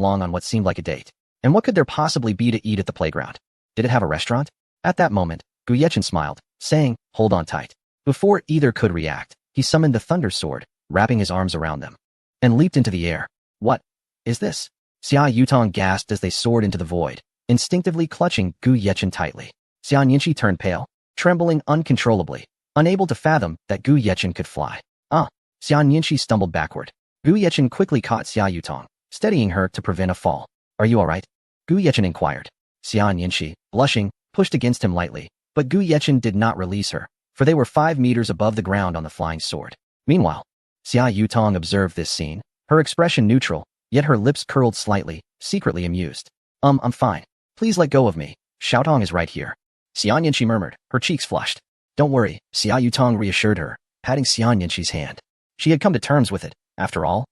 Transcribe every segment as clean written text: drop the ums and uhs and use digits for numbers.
long on what seemed like a date. And what could there possibly be to eat at the playground? Did it have a restaurant? At that moment, Gu Yechen smiled, saying, "Hold on tight." Before either could react, he summoned the thunder sword, wrapping his arms around them, and leaped into the air. "What is this?" Xia Yutong gasped as they soared into the void, instinctively clutching Gu Yechen tightly. Xia Nianqi turned pale, trembling uncontrollably, unable to fathom that Gu Yechen could fly. Xia Nianqi stumbled backward. Gu Yechen quickly caught Xia Yutong, steadying her to prevent a fall. "Are you all right?" Gu Yechen inquired. Xia Nianqi, blushing, pushed against him lightly, but Gu Yechen did not release her, for they were 5 meters above the ground on the flying sword. Meanwhile, Xia Yutong observed this scene, her expression neutral, yet her lips curled slightly, secretly amused. I'm fine. Please let go of me. Xiaotong is right here." Xia Nianqi murmured, her cheeks flushed. "Don't worry," Xia Yutong reassured her, patting Xia Nianqi's hand. She had come to terms with it, after all.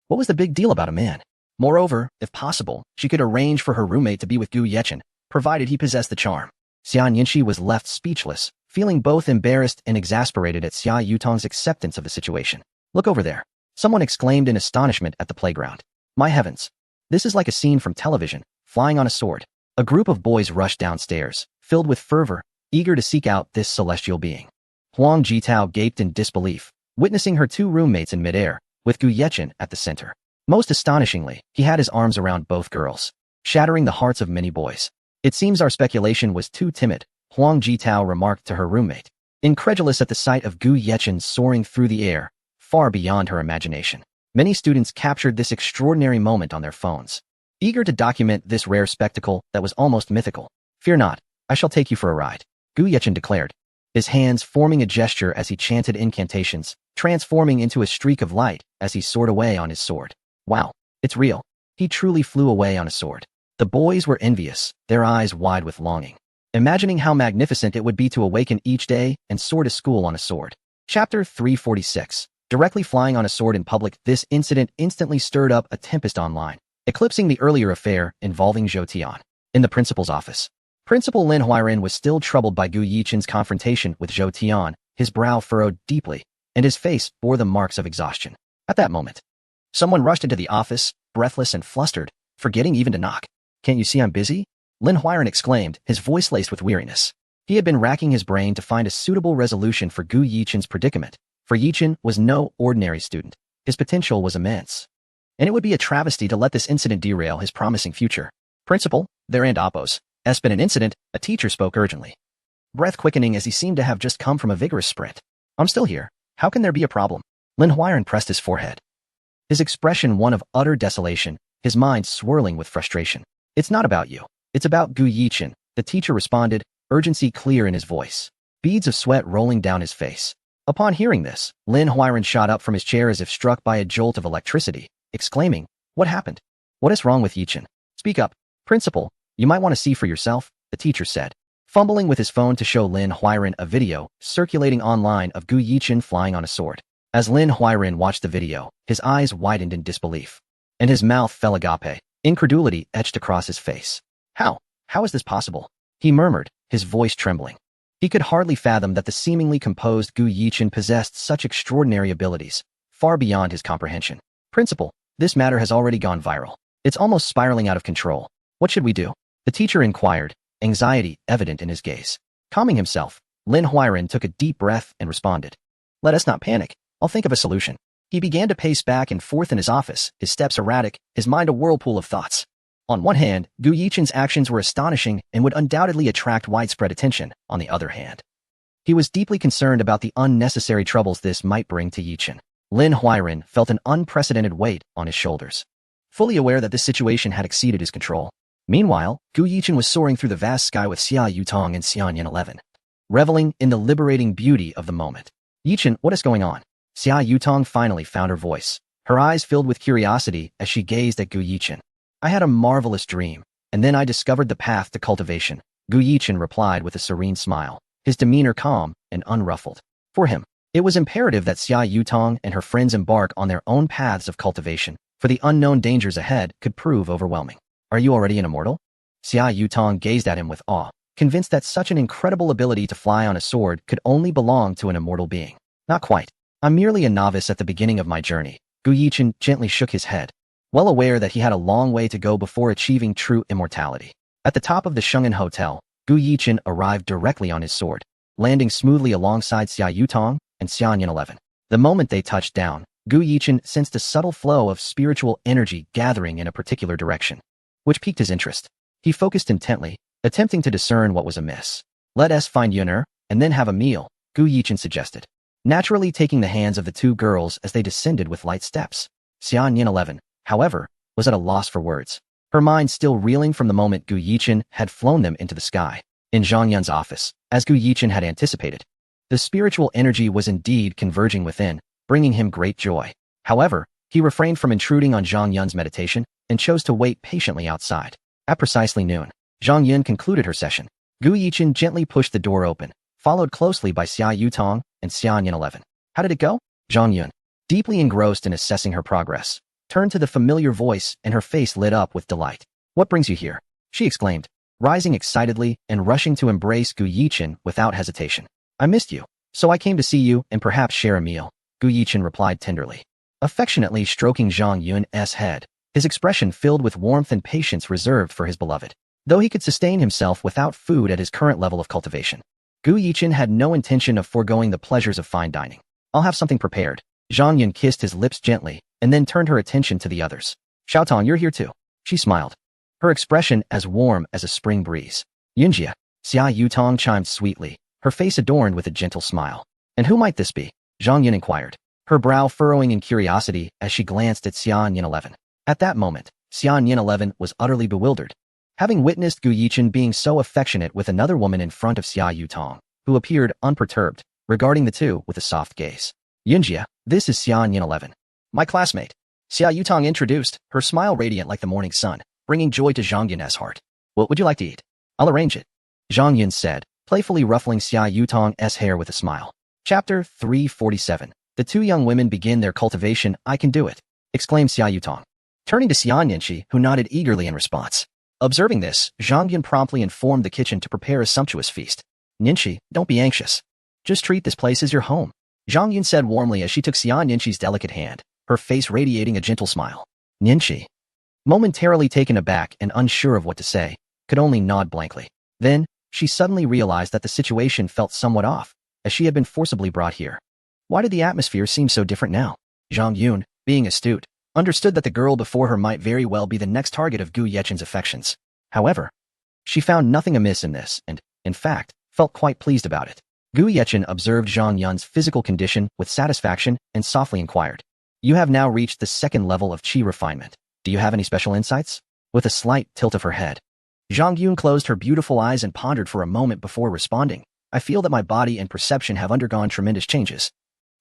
What was the big deal about a man? Moreover, if possible, she could arrange for her roommate to be with Gu Yechen, provided he possessed the charm. Xia Nianqi was left speechless, feeling both embarrassed and exasperated at Xia Yutong's acceptance of the situation. "Look over there," someone exclaimed in astonishment at the playground. "My heavens! This is like a scene from television, flying on a sword." A group of boys rushed downstairs, filled with fervor, eager to seek out this celestial being. Huang Jitao gaped in disbelief, witnessing her 2 roommates in midair, with Gu Yechen at the center. Most astonishingly, he had his arms around both girls, shattering the hearts of many boys. "It seems our speculation was too timid," Huang Jitao remarked to her roommate, incredulous at the sight of Gu Yechen soaring through the air, far beyond her imagination. Many students captured this extraordinary moment on their phones, eager to document this rare spectacle that was almost mythical. "Fear not, I shall take you for a ride," Gu Yechen declared, his hands forming a gesture as he chanted incantations, transforming into a streak of light as he soared away on his sword. "Wow, it's real. He truly flew away on a sword." The boys were envious, their eyes wide with longing, imagining how magnificent it would be to awaken each day and soar to school on a sword. Chapter 346. Directly flying on a sword in public. This incident instantly stirred up a tempest online, eclipsing the earlier affair involving Zhou Tian. In the principal's office, Principal Lin Huairen was still troubled by Gu Yichen's confrontation with Zhou Tian, his brow furrowed deeply, and his face bore the marks of exhaustion. At that moment, someone rushed into the office, breathless and flustered, forgetting even to knock. "Can't you see I'm busy?" Lin Huairen exclaimed, his voice laced with weariness. He had been racking his brain to find a suitable resolution for Gu Yichen's predicament, for Yichen was no ordinary student. His potential was immense, and it would be a travesty to let this incident derail his promising future. "Principal, there and Oppos. Has been an incident," a teacher spoke urgently, breath quickening as he seemed to have just come from a vigorous sprint. "I'm still here. How can there be a problem?" Lin Huairen pressed his forehead, his expression one of utter desolation, his mind swirling with frustration. "It's not about you. It's about Gu Yichen," the teacher responded, urgency clear in his voice, beads of sweat rolling down his face. Upon hearing this, Lin Huairen shot up from his chair as if struck by a jolt of electricity, exclaiming, "What happened? What is wrong with Yichen? Speak up." "Principal, you might want to see for yourself," the teacher said, fumbling with his phone to show Lin Huairen a video circulating online of Gu Yichen flying on a sword. As Lin Huairen watched the video, his eyes widened in disbelief, and his mouth fell agape, incredulity etched across his face. How is this possible?" he murmured, his voice trembling. He could hardly fathom that the seemingly composed Gu Yichen possessed such extraordinary abilities, far beyond his comprehension. "Principal, this matter has already gone viral. It's almost spiraling out of control. What should we do?" the teacher inquired, anxiety evident in his gaze. Calming himself, Lin Huairen took a deep breath and responded, "Let us not panic. I'll think of a solution." He began to pace back and forth in his office, his steps erratic, his mind a whirlpool of thoughts. On one hand, Gu Yichen's actions were astonishing and would undoubtedly attract widespread attention. On the other hand, he was deeply concerned about the unnecessary troubles this might bring to Yichen. Lin Huairen felt an unprecedented weight on his shoulders, fully aware that this situation had exceeded his control. Meanwhile, Gu Yichen was soaring through the vast sky with Xia Yutong and Xianyan 11, reveling in the liberating beauty of the moment. "Yichen, what is going on?" Xia Yutong finally found her voice, her eyes filled with curiosity as she gazed at Gu Yichen. "I had a marvelous dream, and then I discovered the path to cultivation," Gu Yichen replied with a serene smile, his demeanor calm and unruffled. For him, it was imperative that Xia Yutong and her friends embark on their own paths of cultivation, for the unknown dangers ahead could prove overwhelming. "Are you already an immortal?" Xia Yutong gazed at him with awe, convinced that such an incredible ability to fly on a sword could only belong to an immortal being. "Not quite. I'm merely a novice at the beginning of my journey." Gu Yichen gently shook his head. well aware that he had a long way to go before achieving true immortality. At the top of the Shungan Hotel, Gu Yichen arrived directly on his sword, landing smoothly alongside Xia Yutong and Xian Yin 11. The moment they touched down, Gu Yichen sensed a subtle flow of spiritual energy gathering in a particular direction, which piqued his interest. He focused intently, attempting to discern what was amiss. Let us find Yuner, and then have a meal, Gu Yichen suggested, naturally taking the hands of the two girls as they descended with light steps. Xian Yin 11, however, was at a loss for words, her mind still reeling from the moment Gu Yichen had flown them into the sky. In Zhang Yun's office, as Gu Yichen had anticipated, the spiritual energy was indeed converging within, bringing him great joy. However, he refrained from intruding on Zhang Yun's meditation and chose to wait patiently outside. At precisely noon, Zhang Yun concluded her session. Gu Yichen gently pushed the door open, followed closely by Xia Yutong and Xian Yin 11. How did it go? Zhang Yun, deeply engrossed in assessing her progress, turned to the familiar voice and her face lit up with delight. What brings you here? She exclaimed, rising excitedly and rushing to embrace Gu Yichen without hesitation. I missed you, so I came to see you and perhaps share a meal, Gu Yichen replied tenderly, affectionately stroking Zhang Yun's head, his expression filled with warmth and patience reserved for his beloved. Though he could sustain himself without food at his current level of cultivation, Gu Yichen had no intention of foregoing the pleasures of fine dining. I'll have something prepared. Zhang Yun kissed his lips gently and then turned her attention to the others. Xiaotong, you're here too. She smiled, her expression as warm as a spring breeze. Yunjia, Xia Yutong chimed sweetly, her face adorned with a gentle smile. And who might this be? Zhang Yun inquired, her brow furrowing in curiosity as she glanced at Xian Yin 11. At that moment, Xian Yin 11 was utterly bewildered, having witnessed Gu Yichen being so affectionate with another woman in front of Xia Yutong, who appeared unperturbed, regarding the two with a soft gaze. Yunjia, this is Xian Yin 11. My classmate. Xia Yutong introduced, her smile radiant like the morning sun, bringing joy to Zhang Yun's heart. What would you like to eat? I'll arrange it, Zhang Yun said, playfully ruffling Xia Yutong's hair with a smile. Chapter 347. The two young women begin their cultivation. I can do it, exclaimed Xia Yutong, turning to Xian Yinchi, who nodded eagerly in response. Observing this, Zhang Yun promptly informed the kitchen to prepare a sumptuous feast. Ninchi, don't be anxious. Just treat this place as your home, Zhang Yun said warmly as she took Xian Yinchi's delicate hand, her face radiating a gentle smile. Ninchi, momentarily taken aback and unsure of what to say, could only nod blankly. Then, she suddenly realized that the situation felt somewhat off, as she had been forcibly brought here. Why did the atmosphere seem so different now? Zhang Yun, being astute, understood that the girl before her might very well be the next target of Gu Yechen's affections. However, she found nothing amiss in this and, in fact, felt quite pleased about it. Gu Yechen observed Zhang Yun's physical condition with satisfaction and softly inquired, You have now reached the second level of qi refinement. Do you have any special insights? With a slight tilt of her head, Zhang Yun closed her beautiful eyes and pondered for a moment before responding. I feel that my body and perception have undergone tremendous changes,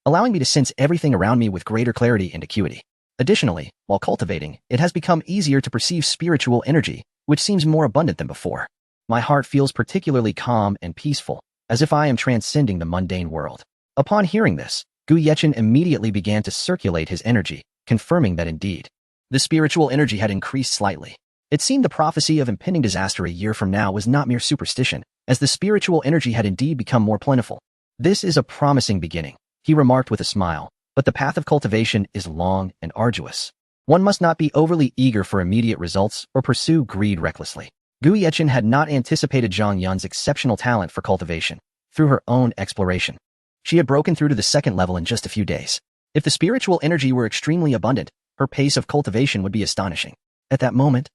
allowing me to sense everything around me with greater clarity and acuity. Additionally, while cultivating, it has become easier to perceive spiritual energy, which seems more abundant than before. My heart feels particularly calm and peaceful, as if I am transcending the mundane world. Upon hearing this, Gu Yechen immediately began to circulate his energy, confirming that indeed, the spiritual energy had increased slightly. It seemed the prophecy of impending disaster a year from now was not mere superstition, as the spiritual energy had indeed become more plentiful. This is a promising beginning, he remarked with a smile, but the path of cultivation is long and arduous. One must not be overly eager for immediate results or pursue greed recklessly. Gu Yechen had not anticipated Zhang Yun's exceptional talent for cultivation. Through her own exploration, she had broken through to the second level in just a few days. If the spiritual energy were extremely abundant, her pace of cultivation would be astonishing. At that moment,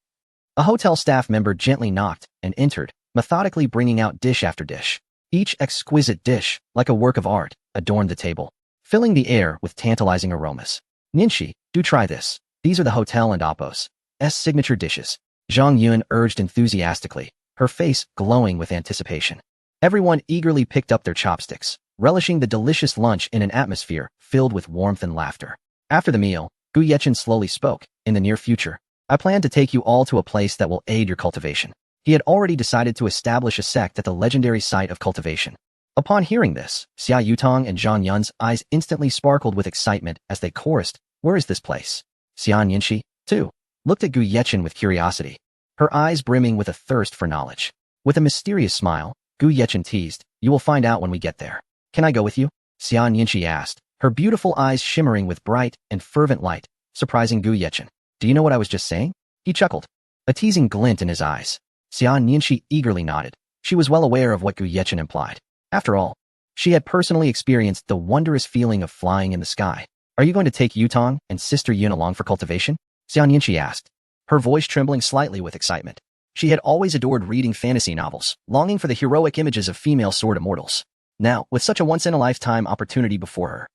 a hotel staff member gently knocked and entered, methodically bringing out dish after dish. Each exquisite dish, like a work of art, adorned the table, filling the air with tantalizing aromas. Ninshi, do try this. These are the Hotel and Appo's signature dishes, Zhang Yun urged enthusiastically, her face glowing with anticipation. Everyone eagerly picked up their chopsticks, relishing the delicious lunch in an atmosphere filled with warmth and laughter. After the meal, Gu Yechen slowly spoke. In the near future, I plan to take you all to a place that will aid your cultivation. He had already decided to establish a sect at the legendary site of cultivation. Upon hearing this, Xia Yutong and Zhang Yun's eyes instantly sparkled with excitement as they chorused, Where is this place? Xian Yinshi, too, looked at Gu Yechen with curiosity, her eyes brimming with a thirst for knowledge. With a mysterious smile, Gu Yechen teased, You will find out when we get there. Can I go with you? Xian Yinshi asked, her beautiful eyes shimmering with bright and fervent light, surprising Gu Yechen. Do you know what I was just saying? He chuckled, a teasing glint in his eyes. Xian Yinshi eagerly nodded. She was well aware of what Gu Yechen implied. After all, she had personally experienced the wondrous feeling of flying in the sky. Are you going to take Yutong and Sister Yun along for cultivation? Xian Yinshi asked, her voice trembling slightly with excitement. She had always adored reading fantasy novels, longing for the heroic images of female sword immortals. Now, with such a once-in-a-lifetime opportunity before her,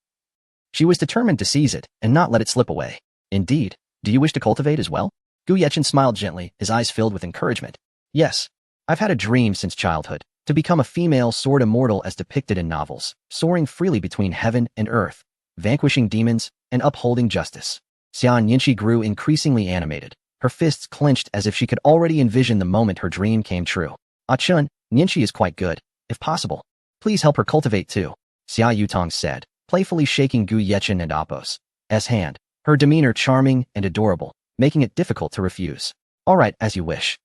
she was determined to seize it and not let it slip away. Indeed, do you wish to cultivate as well? Gu Yechen smiled gently, his eyes filled with encouragement. Yes, I've had a dream since childhood, to become a female sword immortal as depicted in novels, soaring freely between heaven and earth, vanquishing demons and upholding justice. Xian Yinshi grew increasingly animated, her fists clenched as if she could already envision the moment her dream came true. Ah Chun, Yinshi is quite good. If possible, please help her cultivate too, Xia Yutong said, playfully shaking Gu Yechen and Apos' hand, her demeanor charming and adorable, making it difficult to refuse. All right, as you wish.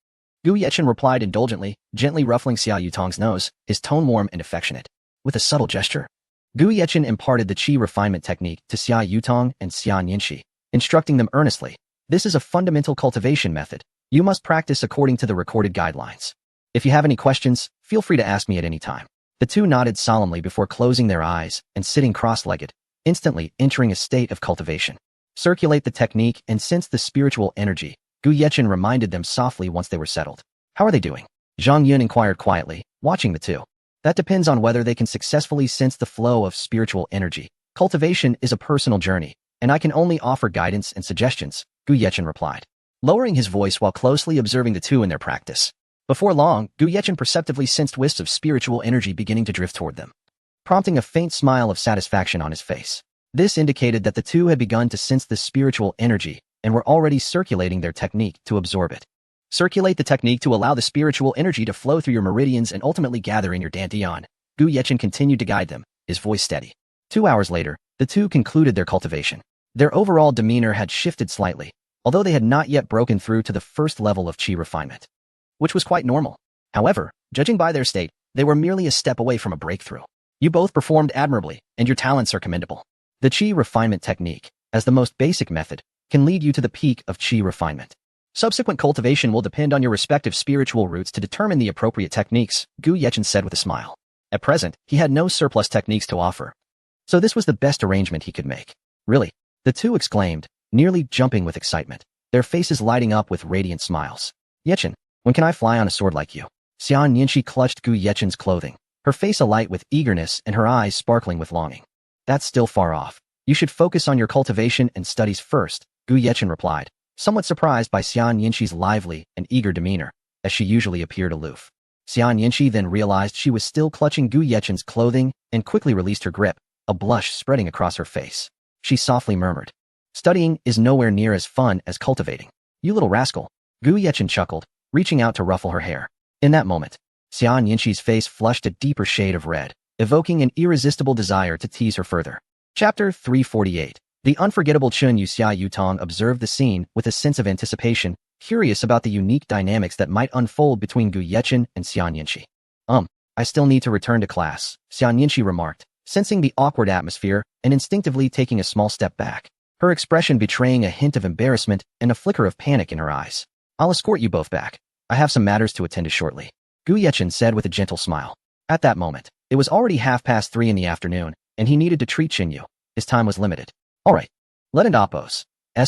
Gu Yechen replied indulgently, gently ruffling Xia Yutong's nose, his tone warm and affectionate. With a subtle gesture, Gu Yechen imparted the qi refinement technique to Xia Yutong and Xian Yinshi, instructing them earnestly. This is a fundamental cultivation method. You must practice according to the recorded guidelines. If you have any questions, feel free to ask me at any time. The two nodded solemnly before closing their eyes and sitting cross-legged, instantly entering a state of cultivation. Circulate the technique and sense the spiritual energy, Gu Yechen reminded them softly once they were settled. How are they doing? Zhang Yun inquired quietly, watching the two. That depends on whether they can successfully sense the flow of spiritual energy. Cultivation is a personal journey, and I can only offer guidance and suggestions, Gu Yechen replied, lowering his voice while closely observing the two in their practice. Before long, Gu Yechen perceptibly sensed wisps of spiritual energy beginning to drift toward them, prompting a faint smile of satisfaction on his face. This indicated that the two had begun to sense the spiritual energy and were already circulating their technique to absorb it. Circulate the technique to allow the spiritual energy to flow through your meridians and ultimately gather in your dantian. Gu Yechen continued to guide them, his voice steady. 2 hours later, the two concluded their cultivation. Their overall demeanor had shifted slightly, although they had not yet broken through to the first level of qi refinement, which was quite normal. However, judging by their state, they were merely a step away from a breakthrough. You both performed admirably, and your talents are commendable. The qi refinement technique, as the most basic method, can lead you to the peak of qi refinement. Subsequent cultivation will depend on your respective spiritual roots to determine the appropriate techniques, Gu Yechen said with a smile. At present, he had no surplus techniques to offer, so this was the best arrangement he could make. Really? The two exclaimed, nearly jumping with excitement, their faces lighting up with radiant smiles. Yechen, when can I fly on a sword like you? Xian Yinshi clutched Gu Yechen's clothing, her face alight with eagerness and her eyes sparkling with longing. That's still far off. You should focus on your cultivation and studies first, Gu Yechen replied, somewhat surprised by Xian Yinshi's lively and eager demeanor, as she usually appeared aloof. Xian Yinshi then realized she was still clutching Gu Yechen's clothing and quickly released her grip, a blush spreading across her face. She softly murmured, studying is nowhere near as fun as cultivating. You little rascal. Gu Yechen chuckled, reaching out to ruffle her hair. In that moment, Xian Yinshi's face flushed a deeper shade of red, evoking an irresistible desire to tease her further. Chapter 348. The unforgettable Chun Yu Xia Yutong observed the scene with a sense of anticipation, curious about the unique dynamics that might unfold between Gu Yechen and Xian Yinshi. I still need to return to class, Xian Yinshi remarked, sensing the awkward atmosphere and instinctively taking a small step back, her expression betraying a hint of embarrassment and a flicker of panic in her eyes. I'll escort you both back. I have some matters to attend to shortly, Gu Yechen said with a gentle smile. At that moment, it was already 3:30 in the afternoon, and he needed to treat Chinyu. His time was limited. All right. Let and Apos.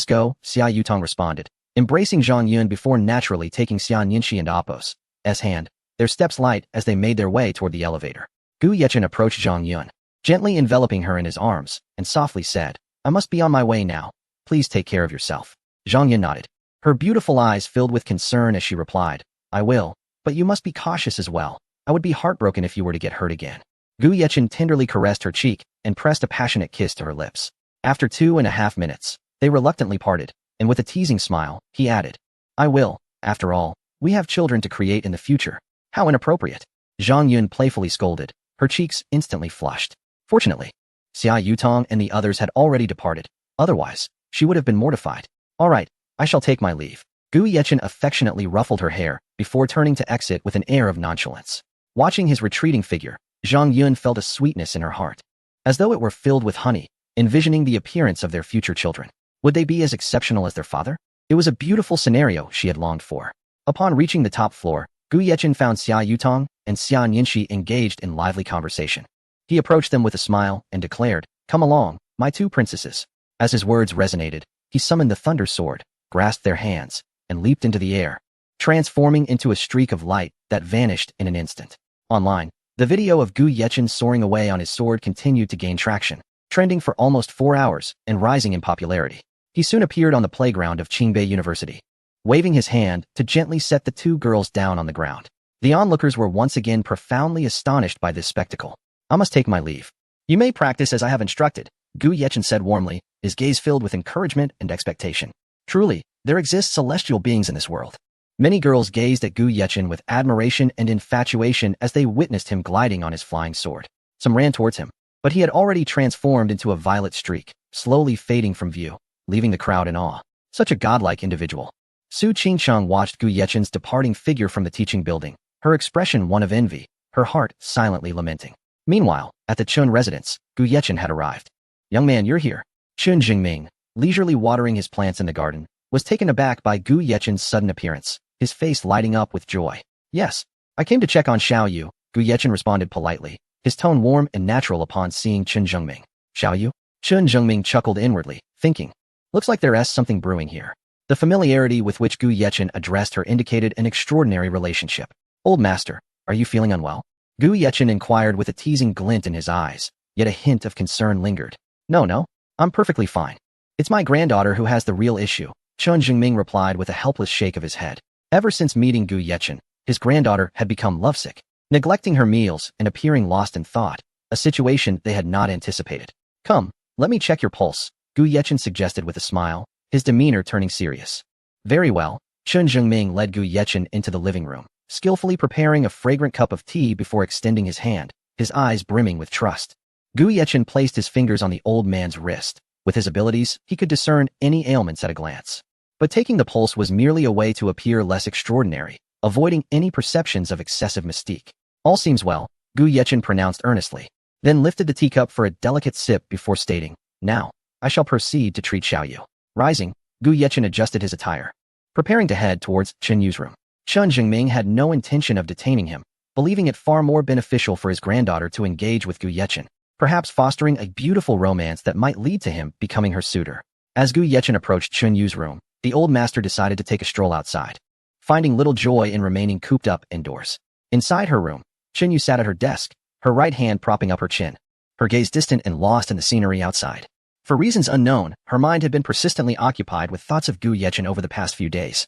Go, Xia Yutong responded, embracing Zhang Yun before naturally taking Xian Yinshi and Apos' hand, their steps light as they made their way toward the elevator. Gu Yechen approached Zhang Yun, gently enveloping her in his arms, and softly said, I must be on my way now. Please take care of yourself. Zhang Yun nodded, her beautiful eyes filled with concern as she replied, I will, but you must be cautious as well. I would be heartbroken if you were to get hurt again. Gu Yechen tenderly caressed her cheek and pressed a passionate kiss to her lips. After 2.5 minutes, they reluctantly parted, and with a teasing smile, he added, I will, after all, we have children to create in the future. How inappropriate. Zhang Yun playfully scolded, her cheeks instantly flushed. Fortunately, Xia Yutong and the others had already departed, otherwise, she would have been mortified. All right, I shall take my leave. Gu Yechen affectionately ruffled her hair before turning to exit with an air of nonchalance. Watching his retreating figure, Zhang Yun felt a sweetness in her heart, as though it were filled with honey, envisioning the appearance of their future children. Would they be as exceptional as their father? It was a beautiful scenario she had longed for. Upon reaching the top floor, Gu Yechen found Xia Yutong and Xia Nianxi engaged in lively conversation. He approached them with a smile and declared, "Come along, my two princesses." As his words resonated, he summoned the Thunder Sword, grasped their hands, and leaped into the air, transforming into a streak of light that vanished in an instant. Online, the video of Gu Yechen soaring away on his sword continued to gain traction, trending for almost 4 hours and rising in popularity. He soon appeared on the playground of Qingbei University, waving his hand to gently set the two girls down on the ground. The onlookers were once again profoundly astonished by this spectacle. "I must take my leave. You may practice as I have instructed," Gu Yechen said warmly, his gaze filled with encouragement and expectation. Truly, there exist celestial beings in this world. Many girls gazed at Gu Yechen with admiration and infatuation as they witnessed him gliding on his flying sword. Some ran towards him, but he had already transformed into a violet streak, slowly fading from view, leaving the crowd in awe. Such a godlike individual. Su Qingchang watched Gu Yechen's departing figure from the teaching building, her expression one of envy, her heart silently lamenting. Meanwhile, at the Chun residence, Gu Yechen had arrived. "Young man, you're here." Chun Jingming, leisurely watering his plants in the garden, was taken aback by Gu Yechen's sudden appearance, his face lighting up with joy. "Yes, I came to check on Xiao Yu," Gu Yechen responded politely, his tone warm and natural upon seeing Chun Jingming. "Xiao Yu?" Chun Jingming chuckled inwardly, thinking, "Looks like there's something brewing here." The familiarity with which Gu Yechen addressed her indicated an extraordinary relationship. "Old master, are you feeling unwell?" Gu Yechen inquired with a teasing glint in his eyes, yet a hint of concern lingered. No, I'm perfectly fine. It's my granddaughter who has the real issue," Chun Jingming replied with a helpless shake of his head. Ever since meeting Gu Yechen, his granddaughter had become lovesick, neglecting her meals and appearing lost in thought, a situation they had not anticipated. "Come, let me check your pulse," Gu Yechen suggested with a smile, his demeanor turning serious. "Very well." Chun Jingming led Gu Yechen into the living room, skillfully preparing a fragrant cup of tea before extending his hand, his eyes brimming with trust. Gu Yechen placed his fingers on the old man's wrist. With his abilities, he could discern any ailments at a glance. But taking the pulse was merely a way to appear less extraordinary, avoiding any perceptions of excessive mystique. "All seems well," Gu Yechen pronounced earnestly, then lifted the teacup for a delicate sip before stating, "Now, I shall proceed to treat Xiao Yu." Rising, Gu Yechen adjusted his attire, preparing to head towards Chen Yu's room. Chun Jingming had no intention of detaining him, believing it far more beneficial for his granddaughter to engage with Gu Yechen, perhaps fostering a beautiful romance that might lead to him becoming her suitor. As Gu Yechen approached Chen Yu's room, the old master decided to take a stroll outside, finding little joy in remaining cooped up indoors. Inside her room, Chen Yu sat at her desk, her right hand propping up her chin, her gaze distant and lost in the scenery outside. For reasons unknown, her mind had been persistently occupied with thoughts of Gu Yechen over the past few days.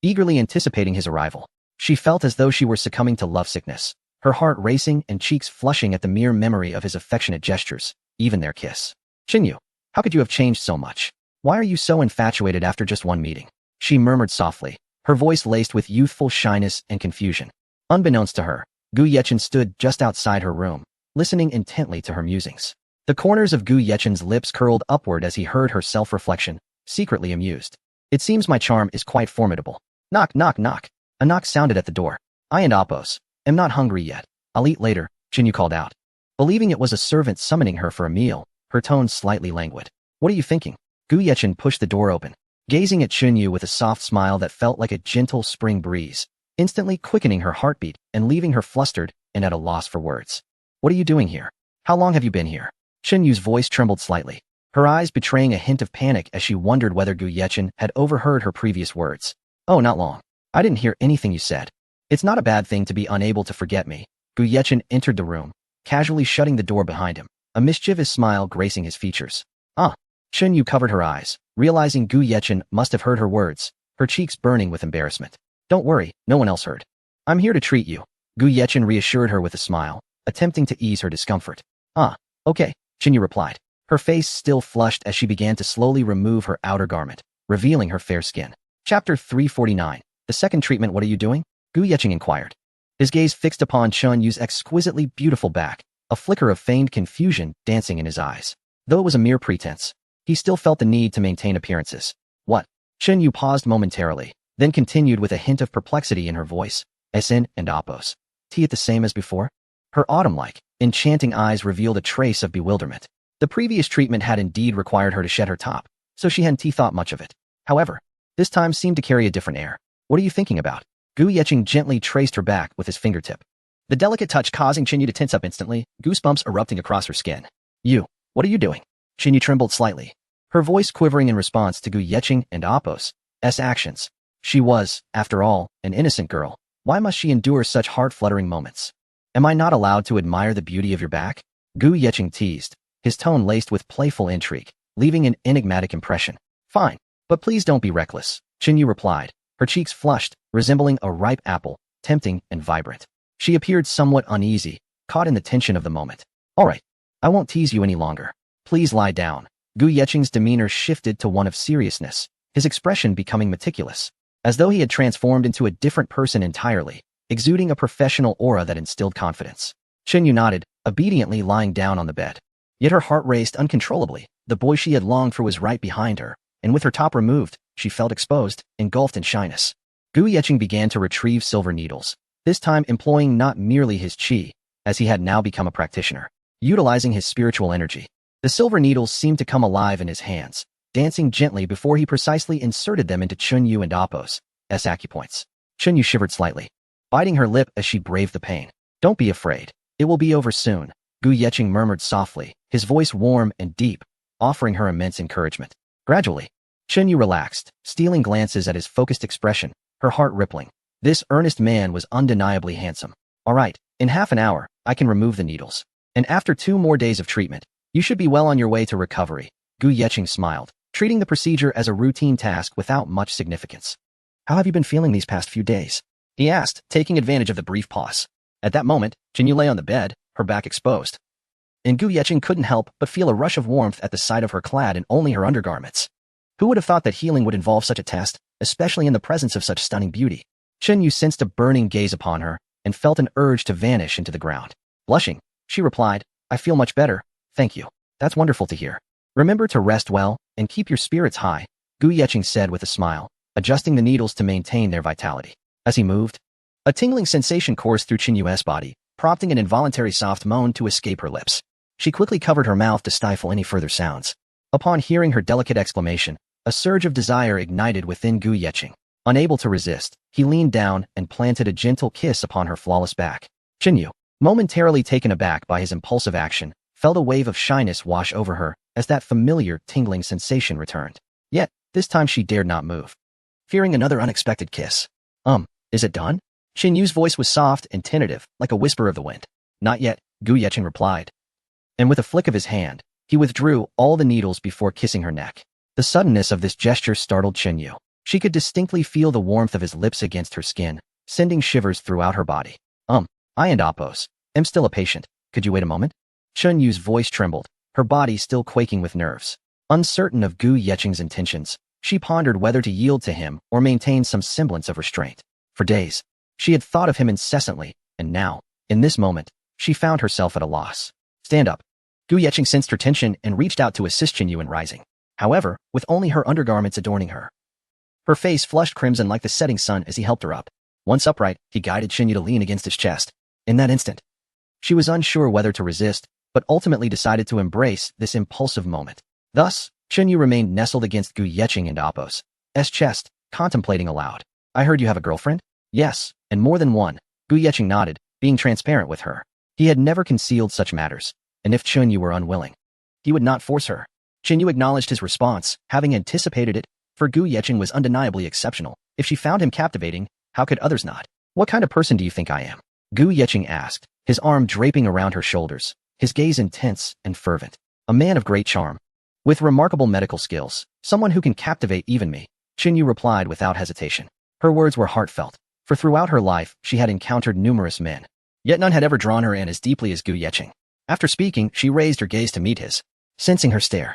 Eagerly anticipating his arrival, she felt as though she were succumbing to lovesickness, her heart racing and cheeks flushing at the mere memory of his affectionate gestures, even their kiss. "Chen Yu, how could you have changed so much? Why are you so infatuated after just one meeting?" she murmured softly, her voice laced with youthful shyness and confusion. Unbeknownst to her, Gu Yechen stood just outside her room, listening intently to her musings. The corners of Gu Yechen's lips curled upward as he heard her self-reflection, secretly amused. "It seems my charm is quite formidable." Knock, knock, knock. A knock sounded at the door. "I and Apos am not hungry yet. I'll eat later," Chen Yu called out. Believing it was a servant summoning her for a meal, her tone slightly languid. "What are you thinking?" Gu Yechen pushed the door open, gazing at Chen Yu with a soft smile that felt like a gentle spring breeze, instantly quickening her heartbeat and leaving her flustered and at a loss for words. "What are you doing here? How long have you been here?" Chen Yu's voice trembled slightly, her eyes betraying a hint of panic as she wondered whether Gu Yechen had overheard her previous words. "Oh, not long. I didn't hear anything you said. It's not a bad thing to be unable to forget me." Gu Yechen entered the room, casually shutting the door behind him, a mischievous smile gracing his features. "Ah." Chen Yu covered her eyes, realizing Gu Yechen must have heard her words, her cheeks burning with embarrassment. "Don't worry, no one else heard. I'm here to treat you," Gu Yechen reassured her with a smile, attempting to ease her discomfort. "Ah, okay," Chen Yu replied, her face still flushed as she began to slowly remove her outer garment, revealing her fair skin. Chapter 349. The second treatment. "What are you doing?" Gu Yechen inquired, his gaze fixed upon Chun Yu's exquisitely beautiful back, a flicker of feigned confusion dancing in his eyes. Though it was a mere pretense, he still felt the need to maintain appearances. "What?" Chun Yu paused momentarily, then continued with a hint of perplexity in her voice. "Sn and Apos. Tea at the same as before?" Her autumn-like, enchanting eyes revealed a trace of bewilderment. The previous treatment had indeed required her to shed her top, so she hadn't thought much of it. However, this time seemed to carry a different air. What are you thinking about? Gu Yeqing gently traced her back with his fingertip, the delicate touch causing Chinyu to tense up instantly, goosebumps erupting across her skin. What are you doing? Chinyu trembled slightly, her voice quivering in response to Gu Yeqing and Apos' actions. She was, after all, an innocent girl. Why must she endure such heart-fluttering moments? Am I not allowed to admire the beauty of your back? Gu Yeqing teased, his tone laced with playful intrigue, leaving an enigmatic impression. Fine, but please don't be reckless, Chinyu replied, her cheeks flushed, resembling a ripe apple, tempting and vibrant. She appeared somewhat uneasy, caught in the tension of the moment. All right, I won't tease you any longer. Please lie down. Gu Yeqing's demeanor shifted to one of seriousness, his expression becoming meticulous, as though he had transformed into a different person entirely, exuding a professional aura that instilled confidence. Chinyu nodded, obediently lying down on the bed. Yet her heart raced uncontrollably. The boy she had longed for was right behind her, and with her top removed, she felt exposed, engulfed in shyness. Gu Yeqing began to retrieve silver needles, this time employing not merely his qi, as he had now become a practitioner, utilizing his spiritual energy. The silver needles seemed to come alive in his hands, dancing gently before he precisely inserted them into Chinyu and Apos' acupoints. Chinyu shivered slightly, biting her lip as she braved the pain. Don't be afraid. It will be over soon, Gu Yeqing murmured softly, his voice warm and deep, offering her immense encouragement. Gradually, Chinyu relaxed, stealing glances at his focused expression, her heart rippling. This earnest man was undeniably handsome. All right, in half an hour, I can remove the needles. And after 2 more days of treatment, you should be well on your way to recovery. Gu Yeqing smiled, treating the procedure as a routine task without much significance. How have you been feeling these past few days? He asked, taking advantage of the brief pause. At that moment, Chinyu lay on the bed, her back exposed. And Gu Yeqing couldn't help but feel a rush of warmth at the sight of her clad in only her undergarments. Who would have thought that healing would involve such a test, especially in the presence of such stunning beauty? Chinyu sensed a burning gaze upon her and felt an urge to vanish into the ground. Blushing, she replied, I feel much better, thank you. That's wonderful to hear. Remember to rest well and keep your spirits high, Gu Yeqing said with a smile, adjusting the needles to maintain their vitality. As he moved, a tingling sensation coursed through Chinyu's body, prompting an involuntary soft moan to escape her lips. She quickly covered her mouth to stifle any further sounds. Upon hearing her delicate exclamation, a surge of desire ignited within Gu Yeqing. Unable to resist, he leaned down and planted a gentle kiss upon her flawless back. Chinyu, momentarily taken aback by his impulsive action, felt a wave of shyness wash over her as that familiar, tingling sensation returned. Yet, this time she dared not move, fearing another unexpected kiss. Is it done? Chinyu's voice was soft and tentative, like a whisper of the wind. Not yet, Gu Yeqing replied. And with a flick of his hand, he withdrew all the needles before kissing her neck. The suddenness of this gesture startled Chinyu. She could distinctly feel the warmth of his lips against her skin, sending shivers throughout her body. I and Apos am still a patient. Could you wait a moment? Chinyu's voice trembled, her body still quaking with nerves. Uncertain of Gu Yeqing's intentions, she pondered whether to yield to him or maintain some semblance of restraint. For days, she had thought of him incessantly, and now, in this moment, she found herself at a loss. Stand up. Gu Yeqing sensed her tension and reached out to assist Chinyu in rising. However, with only her undergarments adorning her. Her face flushed crimson like the setting sun as he helped her up. Once upright, he guided Chinyu to lean against his chest. In that instant, she was unsure whether to resist, but ultimately decided to embrace this impulsive moment. Thus, Chinyu remained nestled against Gu Yeqing and Apos' chest, contemplating aloud. I heard you have a girlfriend? Yes, and more than one. Gu Yeqing nodded, being transparent with her. He had never concealed such matters, and if Chinyu were unwilling, he would not force her. Chinyu acknowledged his response, having anticipated it, for Gu Yeqing was undeniably exceptional. If she found him captivating, how could others not? What kind of person do you think I am? Gu Yeqing asked, his arm draping around her shoulders, his gaze intense and fervent. A man of great charm, with remarkable medical skills, someone who can captivate even me, Chinyu replied without hesitation. Her words were heartfelt, for throughout her life she had encountered numerous men, yet none had ever drawn her in as deeply as Gu Yeqing. After speaking, she raised her gaze to meet his, sensing her stare.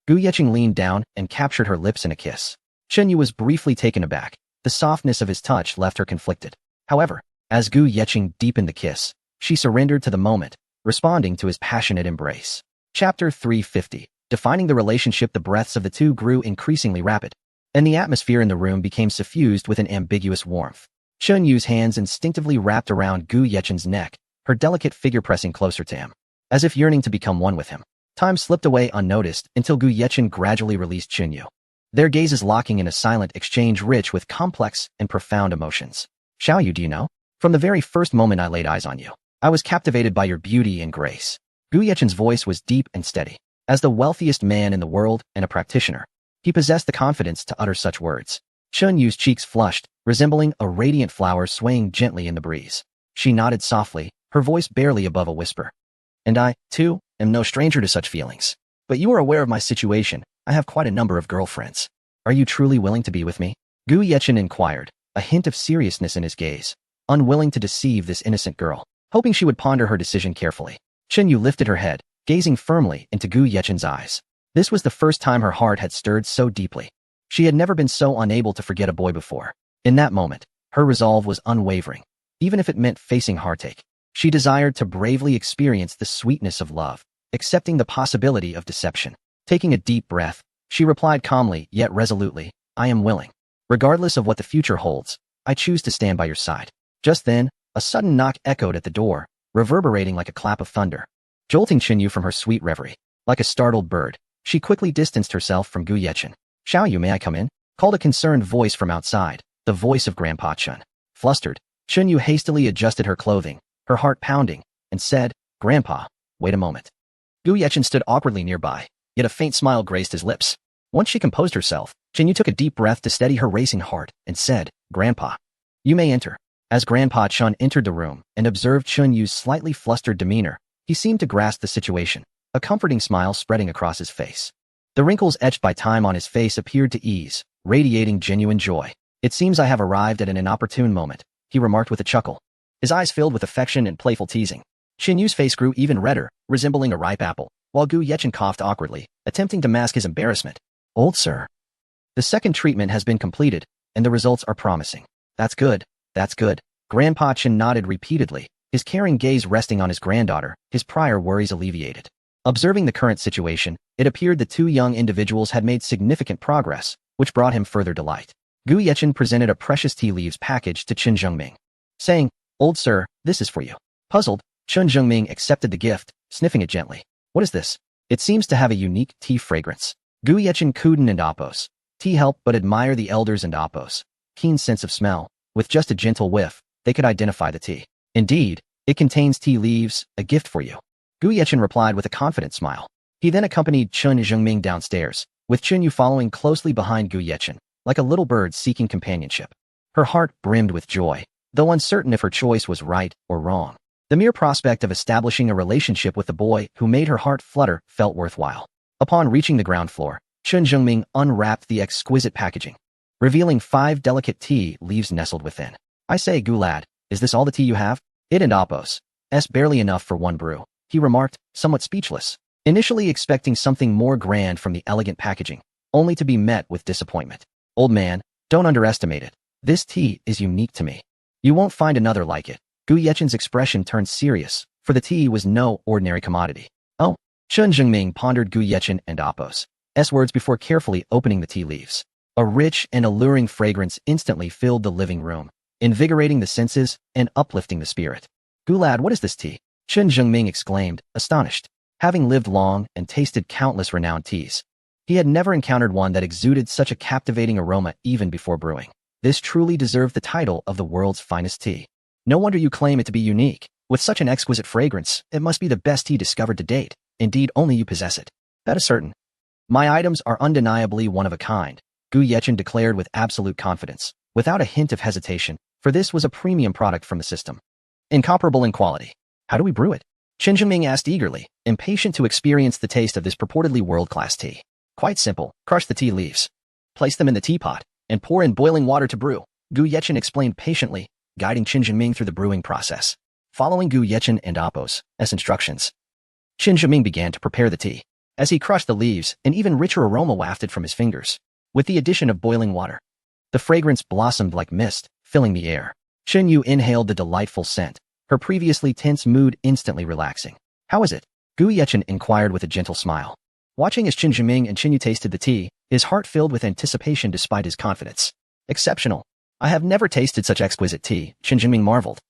Gu Yeqing leaned down and captured her lips in a kiss. Chinyu was briefly taken aback. The softness of his touch left her conflicted. However, as Gu Yeqing deepened the kiss, she surrendered to the moment, responding to his passionate embrace. Chapter 350. Defining the relationship. The breaths of the two grew increasingly rapid, and the atmosphere in the room became suffused with an ambiguous warmth. Chinyu's hands instinctively wrapped around Gu Yeqing's neck, her delicate figure pressing closer to him, as if yearning to become one with him. Time slipped away unnoticed until Gu Yeqing gradually released Chinyu. their gazes locking in a silent exchange rich with complex and profound emotions. Xiaoyu, do you know? From the very first moment I laid eyes on you, I was captivated by your beauty and grace. Gu Yechen's voice was deep and steady. As the wealthiest man in the world and a practitioner, he possessed the confidence to utter such words. Chun Yu's cheeks flushed, resembling a radiant flower swaying gently in the breeze. She nodded softly, her voice barely above a whisper. And I, too, am no stranger to such feelings. But you are aware of my situation. I have quite a number of girlfriends. Are you truly willing to be with me? Gu Yechen inquired, a hint of seriousness in his gaze, unwilling to deceive this innocent girl, hoping she would ponder her decision carefully. Chun Yu lifted her head, gazing firmly into Gu Yechen's eyes. This was the first time her heart had stirred so deeply. She had never been so unable to forget a boy before. In that moment, her resolve was unwavering, even if it meant facing heartache. She desired to bravely experience the sweetness of love, accepting the possibility of deception. Taking a deep breath, she replied calmly yet resolutely, I am willing. Regardless of what the future holds, I choose to stand by your side. Just then, a sudden knock echoed at the door, reverberating like a clap of thunder, jolting Chun Yu from her sweet reverie. Like a startled bird, she quickly distanced herself from Gu Yechen. Xiaoyu, may I come in? Called a concerned voice from outside, the voice of Grandpa Chun. Flustered, Chun Yu hastily adjusted her clothing, her heart pounding, and said, Grandpa, wait a moment. Gu Yechen stood awkwardly nearby, yet a faint smile graced his lips. Once she composed herself, Chun Yu took a deep breath to steady her racing heart and said, Grandpa, you may enter. As Grandpa Chun entered the room and observed Chun Yu's slightly flustered demeanor, he seemed to grasp the situation, a comforting smile spreading across his face. The wrinkles etched by time on his face appeared to ease, radiating genuine joy. It seems I have arrived at an inopportune moment, he remarked with a chuckle, his eyes filled with affection and playful teasing. Chun Yu's face grew even redder, resembling a ripe apple, while Gu Yechen coughed awkwardly, attempting to mask his embarrassment. Old sir. The second treatment has been completed, and the results are promising. That's good, that's good. Grandpa Chen nodded repeatedly, his caring gaze resting on his granddaughter, his prior worries alleviated. Observing the current situation, it appeared the two young individuals had made significant progress, which brought him further delight. Gu Yechen presented a precious tea leaves package to Chen Zhengming, saying, Old sir, this is for you. Puzzled, Chen Zhengming accepted the gift, sniffing it gently. What is this? It seems to have a unique tea fragrance. Gu Yechen Kuden and Appos. Tea help but admire the elders and Appos. Keen sense of smell. With just a gentle whiff, they could identify the tea. Indeed, it contains tea leaves, a gift for you. Gu Yechen replied with a confident smile. He then accompanied Chen Zhengming downstairs, with Chun Yu following closely behind Gu Yechen, like a little bird seeking companionship. Her heart brimmed with joy, though uncertain if her choice was right or wrong. The mere prospect of establishing a relationship with the boy who made her heart flutter felt worthwhile. Upon reaching the ground floor, Chen Zhengming unwrapped the exquisite packaging, revealing 5 delicate tea leaves nestled within. I say, Gu lad, is this all the tea you have? It and Appos. Barely enough for one brew, he remarked, somewhat speechless, initially expecting something more grand from the elegant packaging, only to be met with disappointment. Old man, don't underestimate it. This tea is unique to me. You won't find another like it. Gu Yechen's expression turned serious, for the tea was no ordinary commodity. Oh, Chen Zhengming pondered Gu Yechen and Appos' words before carefully opening the tea leaves. A rich and alluring fragrance instantly filled the living room, invigorating the senses and uplifting the spirit. Gu lad, what is this tea? Chen Zhengming exclaimed, astonished. Having lived long and tasted countless renowned teas, he had never encountered one that exuded such a captivating aroma even before brewing. This truly deserved the title of the world's finest tea. No wonder you claim it to be unique. With such an exquisite fragrance, it must be the best tea discovered to date. Indeed, only you possess it. That is certain. My items are undeniably one of a kind, Gu Yechen declared with absolute confidence, without a hint of hesitation, for this was a premium product from the system. Incomparable in quality. How do we brew it? Chen Zhengming asked eagerly, impatient to experience the taste of this purportedly world-class tea. Quite simple. Crush the tea leaves. Place them in the teapot, and pour in boiling water to brew, Gu Yechen explained patiently, guiding Chen Zhengming through the brewing process. Following Gu Yechen and Appos' instructions, Chen Zhengming began to prepare the tea. As he crushed the leaves, an even richer aroma wafted from his fingers. With the addition of boiling water, the fragrance blossomed like mist, filling the air. Chen Yu inhaled the delightful scent, her previously tense mood instantly relaxing. How is it? Gu Yechen inquired with a gentle smile. Watching as Chen Zhengming and Chen Yu tasted the tea, his heart filled with anticipation despite his confidence. Exceptional. I have never tasted such exquisite tea, Chen Zhengming marveled,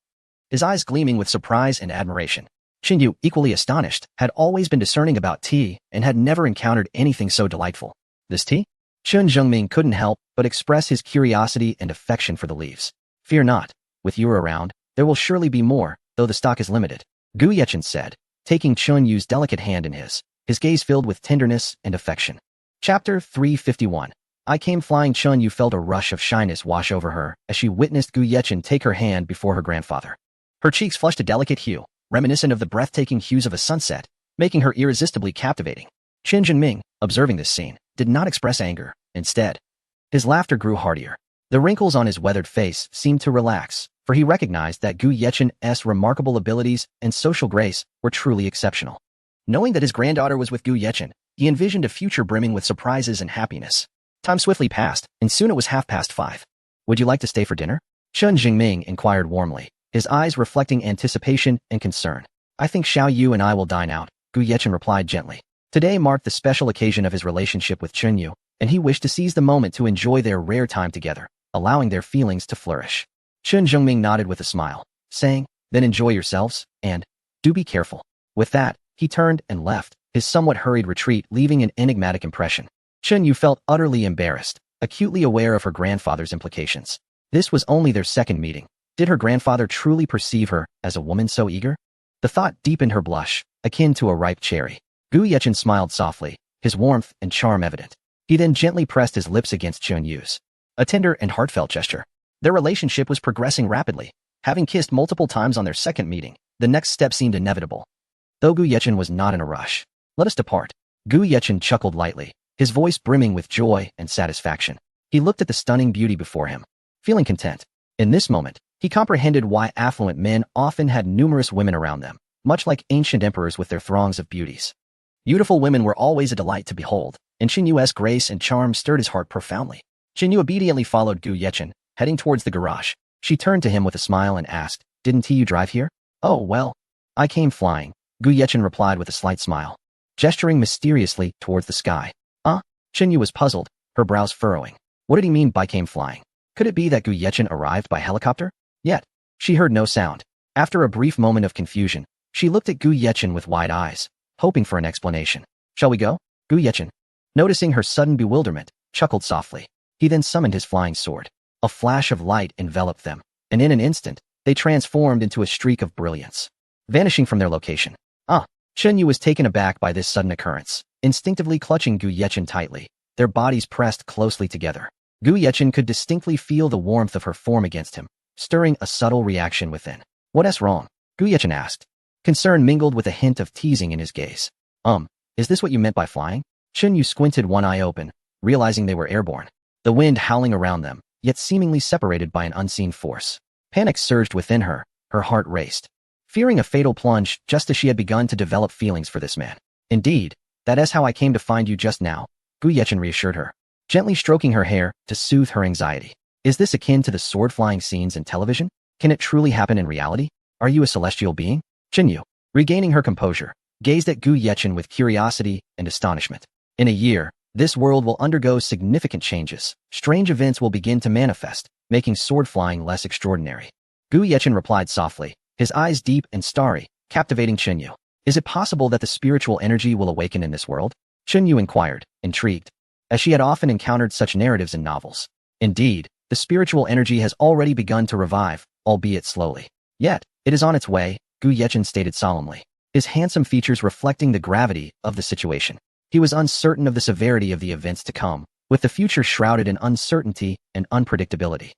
his eyes gleaming with surprise and admiration. Chen Yu, equally astonished, had always been discerning about tea and had never encountered anything so delightful. This tea? Chun Zhengming couldn't help but express his curiosity and affection for the leaves. Fear not, with you around, there will surely be more, though the stock is limited, Gu Yechen said, taking Chun Yu's delicate hand in his gaze filled with tenderness and affection. Chapter 351. I came flying. Chun Yu felt a rush of shyness wash over her as she witnessed Gu Yechen take her hand before her grandfather. Her cheeks flushed a delicate hue, reminiscent of the breathtaking hues of a sunset, making her irresistibly captivating. Qin Jinming, observing this scene, did not express anger. Instead, his laughter grew heartier. The wrinkles on his weathered face seemed to relax, for he recognized that Gu Yechen's remarkable abilities and social grace were truly exceptional. Knowing that his granddaughter was with Gu Yechen, he envisioned a future brimming with surprises and happiness. Time swiftly passed, and soon it was 5:30. Would you like to stay for dinner? Chun Jingming inquired warmly, his eyes reflecting anticipation and concern. I think Xiao Yu and I will dine out, Gu Yechen replied gently. Today marked the special occasion of his relationship with Chun Yu, and he wished to seize the moment to enjoy their rare time together, allowing their feelings to flourish. Chun Jingming nodded with a smile, saying, then enjoy yourselves, and do be careful. With that, he turned and left, his somewhat hurried retreat leaving an enigmatic impression. Chun Yu felt utterly embarrassed, acutely aware of her grandfather's implications. This was only their second meeting. Did her grandfather truly perceive her as a woman so eager? The thought deepened her blush, akin to a ripe cherry. Gu Yechen smiled softly, his warmth and charm evident. He then gently pressed his lips against Chun Yu's. A tender and heartfelt gesture. Their relationship was progressing rapidly. Having kissed multiple times on their second meeting, the next step seemed inevitable. Though Gu Yechen was not in a rush. Let us depart. Gu Yechen chuckled lightly, his voice brimming with joy and satisfaction. He looked at the stunning beauty before him, feeling content. In this moment, he comprehended why affluent men often had numerous women around them, much like ancient emperors with their throngs of beauties. Beautiful women were always a delight to behold, and Qin Yu's grace and charm stirred his heart profoundly. Qin Yu obediently followed Gu Yechen, heading towards the garage. She turned to him with a smile and asked, Didn't you drive here? Oh, well, I came flying, Gu Yechen replied with a slight smile, gesturing mysteriously towards the sky. Qin Yu was puzzled, her brows furrowing. What did he mean by came flying? Could it be that Gu Yechen arrived by helicopter? Yet, she heard no sound. After a brief moment of confusion, she looked at Gu Yechen with wide eyes, hoping for an explanation. Shall we go? Gu Yechen, noticing her sudden bewilderment, chuckled softly. He then summoned his flying sword. A flash of light enveloped them, and in an instant, they transformed into a streak of brilliance, vanishing from their location. Chen Yu was taken aback by this sudden occurrence, instinctively clutching Gu Yechen tightly, their bodies pressed closely together. Gu Yechen could distinctly feel the warmth of her form against him, stirring a subtle reaction within. What's wrong? Gu Yechen asked. Concern mingled with a hint of teasing in his gaze. Is this what you meant by flying? Chen Yu squinted one eye open, realizing they were airborne. The wind howling around them, yet seemingly separated by an unseen force. Panic surged within her, her heart raced, fearing a fatal plunge just as she had begun to develop feelings for this man. Indeed, that is how I came to find you just now, Gu Yechen reassured her, gently stroking her hair to soothe her anxiety. Is this akin to the sword-flying scenes in television? Can it truly happen in reality? Are you a celestial being? Qin Yu, regaining her composure, gazed at Gu Yechen with curiosity and astonishment. In a year, this world will undergo significant changes. Strange events will begin to manifest, making sword-flying less extraordinary. Gu Yechen replied softly, his eyes deep and starry, captivating Qin Yu. Is it possible that the spiritual energy will awaken in this world? Qin Yu inquired, intrigued, as she had often encountered such narratives in novels. Indeed, the spiritual energy has already begun to revive, albeit slowly. Yet, it is on its way, Gu Yechen stated solemnly, his handsome features reflecting the gravity of the situation. He was uncertain of the severity of the events to come, with the future shrouded in uncertainty and unpredictability,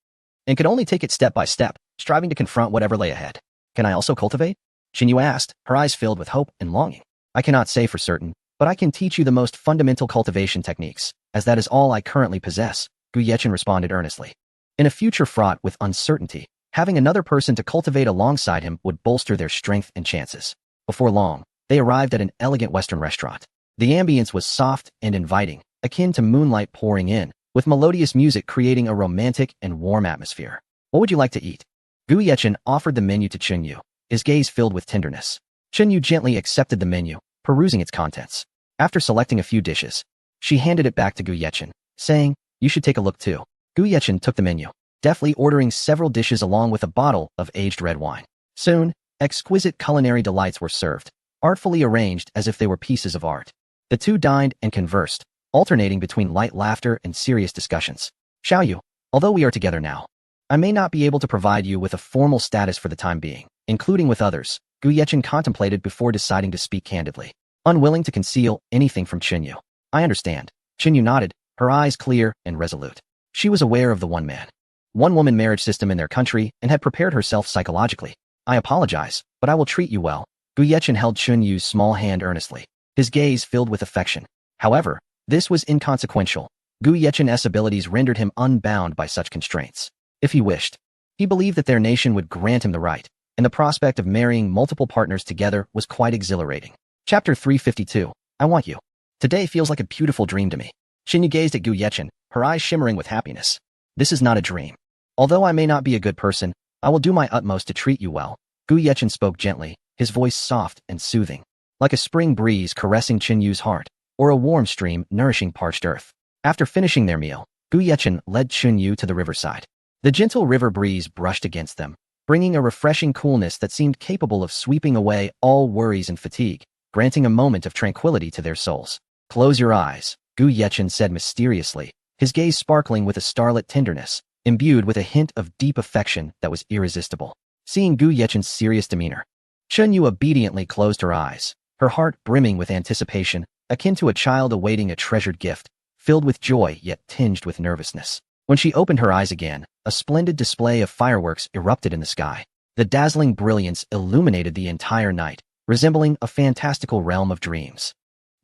and could only take it step by step, striving to confront whatever lay ahead. Can I also cultivate? Qin Yu asked, her eyes filled with hope and longing. I cannot say for certain, but I can teach you the most fundamental cultivation techniques, as that is all I currently possess, Gu Yechen responded earnestly. In a future fraught with uncertainty, having another person to cultivate alongside him would bolster their strength and chances. Before long, they arrived at an elegant Western restaurant. The ambience was soft and inviting, akin to moonlight pouring in, with melodious music creating a romantic and warm atmosphere. What would you like to eat? Gu Yechen offered the menu to Qin Yu, his gaze filled with tenderness. Qin Yu gently accepted the menu, perusing its contents. After selecting a few dishes, she handed it back to Gu Yechen, saying, You should take a look too. Gu Yechen took the menu, deftly ordering several dishes along with a bottle of aged red wine. Soon, exquisite culinary delights were served, artfully arranged as if they were pieces of art. The two dined and conversed, alternating between light laughter and serious discussions. Xiaoyu, although we are together now, I may not be able to provide you with a formal status for the time being, including with others, Gu Yechen contemplated before deciding to speak candidly, unwilling to conceal anything from Chinyu. I understand. Chinyu nodded, her eyes clear and resolute. She was aware of the one-man, one-woman marriage system in their country and had prepared herself psychologically. I apologize, but I will treat you well. Gu Yechen held Chunyu's small hand earnestly, his gaze filled with affection. However, this was inconsequential. Gu Yechen's abilities rendered him unbound by such constraints. If he wished, he believed that their nation would grant him the right, and the prospect of marrying multiple partners together was quite exhilarating. Chapter 352. I want you. Today feels like a beautiful dream to me. Chinyu gazed at Gu Yechen, her eyes shimmering with happiness. This is not a dream. Although I may not be a good person, I will do my utmost to treat you well. Gu Yechen spoke gently, his voice soft and soothing, like a spring breeze caressing Chinyu's heart, or a warm stream nourishing parched earth. After finishing their meal, Gu Yechen led Chinyu to the riverside. The gentle river breeze brushed against them, bringing a refreshing coolness that seemed capable of sweeping away all worries and fatigue, granting a moment of tranquility to their souls. Close your eyes, Gu Yechen said mysteriously, his gaze sparkling with a starlit tenderness, imbued with a hint of deep affection that was irresistible. Seeing Gu Yechen's serious demeanor, Chinyu obediently closed her eyes, her heart brimming with anticipation, akin to a child awaiting a treasured gift, filled with joy yet tinged with nervousness. When she opened her eyes again, a splendid display of fireworks erupted in the sky. The dazzling brilliance illuminated the entire night, resembling a fantastical realm of dreams.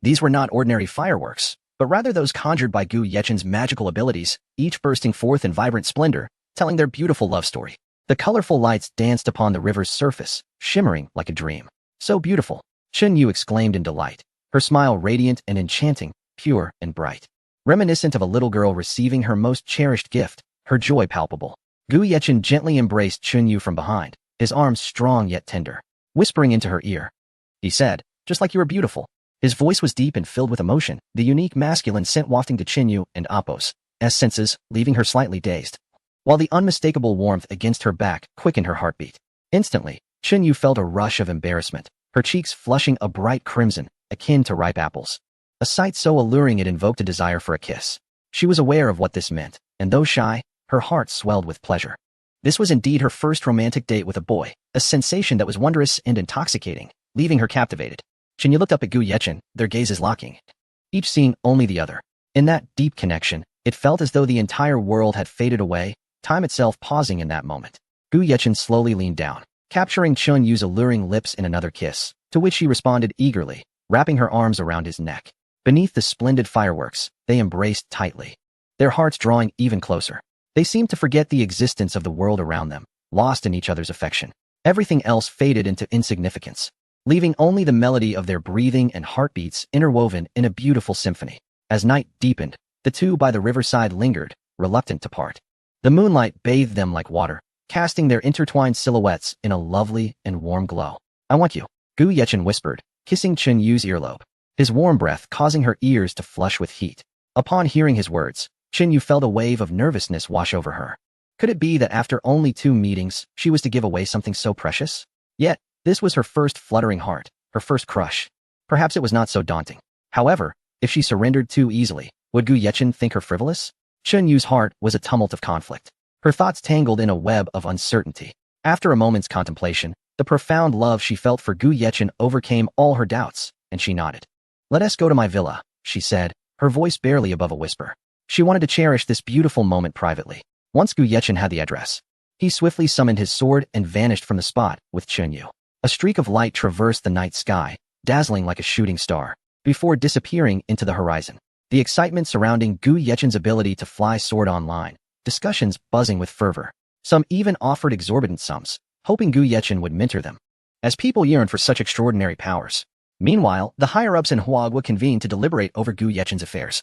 These were not ordinary fireworks, but rather those conjured by Gu Yechen's magical abilities, each bursting forth in vibrant splendor, telling their beautiful love story. The colorful lights danced upon the river's surface, shimmering like a dream. So beautiful, Chinyu exclaimed in delight, her smile radiant and enchanting, pure and bright. Reminiscent of a little girl receiving her most cherished gift, her joy palpable. Gu Yechen gently embraced Chinyu from behind, his arms strong yet tender, whispering into her ear. He said, just like you were beautiful. His voice was deep and filled with emotion, the unique masculine scent wafting to Chinyu and Apos' senses, leaving her slightly dazed, while the unmistakable warmth against her back quickened her heartbeat. Instantly, Chinyu felt a rush of embarrassment, her cheeks flushing a bright crimson, akin to ripe apples. A sight so alluring it invoked a desire for a kiss. She was aware of what this meant, and though shy, her heart swelled with pleasure. This was indeed her first romantic date with a boy, a sensation that was wondrous and intoxicating, leaving her captivated. Chinyu looked up at Gu Yechen, their gazes locking, each seeing only the other. In that deep connection, it felt as though the entire world had faded away, time itself pausing in that moment. Gu Yechen slowly leaned down, capturing Chunyu's alluring lips in another kiss, to which she responded eagerly, wrapping her arms around his neck. Beneath the splendid fireworks, they embraced tightly, their hearts drawing even closer. They seemed to forget the existence of the world around them, lost in each other's affection. Everything else faded into insignificance, leaving only the melody of their breathing and heartbeats interwoven in a beautiful symphony. As night deepened, the two by the riverside lingered, reluctant to part. The moonlight bathed them like water, casting their intertwined silhouettes in a lovely and warm glow. I want you, Gu Yechen whispered, kissing Chinyu's earlobe, his warm breath causing her ears to flush with heat. Upon hearing his words, Chinyu felt a wave of nervousness wash over her. Could it be that after only 2 meetings, she was to give away something so precious? Yet, this was her first fluttering heart, her first crush. Perhaps it was not so daunting. However, if she surrendered too easily, would Gu Yechen think her frivolous? Chinyu's heart was a tumult of conflict, her thoughts tangled in a web of uncertainty. After a moment's contemplation, the profound love she felt for Gu Yechen overcame all her doubts, and she nodded. Let us go to my villa, she said, her voice barely above a whisper. She wanted to cherish this beautiful moment privately. Once Gu Yechen had the address, he swiftly summoned his sword and vanished from the spot with Chinyu. A streak of light traversed the night sky, dazzling like a shooting star, before disappearing into the horizon. The excitement surrounding Gu Yechen's ability to fly soared online, discussions buzzing with fervor. Some even offered exorbitant sums, hoping Gu Yechen would mentor them, as people yearned for such extraordinary powers. Meanwhile, the higher-ups in Huagua convened to deliberate over Gu Yechen's affairs,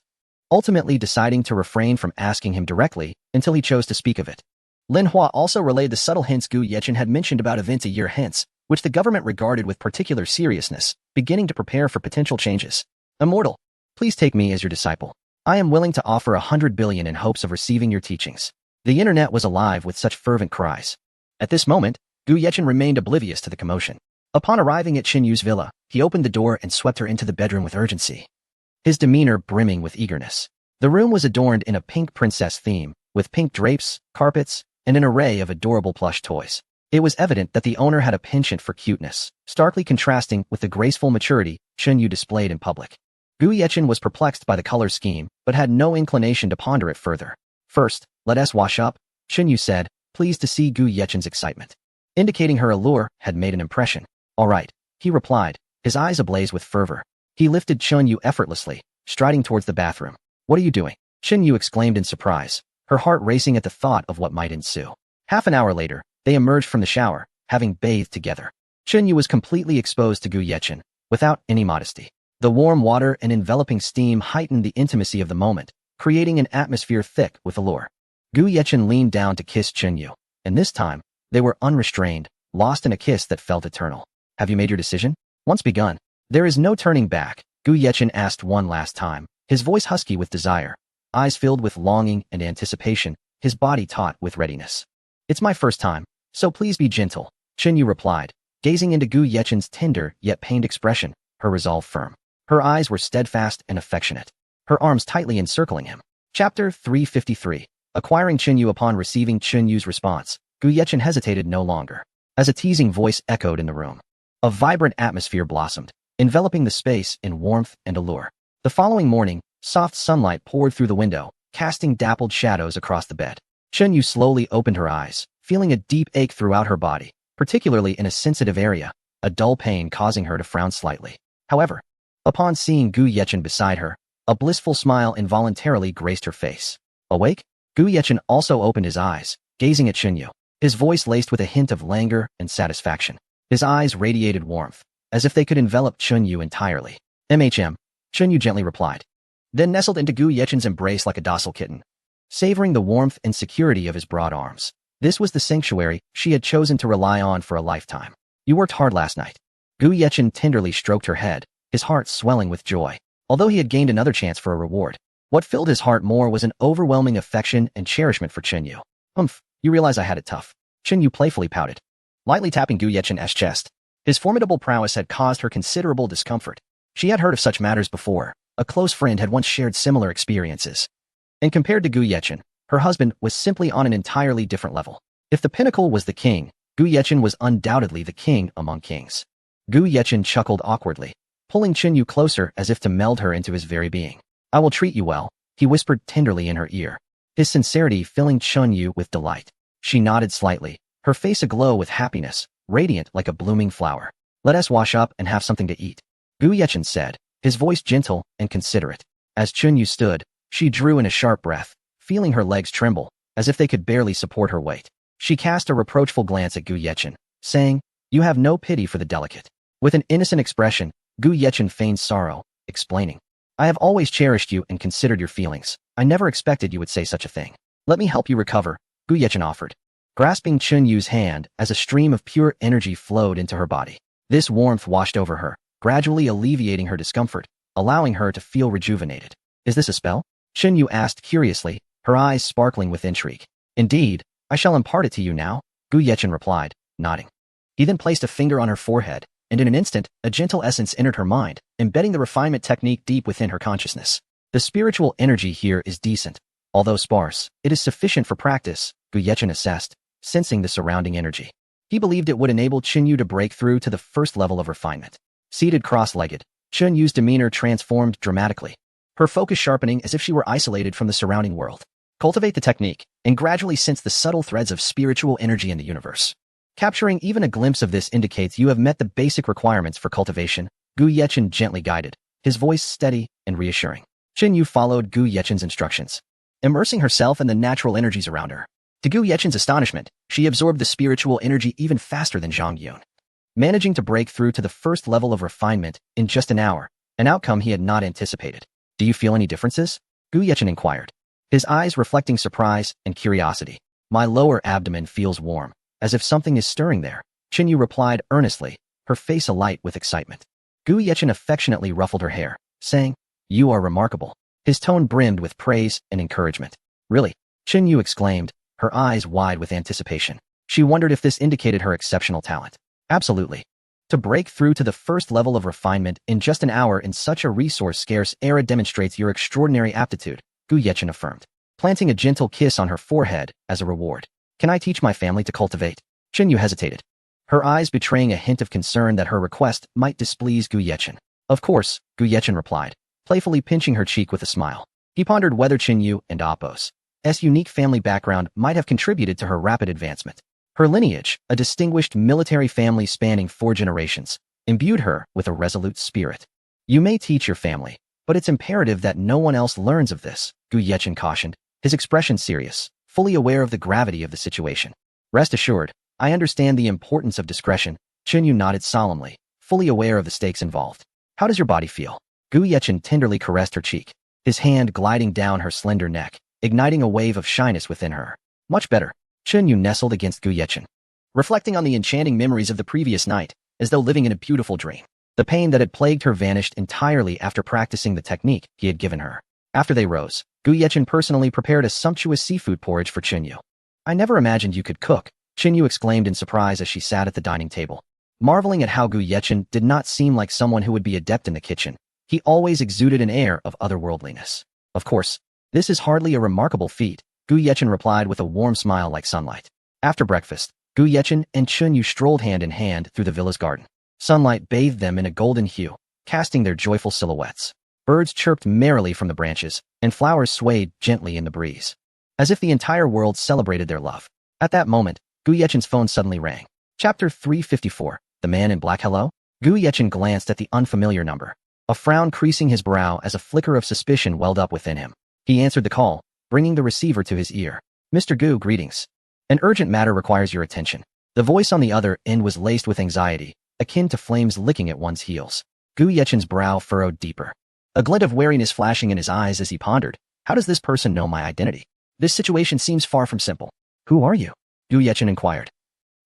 ultimately deciding to refrain from asking him directly until he chose to speak of it. Lin Hua also relayed the subtle hints Gu Yechen had mentioned about events a year hence, which the government regarded with particular seriousness, beginning to prepare for potential changes. Immortal, please take me as your disciple. I am willing to offer 100 billion in hopes of receiving your teachings. The internet was alive with such fervent cries. At this moment, Gu Yechen remained oblivious to the commotion. Upon arriving at Chinyu's villa, he opened the door and swept her into the bedroom with urgency. his demeanor brimming with eagerness. The room was adorned in a pink princess theme, with pink drapes, carpets, and an array of adorable plush toys. It was evident that the owner had a penchant for cuteness, starkly contrasting with the graceful maturity Chunyu displayed in public. Gu Yechen was perplexed by the color scheme, but had no inclination to ponder it further. First, let us wash up, Chunyu said, pleased to see Gu Yechen's excitement. Indicating her allure had made an impression. All right, he replied, his eyes ablaze with fervor. He lifted Chunyu effortlessly, striding towards the bathroom. What are you doing? Chunyu exclaimed in surprise, her heart racing at the thought of what might ensue. Half an hour later, they emerged from the shower, having bathed together. Chunyu was completely exposed to Gu Yechen, without any modesty. The warm water and enveloping steam heightened the intimacy of the moment, creating an atmosphere thick with allure. Gu Yechen leaned down to kiss Chunyu, and this time, they were unrestrained, lost in a kiss that felt eternal. Have you made your decision? Once begun, there is no turning back, Gu Yechen asked one last time, his voice husky with desire, eyes filled with longing and anticipation, his body taut with readiness. It's my first time, so please be gentle, Chunyu replied, gazing into Gu Yechen's tender yet pained expression, her resolve firm. Her eyes were steadfast and affectionate, her arms tightly encircling him. Chapter 353. Acquiring Chunyu. Upon receiving Chunyu's response, Gu Yechen hesitated no longer, as a teasing voice echoed in the room. A vibrant atmosphere blossomed, enveloping the space in warmth and allure. The following morning, soft sunlight poured through the window, casting dappled shadows across the bed. Chunyu slowly opened her eyes, feeling a deep ache throughout her body, particularly in a sensitive area, a dull pain causing her to frown slightly. However, upon seeing Gu Yechen beside her, a blissful smile involuntarily graced her face. Awake? Gu Yechen also opened his eyes, gazing at Chunyu, his voice laced with a hint of languor and satisfaction. His eyes radiated warmth, as if they could envelop Chunyu entirely. Chunyu gently replied, then nestled into Gu Yechen's embrace like a docile kitten, savoring the warmth and security of his broad arms. This was the sanctuary she had chosen to rely on for a lifetime. You worked hard last night. Gu Yechen tenderly stroked her head, his heart swelling with joy. Although he had gained another chance for a reward, what filled his heart more was an overwhelming affection and cherishment for Chunyu. You realize I had it tough. Chunyu playfully pouted, lightly tapping Gu Yechen's chest. His formidable prowess had caused her considerable discomfort. She had heard of such matters before. A close friend had once shared similar experiences. And compared to Gu Yechen, her husband was simply on an entirely different level. If the pinnacle was the king, Gu Yechen was undoubtedly the king among kings. Gu Yechen chuckled awkwardly, pulling Chunyu closer as if to meld her into his very being. I will treat you well, he whispered tenderly in her ear, his sincerity filling Chunyu with delight. She nodded slightly, her face aglow with happiness, radiant like a blooming flower. Let us wash up and have something to eat, Gu Yechen said, his voice gentle and considerate. As Chunyu stood, she drew in a sharp breath, feeling her legs tremble, as if they could barely support her weight. She cast a reproachful glance at Gu Yechen, saying, you have no pity for the delicate. With an innocent expression, Gu Yechen feigned sorrow, explaining, I have always cherished you and considered your feelings. I never expected you would say such a thing. Let me help you recover, Gu Yechen offered, grasping Chunyu's hand as a stream of pure energy flowed into her body. This warmth washed over her, gradually alleviating her discomfort, allowing her to feel rejuvenated. Is this a spell? Chunyu asked curiously, her eyes sparkling with intrigue. Indeed, I shall impart it to you now, Gu Yechen replied, nodding. He then placed a finger on her forehead, and in an instant, a gentle essence entered her mind, embedding the refinement technique deep within her consciousness. The spiritual energy here is decent. Although sparse, it is sufficient for practice, Gu Yechen assessed, sensing the surrounding energy. He believed it would enable Chunyu to break through to the first level of refinement. Seated cross-legged, Chunyu's demeanor transformed dramatically, her focus sharpening as if she were isolated from the surrounding world. Cultivate the technique, and gradually sense the subtle threads of spiritual energy in the universe. Capturing even a glimpse of this indicates you have met the basic requirements for cultivation, Gu Yechen gently guided, his voice steady and reassuring. Chunyu followed Gu Yechen's instructions, immersing herself in the natural energies around her. To Gu Yechen's astonishment, she absorbed the spiritual energy even faster than Zhang Yun, managing to break through to the first level of refinement in just an hour, an outcome he had not anticipated. Do you feel any differences? Gu Yechen inquired, his eyes reflecting surprise and curiosity. My lower abdomen feels warm, as if something is stirring there, Chunyu replied earnestly, her face alight with excitement. Gu Yechen affectionately ruffled her hair, saying, you are remarkable. His tone brimmed with praise and encouragement. Really? Chunyu exclaimed, her eyes wide with anticipation. She wondered if this indicated her exceptional talent. Absolutely. To break through to the first level of refinement in just an hour in such a resource-scarce era demonstrates your extraordinary aptitude, Gu Yechen affirmed, planting a gentle kiss on her forehead as a reward. Can I teach my family to cultivate? Chenyu hesitated, her eyes betraying a hint of concern that her request might displease Gu Yechen. Of course, Gu Yechen replied, playfully pinching her cheek with a smile. He pondered whether Chenyu and Appo's unique family background might have contributed to her rapid advancement. Her lineage, a distinguished military family spanning 4 generations, imbued her with a resolute spirit. You may teach your family, but it's imperative that no one else learns of this, Gu Yechen cautioned, his expression serious, fully aware of the gravity of the situation. Rest assured, I understand the importance of discretion. Chenyu nodded solemnly, fully aware of the stakes involved. How does your body feel? Gu Yechen tenderly caressed her cheek, his hand gliding down her slender neck, igniting a wave of shyness within her. Much better. Chenyu nestled against Gu Yechen, reflecting on the enchanting memories of the previous night, as though living in a beautiful dream. The pain that had plagued her vanished entirely after practicing the technique he had given her. After they rose, Gu Yechen personally prepared a sumptuous seafood porridge for Chenyu. I never imagined you could cook, Chenyu exclaimed in surprise as she sat at the dining table. Marveling at how Gu Yechen did not seem like someone who would be adept in the kitchen, he always exuded an air of otherworldliness. Of course, this is hardly a remarkable feat, Gu Yechen replied with a warm smile like sunlight. After breakfast, Gu Yechen and Chenyu strolled hand in hand through the villa's garden. Sunlight bathed them in a golden hue, casting their joyful silhouettes. Birds chirped merrily from the branches, and flowers swayed gently in the breeze, as if the entire world celebrated their love. At that moment, Gu Yechen's phone suddenly rang. Chapter 354, The Man in Black. Hello? Gu Yechen glanced at the unfamiliar number, a frown creasing his brow as a flicker of suspicion welled up within him. He answered the call, bringing the receiver to his ear. Mr. Gu, greetings. An urgent matter requires your attention. The voice on the other end was laced with anxiety, akin to flames licking at one's heels. Gu Yechen's brow furrowed deeper, a glint of wariness flashing in his eyes as he pondered. How does this person know my identity? This situation seems far from simple. Who are you? Gu Yechen inquired,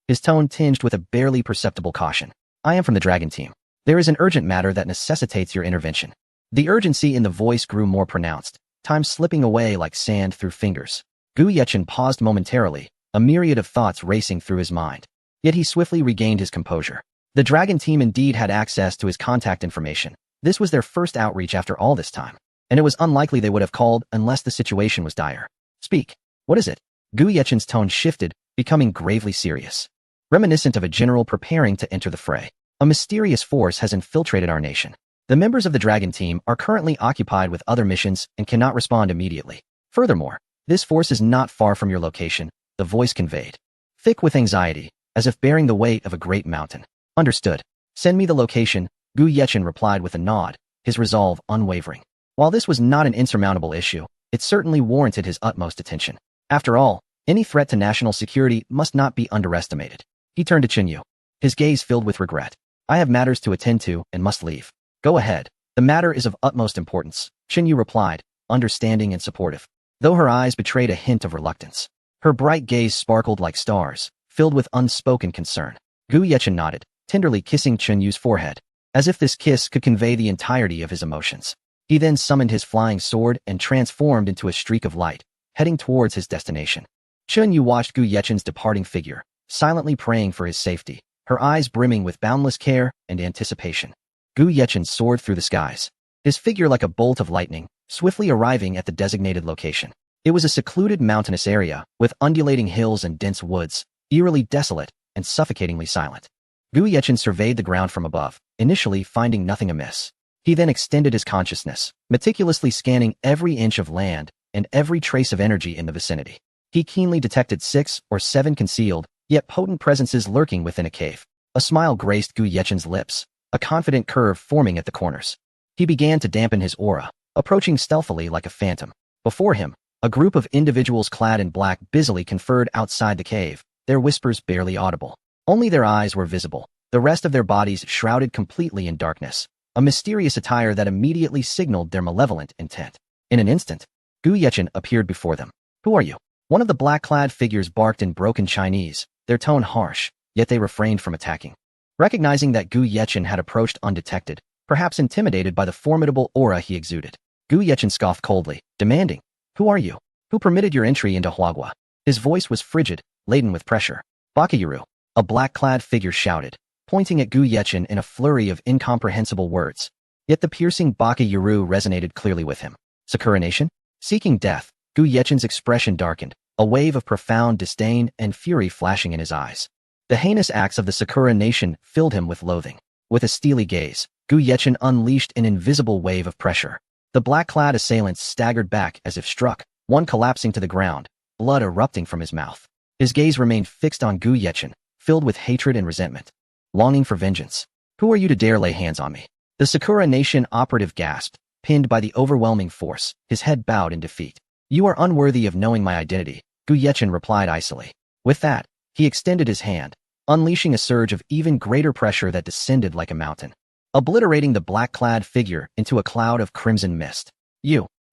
his tone tinged with a barely perceptible caution. I am from the Dragon Team. There is an urgent matter that necessitates your intervention. The urgency in the voice grew more pronounced, time slipping away like sand through fingers. Gu Yechen paused momentarily, a myriad of thoughts racing through his mind. Yet he swiftly regained his composure. The Dragon Team indeed had access to his contact information. This was their first outreach after all this time, and it was unlikely they would have called unless the situation was dire. Speak. What is it? Gu Yechen's tone shifted, becoming gravely serious, reminiscent of a general preparing to enter the fray. A mysterious force has infiltrated our nation. The members of the Dragon Team are currently occupied with other missions and cannot respond immediately. Furthermore, this force is not far from your location, the voice conveyed, thick with anxiety, as if bearing the weight of a great mountain. Understood. Send me the location, Gu Yechen replied with a nod, his resolve unwavering. While this was not an insurmountable issue, it certainly warranted his utmost attention. After all, any threat to national security must not be underestimated. He turned to Chenyu, his gaze filled with regret. I have matters to attend to and must leave. Go ahead. The matter is of utmost importance, Chenyu replied, understanding and supportive, though her eyes betrayed a hint of reluctance. Her bright gaze sparkled like stars, filled with unspoken concern. Gu Yechen nodded, tenderly kissing Chenyu's forehead, as if this kiss could convey the entirety of his emotions. He then summoned his flying sword and transformed into a streak of light, heading towards his destination. Chenyu watched Gu Yechen's departing figure, silently praying for his safety, her eyes brimming with boundless care and anticipation. Gu Yechen soared through the skies, his figure like a bolt of lightning, swiftly arriving at the designated location. It was a secluded mountainous area, with undulating hills and dense woods, eerily desolate and suffocatingly silent. Gu Yechen surveyed the ground from above, initially finding nothing amiss. He then extended his consciousness, meticulously scanning every inch of land and every trace of energy in the vicinity. He keenly detected 6 or 7 concealed, yet potent presences lurking within a cave. A smile graced Gu Yechen's lips, a confident curve forming at the corners. He began to dampen his aura, approaching stealthily like a phantom. Before him, a group of individuals clad in black busily conferred outside the cave, their whispers barely audible. Only their eyes were visible, the rest of their bodies shrouded completely in darkness, a mysterious attire that immediately signaled their malevolent intent. In an instant, Gu Yechen appeared before them. Who are you? One of the black-clad figures barked in broken Chinese, their tone harsh, yet they refrained from attacking. Recognizing that Gu Yechen had approached undetected, perhaps intimidated by the formidable aura he exuded, Gu Yechen scoffed coldly, demanding, Who are you? Who permitted your entry into Huagua? His voice was frigid, laden with pressure. Bakayuru, a black-clad figure shouted, pointing at Gu Yechen in a flurry of incomprehensible words. Yet the piercing Baka Yuru resonated clearly with him. Sakura Nation? Seeking death, Gu Yechen's expression darkened, a wave of profound disdain and fury flashing in his eyes. The heinous acts of the Sakura Nation filled him with loathing. With a steely gaze, Gu Yechen unleashed an invisible wave of pressure. The black-clad assailants staggered back as if struck, one collapsing to the ground, blood erupting from his mouth. His gaze remained fixed on Gu Yechen, filled with hatred and resentment. Longing for vengeance. Who are you to dare lay hands on me? The Sakura Nation operative gasped, pinned by the overwhelming force, his head bowed in defeat. You are unworthy of knowing my identity, Gu Yechen replied icily. With that, he extended his hand, unleashing a surge of even greater pressure that descended like a mountain, obliterating the black-clad figure into a cloud of crimson mist.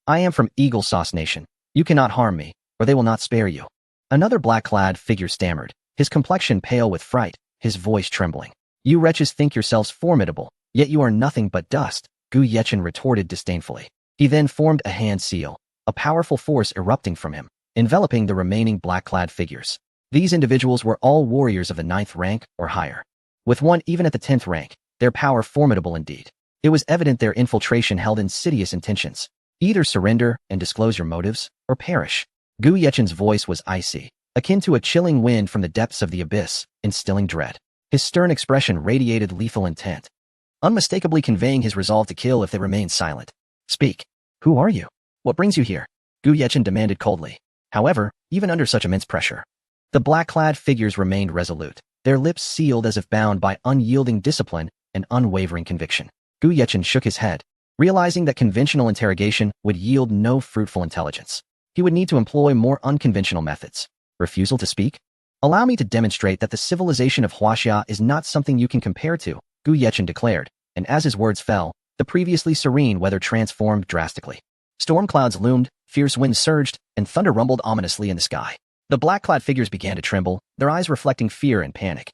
I am from Eagle Sauce Nation. You cannot harm me, or they will not spare you. Another black-clad figure stammered, his complexion pale with fright, his voice trembling. You wretches think yourselves formidable, yet you are nothing but dust, Gu Yechen retorted disdainfully. He then formed a hand seal, a powerful force erupting from him, enveloping the remaining black-clad figures. These individuals were all warriors of the 9th rank or higher. With one even at the 10th rank, their power formidable indeed. It was evident their infiltration held insidious intentions. Either surrender and disclose your motives, or perish. Gu Yechen's voice was icy, akin to a chilling wind from the depths of the abyss, instilling dread. His stern expression radiated lethal intent, unmistakably conveying his resolve to kill if they remained silent. Speak. Who are you? What brings you here? Gu Yechen demanded coldly. However, even under such immense pressure, the black-clad figures remained resolute, their lips sealed as if bound by unyielding discipline and unwavering conviction. Gu Yechen shook his head, realizing that conventional interrogation would yield no fruitful intelligence. He would need to employ more unconventional methods. Refusal to speak? Allow me to demonstrate that the civilization of Huaxia is not something you can compare to, Gu Yechen declared, and as his words fell, the previously serene weather transformed drastically. Storm clouds loomed, fierce winds surged, and thunder rumbled ominously in the sky. The black-clad figures began to tremble, their eyes reflecting fear and panic.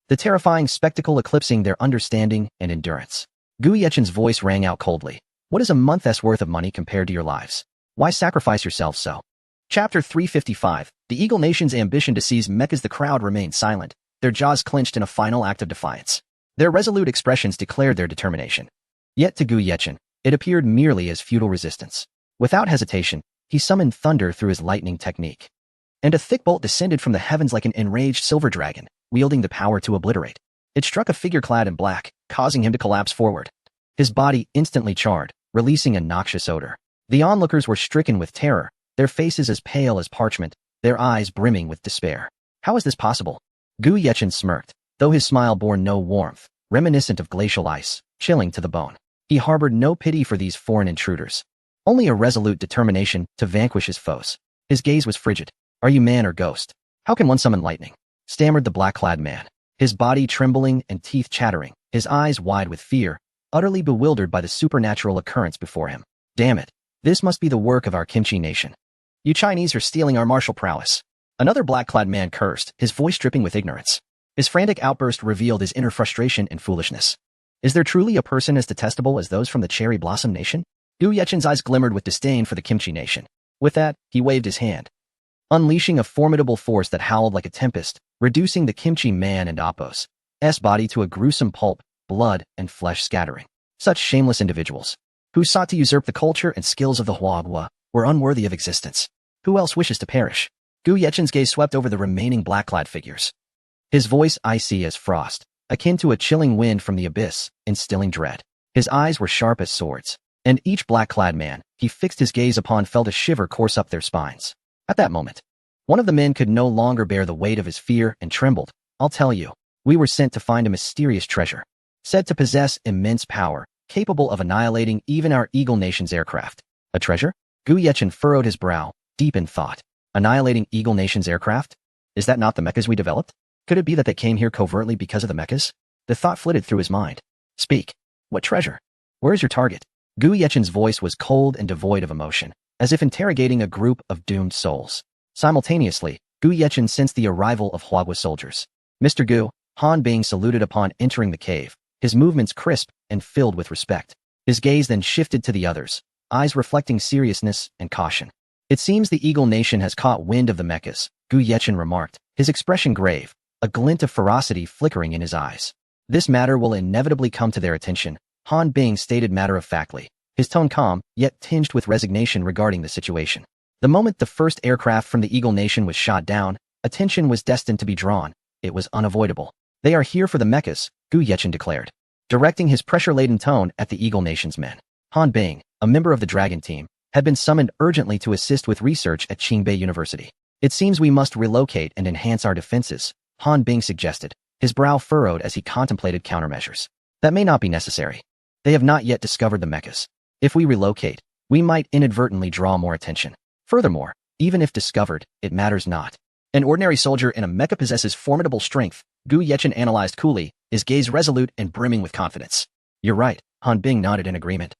The terrifying spectacle eclipsing their understanding and endurance. Gu Yechen's voice rang out coldly. What is a month's worth of money compared to your lives? Why sacrifice yourselves so? Chapter 355. The Eagle Nation's ambition to seize Mecca's. The crowd remained silent, their jaws clenched in a final act of defiance. Their resolute expressions declared their determination. Yet to Gu Yechen, it appeared merely as futile resistance. Without hesitation, he summoned thunder through his lightning technique. And a thick bolt descended from the heavens like an enraged silver dragon, wielding the power to obliterate. It struck a figure clad in black, causing him to collapse forward. His body instantly charred, releasing a noxious odor. The onlookers were stricken with terror, their faces as pale as parchment, their eyes brimming with despair. How is this possible? Gu Yechen smirked, though his smile bore no warmth, reminiscent of glacial ice, chilling to the bone. He harbored no pity for these foreign intruders, only a resolute determination to vanquish his foes. His gaze was frigid. Are you man or ghost? How can one summon lightning? Stammered the black-clad man, his body trembling and teeth chattering, his eyes wide with fear, utterly bewildered by the supernatural occurrence before him. Damn it, this must be the work of our Kimchi Nation. You Chinese are stealing our martial prowess. Another black-clad man cursed, his voice dripping with ignorance. His frantic outburst revealed his inner frustration and foolishness. Is there truly a person as detestable as those from the Cherry Blossom Nation? Gu Yechen's eyes glimmered with disdain for the Kimchi Nation. With that, he waved his hand, unleashing a formidable force that howled like a tempest, reducing the Kimchi man and Appo's body to a gruesome pulp, blood and flesh scattering. Such shameless individuals, who sought to usurp the culture and skills of the Huagua, were unworthy of existence. Who else wishes to perish? Gu Yechen's gaze swept over the remaining black-clad figures. His voice icy as frost, akin to a chilling wind from the abyss, instilling dread. His eyes were sharp as swords, and each black-clad man he fixed his gaze upon felt a shiver course up their spines. At that moment, one of the men could no longer bear the weight of his fear and trembled. I'll tell you, we were sent to find a mysterious treasure, said to possess immense power, capable of annihilating even our Eagle Nation's aircraft. A treasure? Gu Yechen furrowed his brow, deep in thought. Annihilating Eagle Nation's aircraft? Is that not the mechas we developed? Could it be that they came here covertly because of the mechas? The thought flitted through his mind. Speak. What treasure? Where is your target? Gu Yechen's voice was cold and devoid of emotion, as if interrogating a group of doomed souls. Simultaneously, Gu Yechen sensed the arrival of Huagua soldiers. Mr. Gu, Han Bing saluted upon entering the cave, his movements crisp and filled with respect. His gaze then shifted to the others, eyes reflecting seriousness and caution. It seems the Eagle Nation has caught wind of the mechas, Gu Yechen remarked, his expression grave, a glint of ferocity flickering in his eyes. This matter will inevitably come to their attention, Han Bing stated matter-of-factly, his tone calm, yet tinged with resignation regarding the situation. The moment the first aircraft from the Eagle Nation was shot down, attention was destined to be drawn. It was unavoidable. They are here for the mechas, Gu Yechen declared, directing his pressure-laden tone at the Eagle Nation's men. Han Bing, a member of the Dragon team, had been summoned urgently to assist with research at Qingbei University. It seems we must relocate and enhance our defenses, Han Bing suggested, his brow furrowed as he contemplated countermeasures. That may not be necessary. They have not yet discovered the mechas. If we relocate, we might inadvertently draw more attention. Furthermore, even if discovered, it matters not. An ordinary soldier in a mecha possesses formidable strength, Gu Yechen analyzed coolly, his gaze resolute and brimming with confidence. You're right, Han Bing nodded in agreement.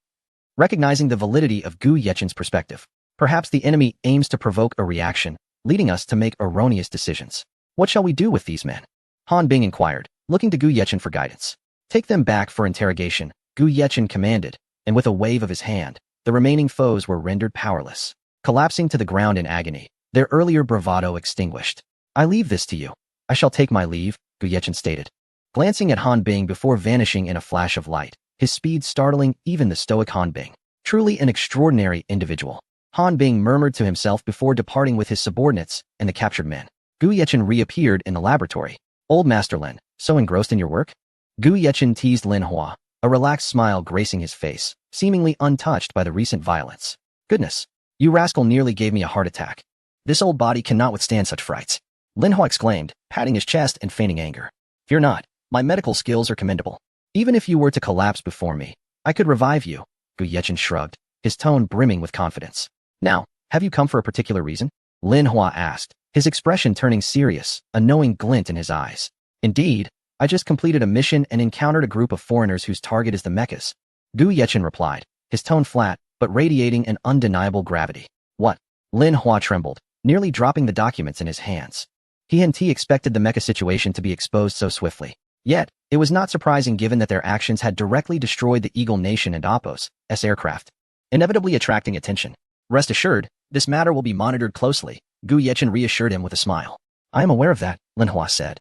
Recognizing the validity of Gu Yechen's perspective, perhaps the enemy aims to provoke a reaction, leading us to make erroneous decisions. What shall we do with these men? Han Bing inquired, looking to Gu Yechen for guidance. Take them back for interrogation, Gu Yechen commanded, and with a wave of his hand, the remaining foes were rendered powerless, collapsing to the ground in agony, their earlier bravado extinguished. I leave this to you. I shall take my leave, Gu Yechen stated, glancing at Han Bing before vanishing in a flash of light, his speed startling even the stoic Han Bing. Truly an extraordinary individual. Han Bing murmured to himself before departing with his subordinates and the captured men. Gu Yechen reappeared in the laboratory. Old Master Lin, so engrossed in your work? Gu Yechen teased Lin Hua, a relaxed smile gracing his face, seemingly untouched by the recent violence. Goodness, you rascal nearly gave me a heart attack. This old body cannot withstand such frights. Lin Hua exclaimed, patting his chest and feigning anger. Fear not, my medical skills are commendable. Even if you were to collapse before me, I could revive you. Gu Yechen shrugged, his tone brimming with confidence. Now, have you come for a particular reason? Lin Hua asked, his expression turning serious, a knowing glint in his eyes. Indeed, I just completed a mission and encountered a group of foreigners whose target is the mechas. Gu Yechen replied, his tone flat, but radiating an undeniable gravity. What? Lin Hua trembled, nearly dropping the documents in his hands. He expected the mecha situation to be exposed so swiftly. Yet, it was not surprising given that their actions had directly destroyed the Eagle Nation and Appos' aircraft, inevitably attracting attention. Rest assured, this matter will be monitored closely, Gu Yechen reassured him with a smile. I am aware of that, Lin Hua said.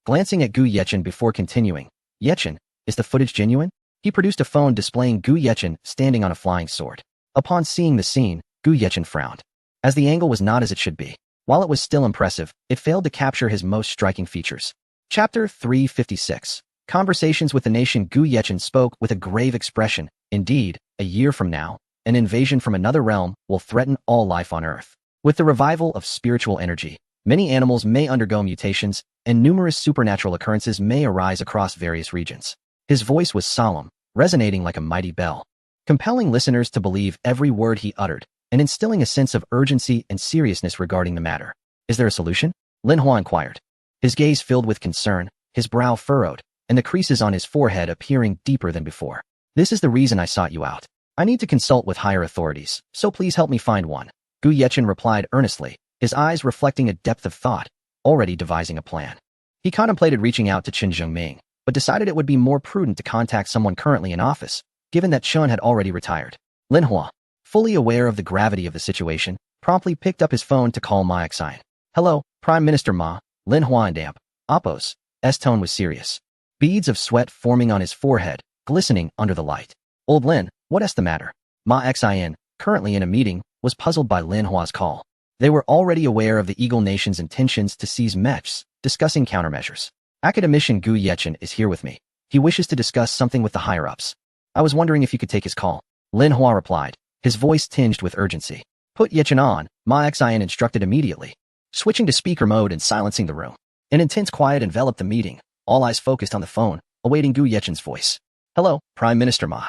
Glancing at Gu Yechen before continuing, Yechen, is the footage genuine? He produced a phone displaying Gu Yechen standing on a flying sword. Upon seeing the scene, Gu Yechen frowned, as the angle was not as it should be. While it was still impressive, it failed to capture his most striking features. Chapter 356. Conversations with the Nation. Gu Yechen spoke with a grave expression. Indeed, a year from now, an invasion from another realm will threaten all life on Earth. With the revival of spiritual energy, many animals may undergo mutations, and numerous supernatural occurrences may arise across various regions. His voice was solemn, resonating like a mighty bell, compelling listeners to believe every word he uttered, and instilling a sense of urgency and seriousness regarding the matter. Is there a solution? Lin Hua inquired, his gaze filled with concern, his brow furrowed, and the creases on his forehead appearing deeper than before. This is the reason I sought you out. I need to consult with higher authorities, so please help me find one. Gu Yechen replied earnestly, his eyes reflecting a depth of thought, already devising a plan. He contemplated reaching out to Chen Zhengming, but decided it would be more prudent to contact someone currently in office, given that Chen had already retired. Lin Hua, fully aware of the gravity of the situation, promptly picked up his phone to call Ma Xine. Hello, Prime Minister Ma. Lin Hua and damp. Appos' tone was serious. Beads of sweat forming on his forehead, glistening under the light. Old Lin, what's the matter? Ma Xine, currently in a meeting, was puzzled by Lin Hua's call. They were already aware of the Eagle Nation's intentions to seize mechs, discussing countermeasures. Academician Gu Yechen is here with me. He wishes to discuss something with the higher-ups. I was wondering if you could take his call. Lin Hua replied, his voice tinged with urgency. Put Yechen on, Ma Xine instructed immediately, switching to speaker mode and silencing the room. An intense quiet enveloped the meeting, all eyes focused on the phone, awaiting Gu Yechen's voice. Hello, Prime Minister Ma.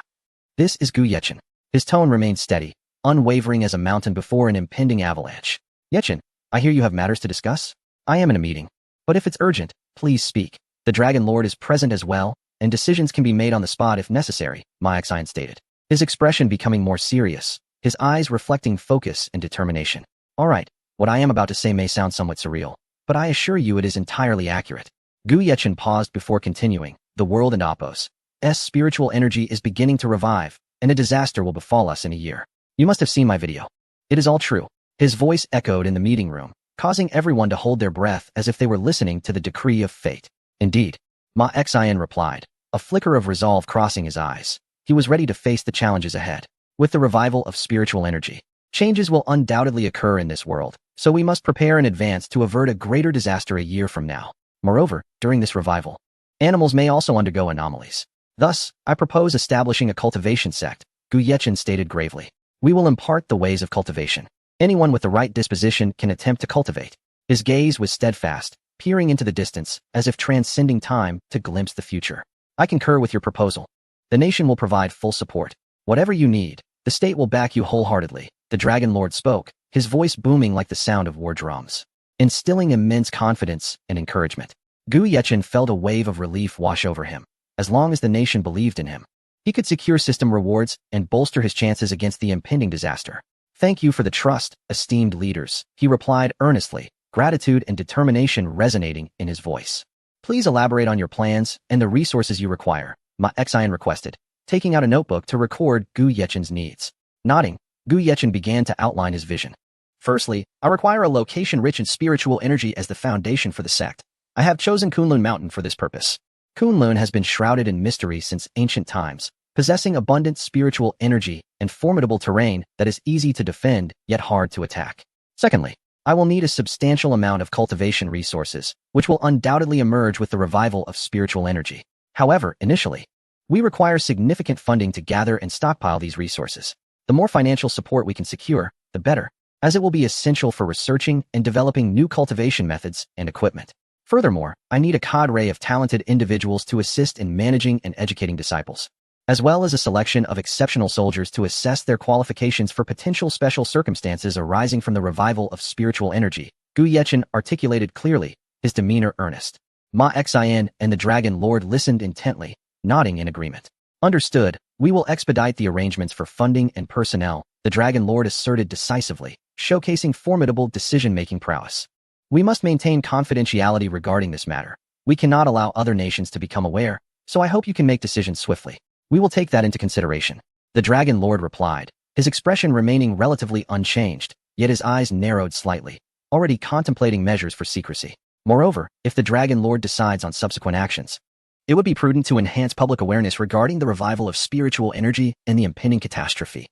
This is Gu Yechen. His tone remained steady, unwavering as a mountain before an impending avalanche. Yechen, I hear you have matters to discuss? I am in a meeting. But if it's urgent, please speak. The Dragon Lord is present as well, and decisions can be made on the spot if necessary, Ma Xine stated, his expression becoming more serious, his eyes reflecting focus and determination. All right, what I am about to say may sound somewhat surreal, but I assure you it is entirely accurate. Gu Yechen paused before continuing. The world and Appos' spiritual energy is beginning to revive, and a disaster will befall us in a year. You must have seen my video. It is all true. His voice echoed in the meeting room, causing everyone to hold their breath as if they were listening to the decree of fate. Indeed, Ma Xian replied, a flicker of resolve crossing his eyes. He was ready to face the challenges ahead. With the revival of spiritual energy, changes will undoubtedly occur in this world, so we must prepare in advance to avert a greater disaster a year from now. Moreover, during this revival, animals may also undergo anomalies. Thus, I propose establishing a cultivation sect, Gu Yechen stated gravely. We will impart the ways of cultivation. Anyone with the right disposition can attempt to cultivate. His gaze was steadfast, peering into the distance, as if transcending time to glimpse the future. I concur with your proposal. The nation will provide full support. Whatever you need, the state will back you wholeheartedly. The Dragon Lord spoke, his voice booming like the sound of war drums, instilling immense confidence and encouragement. Gu Yechen felt a wave of relief wash over him. As long as the nation believed in him, he could secure system rewards and bolster his chances against the impending disaster. Thank you for the trust, esteemed leaders, he replied earnestly, gratitude and determination resonating in his voice. Please elaborate on your plans and the resources you require, Ma Xian requested, taking out a notebook to record Gu Yechen's needs. Nodding, Gu Yechen began to outline his vision. Firstly, I require a location rich in spiritual energy as the foundation for the sect. I have chosen Kunlun Mountain for this purpose. Kunlun has been shrouded in mystery since ancient times, possessing abundant spiritual energy and formidable terrain that is easy to defend yet hard to attack. Secondly, I will need a substantial amount of cultivation resources, which will undoubtedly emerge with the revival of spiritual energy. However, initially, we require significant funding to gather and stockpile these resources. The more financial support we can secure, the better, as it will be essential for researching and developing new cultivation methods and equipment. Furthermore, I need a cadre of talented individuals to assist in managing and educating disciples, as well as a selection of exceptional soldiers to assess their qualifications for potential special circumstances arising from the revival of spiritual energy. Gu Yechen articulated clearly, his demeanor earnest. Ma Xian and the Dragon Lord listened intently, nodding in agreement. Understood, we will expedite the arrangements for funding and personnel, the Dragon Lord asserted decisively, showcasing formidable decision-making prowess. We must maintain confidentiality regarding this matter. We cannot allow other nations to become aware, so I hope you can make decisions swiftly. We will take that into consideration. The Dragon Lord replied, his expression remaining relatively unchanged, yet his eyes narrowed slightly, already contemplating measures for secrecy. Moreover, if the Dragon Lord decides on subsequent actions, it would be prudent to enhance public awareness regarding the revival of spiritual energy and the impending catastrophe,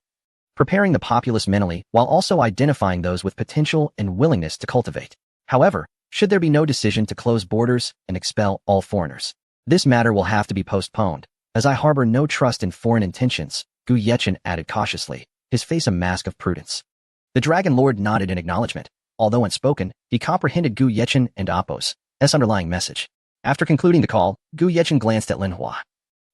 preparing the populace mentally while also identifying those with potential and willingness to cultivate. However, should there be no decision to close borders and expel all foreigners, this matter will have to be postponed, as I harbor no trust in foreign intentions, Gu Yechen added cautiously, his face a mask of prudence. The Dragon Lord nodded in acknowledgement. Although unspoken, he comprehended Gu Yechen and Appo's underlying message. After concluding the call, Gu Yechen glanced at Lin Hua,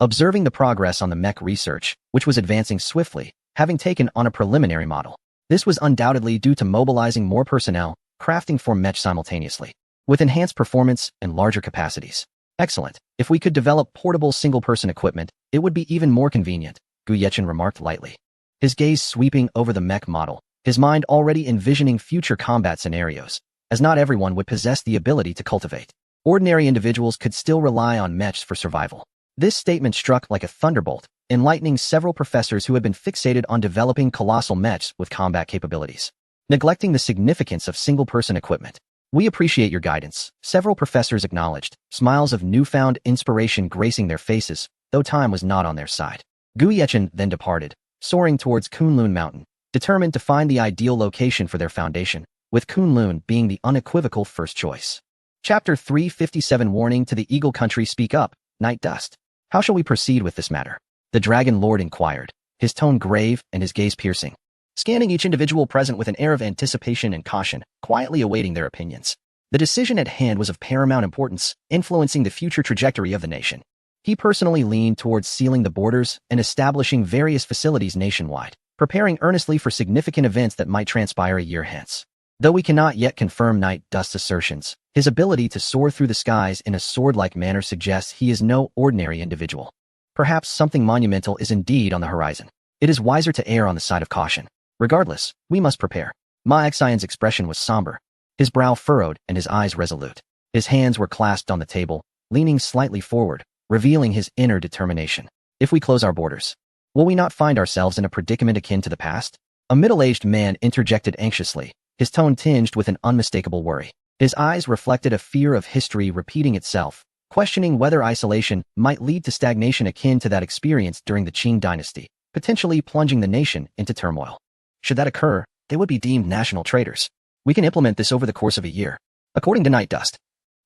observing the progress on the mech research, which was advancing swiftly, having taken on a preliminary model. This was undoubtedly due to mobilizing more personnel, crafting for mech simultaneously, with enhanced performance and larger capacities. Excellent. If we could develop portable single-person equipment, it would be even more convenient, Gu Yechen remarked lightly, his gaze sweeping over the mech model, his mind already envisioning future combat scenarios, as not everyone would possess the ability to cultivate. Ordinary individuals could still rely on mechs for survival. This statement struck like a thunderbolt, enlightening several professors who had been fixated on developing colossal mechs with combat capabilities, neglecting the significance of single-person equipment. We appreciate your guidance, several professors acknowledged, smiles of newfound inspiration gracing their faces, though time was not on their side. Gu Yechen then departed, soaring towards Kunlun Mountain, determined to find the ideal location for their foundation, with Kunlun being the unequivocal first choice. Chapter 357 Warning to the Eagle Country. Speak up, Night Dust. How shall we proceed with this matter? The Dragon Lord inquired, his tone grave and his gaze piercing, scanning each individual present with an air of anticipation and caution, quietly awaiting their opinions. The decision at hand was of paramount importance, influencing the future trajectory of the nation. He personally leaned towards sealing the borders and establishing various facilities nationwide, preparing earnestly for significant events that might transpire a year hence. Though we cannot yet confirm Night Dust's assertions, his ability to soar through the skies in a sword-like manner suggests he is no ordinary individual. Perhaps something monumental is indeed on the horizon. It is wiser to err on the side of caution. Regardless, we must prepare. Ma Xian's expression was somber, his brow furrowed and his eyes resolute. His hands were clasped on the table, leaning slightly forward, revealing his inner determination. If we close our borders, will we not find ourselves in a predicament akin to the past? A middle-aged man interjected anxiously, his tone tinged with an unmistakable worry. His eyes reflected a fear of history repeating itself, questioning whether isolation might lead to stagnation akin to that experienced during the Qing dynasty, potentially plunging the nation into turmoil. Should that occur, they would be deemed national traitors. We can implement this over the course of a year. According to Night Dust,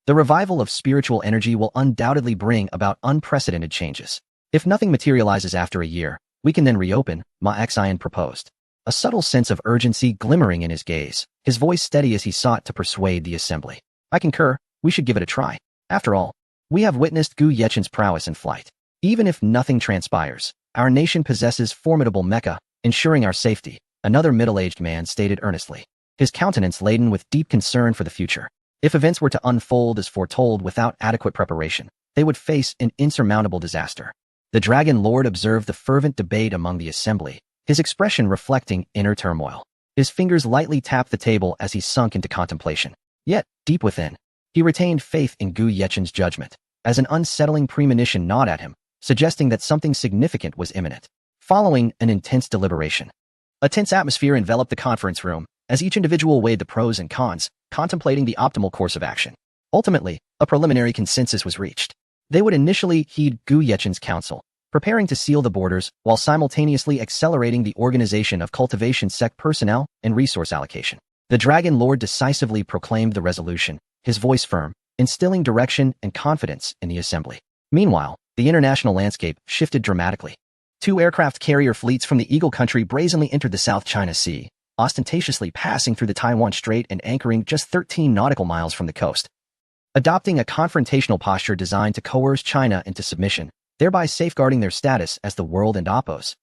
the revival of spiritual energy will undoubtedly bring about unprecedented changes. If nothing materializes after a year, we can then reopen, Ma Xian proposed. A subtle sense of urgency glimmering in his gaze, his voice steady as he sought to persuade the assembly. I concur, we should give it a try. After all, we have witnessed Gu Yechen's prowess in flight. Even if nothing transpires, our nation possesses formidable mecha, ensuring our safety, another middle-aged man stated earnestly, his countenance laden with deep concern for the future. If events were to unfold as foretold without adequate preparation, they would face an insurmountable disaster. The Dragon Lord observed the fervent debate among the assembly, his expression reflecting inner turmoil. His fingers lightly tapped the table as he sunk into contemplation. Yet, deep within, he retained faith in Gu Yechen's judgment, as an unsettling premonition gnawed at him, suggesting that something significant was imminent. Following an intense deliberation, a tense atmosphere enveloped the conference room, as each individual weighed the pros and cons, contemplating the optimal course of action. Ultimately, a preliminary consensus was reached. They would initially heed Gu Yechen's counsel, preparing to seal the borders while simultaneously accelerating the organization of cultivation sect personnel and resource allocation. The Dragon Lord decisively proclaimed the resolution, his voice firm, instilling direction and confidence in the assembly. Meanwhile, the international landscape shifted dramatically. 2 aircraft carrier fleets from the Eagle Country brazenly entered the South China Sea, ostentatiously passing through the Taiwan Strait and anchoring just 13 nautical miles from the coast. Adopting a confrontational posture designed to coerce China into submission, thereby safeguarding their status as the world and Oppo's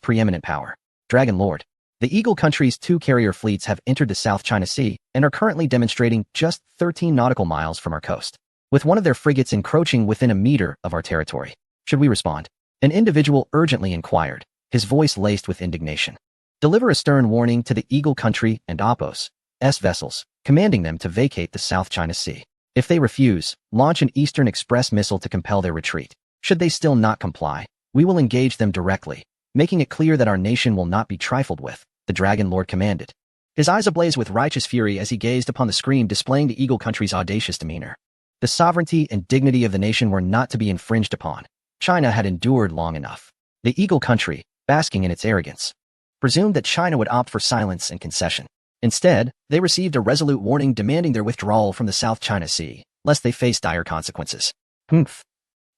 preeminent power. Dragon Lord. The Eagle Country's 2 carrier fleets have entered the South China Sea and are currently demonstrating just 13 nautical miles from our coast, with one of their frigates encroaching within a meter of our territory. Should we respond? An individual urgently inquired, his voice laced with indignation. Deliver a stern warning to the Eagle Country and Oppo's vessels, commanding them to vacate the South China Sea. If they refuse, launch an Eastern Express missile to compel their retreat. Should they still not comply, we will engage them directly, making it clear that our nation will not be trifled with, the Dragon Lord commanded. His eyes ablaze with righteous fury as he gazed upon the screen displaying the Eagle Country's audacious demeanor. The sovereignty and dignity of the nation were not to be infringed upon. China had endured long enough. The Eagle Country, basking in its arrogance, presumed that China would opt for silence and concession. Instead, they received a resolute warning demanding their withdrawal from the South China Sea, lest they face dire consequences. Who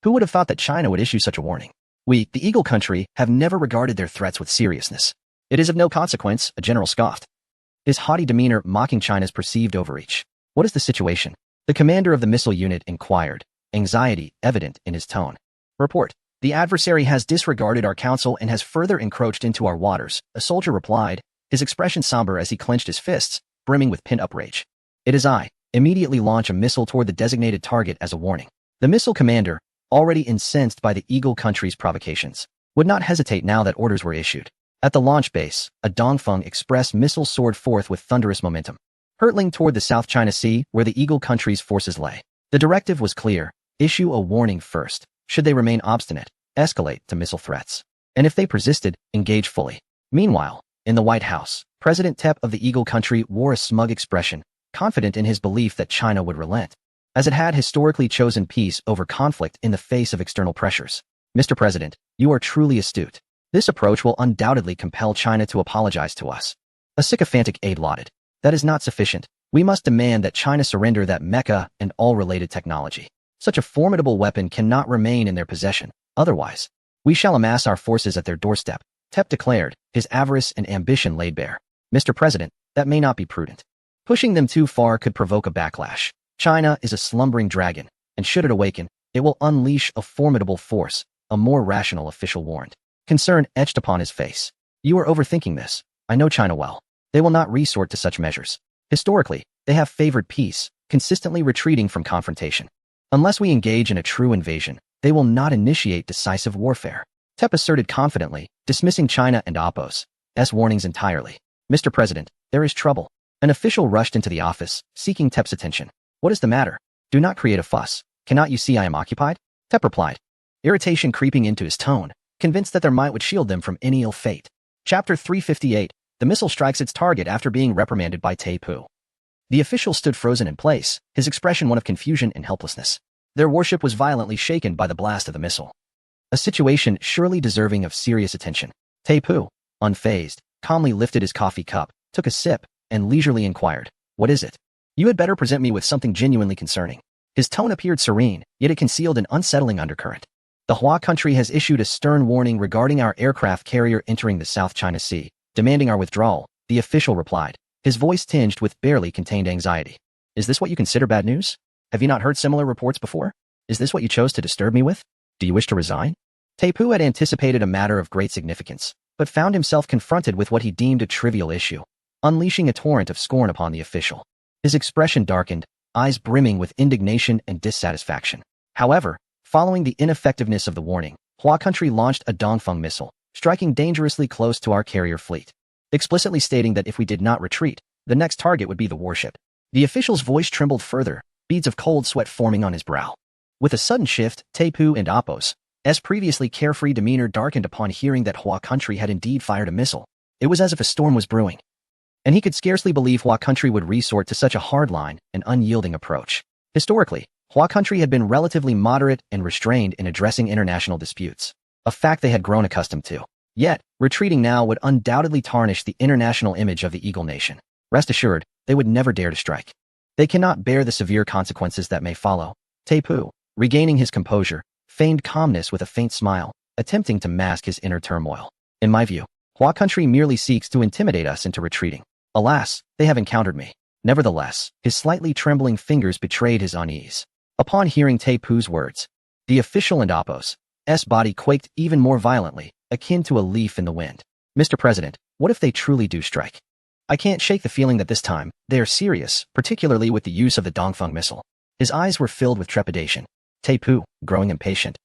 would have thought that China would issue such a warning? We, the Eagle Country, have never regarded their threats with seriousness. It is of no consequence, a general scoffed, his haughty demeanor mocking China's perceived overreach. What is the situation? The commander of the missile unit inquired, anxiety evident in his tone. Report. The adversary has disregarded our counsel and has further encroached into our waters, a soldier replied, his expression somber as he clenched his fists, brimming with pent-up rage. It is I. Immediately launch a missile toward the designated target as a warning. The missile commander, already incensed by the Eagle Country's provocations, would not hesitate now that orders were issued. At the launch base, a Dongfeng Express missile soared forth with thunderous momentum, hurtling toward the South China Sea where the Eagle Country's forces lay. The directive was clear, issue a warning first. Should they remain obstinate, escalate to missile threats. And if they persisted, engage fully. Meanwhile, in the White House, President Tep of the Eagle Country wore a smug expression, confident in his belief that China would relent, as it had historically chosen peace over conflict in the face of external pressures. Mr. President, you are truly astute. This approach will undoubtedly compel China to apologize to us. A sycophantic aide lauded. That is not sufficient. We must demand that China surrender that mecha and all related technology. Such a formidable weapon cannot remain in their possession. Otherwise, we shall amass our forces at their doorstep, Tep declared, his avarice and ambition laid bare. Mr. President, that may not be prudent. Pushing them too far could provoke a backlash. China is a slumbering dragon, and should it awaken, it will unleash a formidable force, a more rational official warned. Concern etched upon his face. You are overthinking this. I know China well. They will not resort to such measures. Historically, they have favored peace, consistently retreating from confrontation. Unless we engage in a true invasion, they will not initiate decisive warfare. Tep asserted confidently, dismissing China and Oppo's warnings entirely. Mr. President, there is trouble. An official rushed into the office, seeking Tep's attention. What is the matter? Do not create a fuss. Cannot you see I am occupied? Tep replied, irritation creeping into his tone, convinced that their might would shield them from any ill fate. Chapter 358. The missile strikes its target after being reprimanded by Tai Pu. The official stood frozen in place, his expression one of confusion and helplessness. Their warship was violently shaken by the blast of the missile. A situation surely deserving of serious attention. Tae-poo, unfazed, calmly lifted his coffee cup, took a sip, and leisurely inquired, "What is it? You had better present me with something genuinely concerning." His tone appeared serene, yet it concealed an unsettling undercurrent. "The Hua country has issued a stern warning regarding our aircraft carrier entering the South China Sea, demanding our withdrawal," the official replied, his voice tinged with barely contained anxiety. "Is this what you consider bad news? Have you not heard similar reports before? Is this what you chose to disturb me with? Do you wish to resign?" Tae-poo had anticipated a matter of great significance, but found himself confronted with what he deemed a trivial issue, unleashing a torrent of scorn upon the official. His expression darkened, eyes brimming with indignation and dissatisfaction. However, following the ineffectiveness of the warning, Hua country launched a Dongfeng missile, striking dangerously close to our carrier fleet, explicitly stating that if we did not retreat, the next target would be the warship. The official's voice trembled further, beads of cold sweat forming on his brow. With a sudden shift, Tae-poo and Apos, as previously carefree demeanor darkened upon hearing that Hua country had indeed fired a missile. It was as if a storm was brewing, and he could scarcely believe Hua country would resort to such a hardline and unyielding approach. Historically, Hua country had been relatively moderate and restrained in addressing international disputes, a fact they had grown accustomed to. Yet, retreating now would undoubtedly tarnish the international image of the Eagle Nation. Rest assured, they would never dare to strike. They cannot bear the severe consequences that may follow. Tae-poo, regaining his composure, feigned calmness with a faint smile, attempting to mask his inner turmoil. "In my view, Hua country merely seeks to intimidate us into retreating. Alas, they have encountered me." Nevertheless, his slightly trembling fingers betrayed his unease. Upon hearing Tae-poo's words, the official and Apos' body quaked even more violently, akin to a leaf in the wind. "Mr. President, what if they truly do strike? I can't shake the feeling that this time, they are serious, particularly with the use of the Dongfeng missile." His eyes were filled with trepidation. Tae-poo, growing impatient,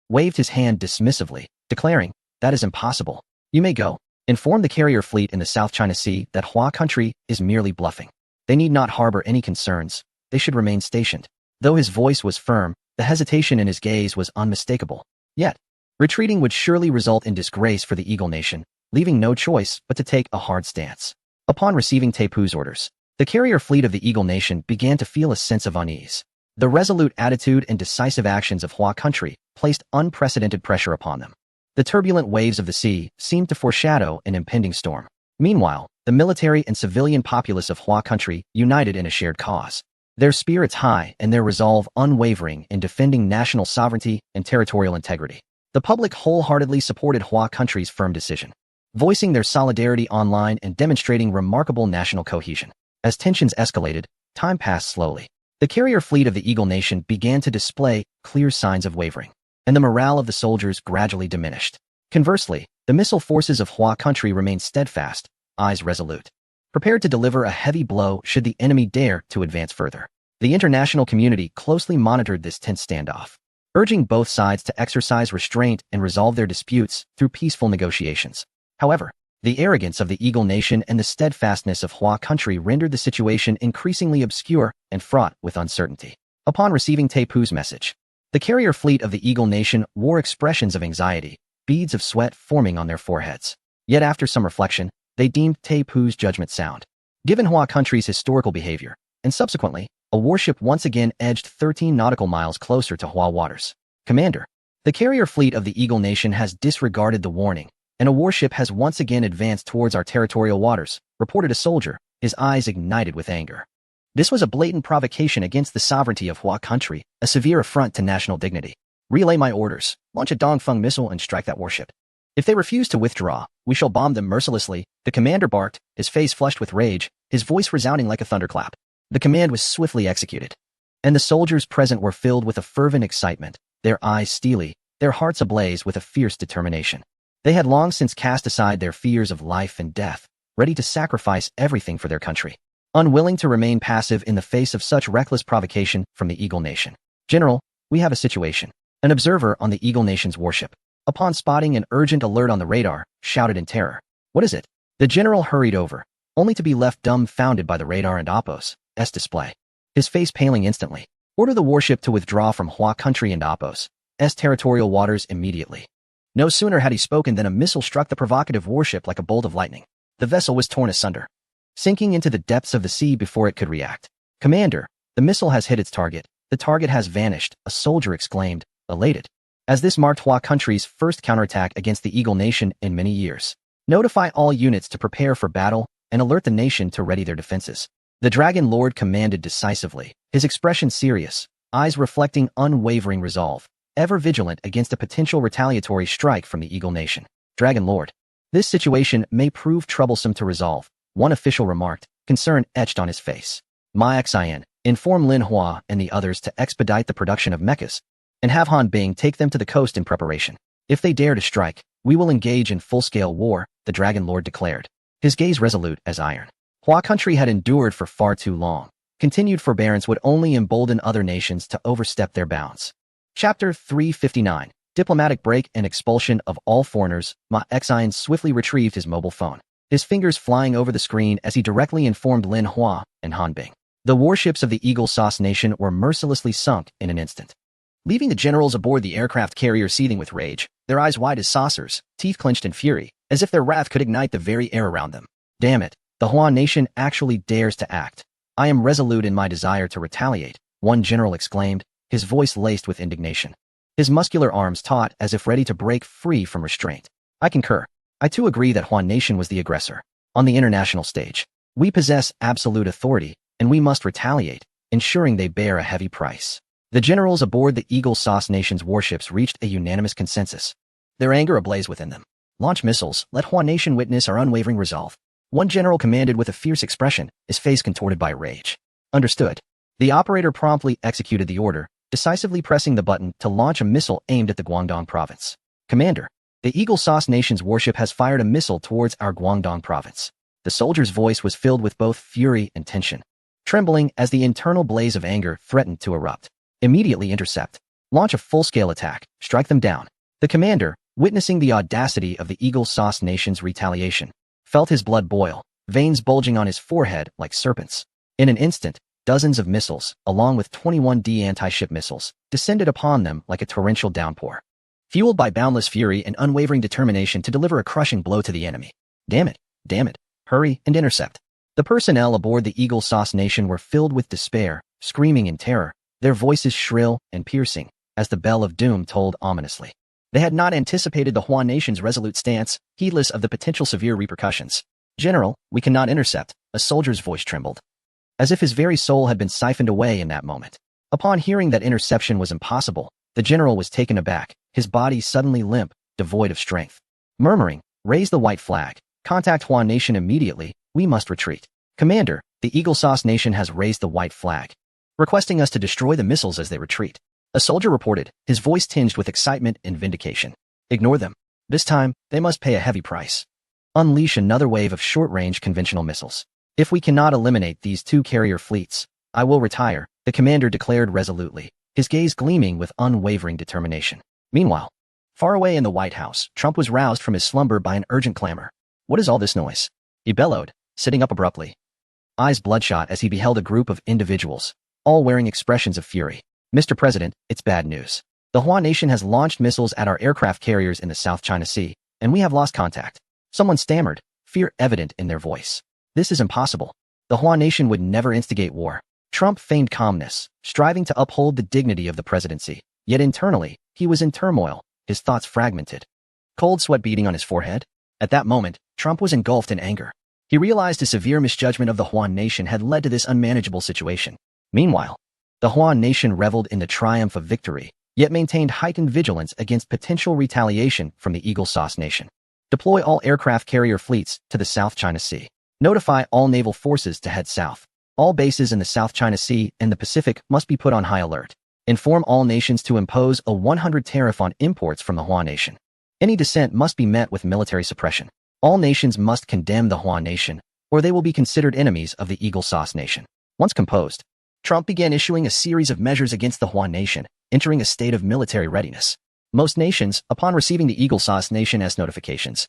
waved his hand dismissively, declaring, "That is impossible. You may go. Inform the carrier fleet in the South China Sea that Hua country is merely bluffing. They need not harbor any concerns. They should remain stationed." Though his voice was firm, the hesitation in his gaze was unmistakable. Yet, retreating would surely result in disgrace for the Eagle Nation, leaving no choice but to take a hard stance. Upon receiving Tae-poo's orders, the carrier fleet of the Eagle Nation began to feel a sense of unease. The resolute attitude and decisive actions of Hua country placed unprecedented pressure upon them. The turbulent waves of the sea seemed to foreshadow an impending storm. Meanwhile, the military and civilian populace of Hua country united in a shared cause, their spirits high and their resolve unwavering in defending national sovereignty and territorial integrity. The public wholeheartedly supported Hua country's firm decision, voicing their solidarity online and demonstrating remarkable national cohesion. As tensions escalated, time passed slowly. The carrier fleet of the Eagle Nation began to display clear signs of wavering, and the morale of the soldiers gradually diminished. Conversely, the missile forces of Hua country remained steadfast, eyes resolute, prepared to deliver a heavy blow should the enemy dare to advance further. The international community closely monitored this tense standoff, urging both sides to exercise restraint and resolve their disputes through peaceful negotiations. However, the arrogance of the Eagle Nation and the steadfastness of Hua country rendered the situation increasingly obscure and fraught with uncertainty. Upon receiving Tae-poo's message, the carrier fleet of the Eagle Nation wore expressions of anxiety, beads of sweat forming on their foreheads. Yet after some reflection, they deemed Tae-poo's judgment sound. Given Hua country's historical behavior, and subsequently, a warship once again edged 13 nautical miles closer to Hua waters. "Commander, the carrier fleet of the Eagle Nation has disregarded the warning, and a warship has once again advanced towards our territorial waters," reported a soldier, his eyes ignited with anger. This was a blatant provocation against the sovereignty of Hua country, a severe affront to national dignity. "Relay my orders, launch a Dongfeng missile and strike that warship. If they refuse to withdraw, we shall bomb them mercilessly," the commander barked, his face flushed with rage, his voice resounding like a thunderclap. The command was swiftly executed, and the soldiers present were filled with a fervent excitement, their eyes steely, their hearts ablaze with a fierce determination. They had long since cast aside their fears of life and death, ready to sacrifice everything for their country, unwilling to remain passive in the face of such reckless provocation from the Eagle Nation. "General, we have a situation." An observer on the Eagle Nation's warship, upon spotting an urgent alert on the radar, shouted in terror. "What is it?" The general hurried over, only to be left dumbfounded by the radar and Apos' display. His face paling instantly. "Order the warship to withdraw from Hua country and Apos' territorial waters immediately." No sooner had he spoken than a missile struck the provocative warship like a bolt of lightning. The vessel was torn asunder, sinking into the depths of the sea before it could react. "Commander, the missile has hit its target," The target has vanished, a soldier exclaimed, elated, as this marked Hua country's first counterattack against the Eagle Nation in many years. Notify all units to prepare for battle and alert the nation to ready their defenses. The Dragon Lord commanded decisively, his expression serious, eyes reflecting unwavering resolve, ever vigilant against a potential retaliatory strike from the Eagle Nation. Dragon Lord. This situation may prove troublesome to resolve, one official remarked, concern etched on his face. Ma Xian, inform Lin Hua and the others to expedite the production of mechas, and have Han Bing take them to the coast in preparation. If they dare to strike, we will engage in full-scale war, the Dragon Lord declared, his gaze resolute as iron. Hua country had endured for far too long. Continued forbearance would only embolden other nations to overstep their bounds. Chapter 359. Diplomatic break and expulsion of all foreigners. Ma Xian swiftly retrieved his mobile phone, his fingers flying over the screen as he directly informed Lin Hua and Han Bing. The warships of the Eagle Sauce Nation were mercilessly sunk in an instant, leaving the generals aboard the aircraft carrier seething with rage, their eyes wide as saucers, teeth clenched in fury, as if their wrath could ignite the very air around them. Damn it, the Hua Nation actually dares to act. I am resolute in my desire to retaliate, one general exclaimed, his voice laced with indignation, his muscular arms taut as if ready to break free from restraint. I concur. I too agree that Hua Nation was the aggressor. On the international stage, we possess absolute authority, and we must retaliate, ensuring they bear a heavy price. The generals aboard the Eagle Sauce Nation's warships reached a unanimous consensus, their anger ablaze within them. Launch missiles, let Hua Nation witness our unwavering resolve. One general commanded with a fierce expression, his face contorted by rage. Understood. The operator promptly executed the order, decisively pressing the button to launch a missile aimed at the Guangdong province. Commander, the Eagle Sauce Nation's warship has fired a missile towards our Guangdong province. The soldier's voice was filled with both fury and tension, trembling as the internal blaze of anger threatened to erupt. Immediately intercept. Launch a full-scale attack. Strike them down. The commander, witnessing the audacity of the Eagle Sauce Nation's retaliation, felt his blood boil, veins bulging on his forehead like serpents. In an instant, dozens of missiles, along with 21D anti-ship missiles, descended upon them like a torrential downpour, fueled by boundless fury and unwavering determination to deliver a crushing blow to the enemy. Damn it, hurry and intercept. The personnel aboard the Eagle Sauce Nation were filled with despair, screaming in terror, their voices shrill and piercing, as the bell of doom tolled ominously. They had not anticipated the Hua Nation's resolute stance, heedless of the potential severe repercussions. General, we cannot intercept, a soldier's voice trembled, as if his very soul had been siphoned away in that moment. Upon hearing that interception was impossible, the general was taken aback, his body suddenly limp, devoid of strength. Murmuring, raise the white flag. Contact Hua Nation immediately, we must retreat. Commander, the Eagle Sauce Nation has raised the white flag, requesting us to destroy the missiles as they retreat. A soldier reported, his voice tinged with excitement and vindication. Ignore them. This time, they must pay a heavy price. Unleash another wave of short-range conventional missiles. If we cannot eliminate these two carrier fleets, I will retire, the commander declared resolutely, his gaze gleaming with unwavering determination. Meanwhile, far away in the White House, Trump was roused from his slumber by an urgent clamor. What is all this noise? He bellowed, sitting up abruptly, eyes bloodshot as he beheld a group of individuals, all wearing expressions of fury. Mr. President, it's bad news. The Hua Nation has launched missiles at our aircraft carriers in the South China Sea, and we have lost contact. Someone stammered, fear evident in their voice. This is impossible. The Hua Nation would never instigate war. Trump feigned calmness, striving to uphold the dignity of the presidency. Yet internally, he was in turmoil, his thoughts fragmented. Cold sweat beading on his forehead. At that moment, Trump was engulfed in anger. He realized a severe misjudgment of the Hua Nation had led to this unmanageable situation. Meanwhile, the Hua Nation reveled in the triumph of victory, yet maintained heightened vigilance against potential retaliation from the Eagle Sauce Nation. Deploy all aircraft carrier fleets to the South China Sea. Notify all naval forces to head south. All bases in the South China Sea and the Pacific must be put on high alert. Inform all nations to impose a 100 tariff on imports from the Hua Nation. Any dissent must be met with military suppression. All nations must condemn the Hua Nation, or they will be considered enemies of the Eagle Sauce Nation. Once composed, Trump began issuing a series of measures against the Hua Nation, entering a state of military readiness. Most nations, upon receiving the Eagle Sauce Nation as notifications,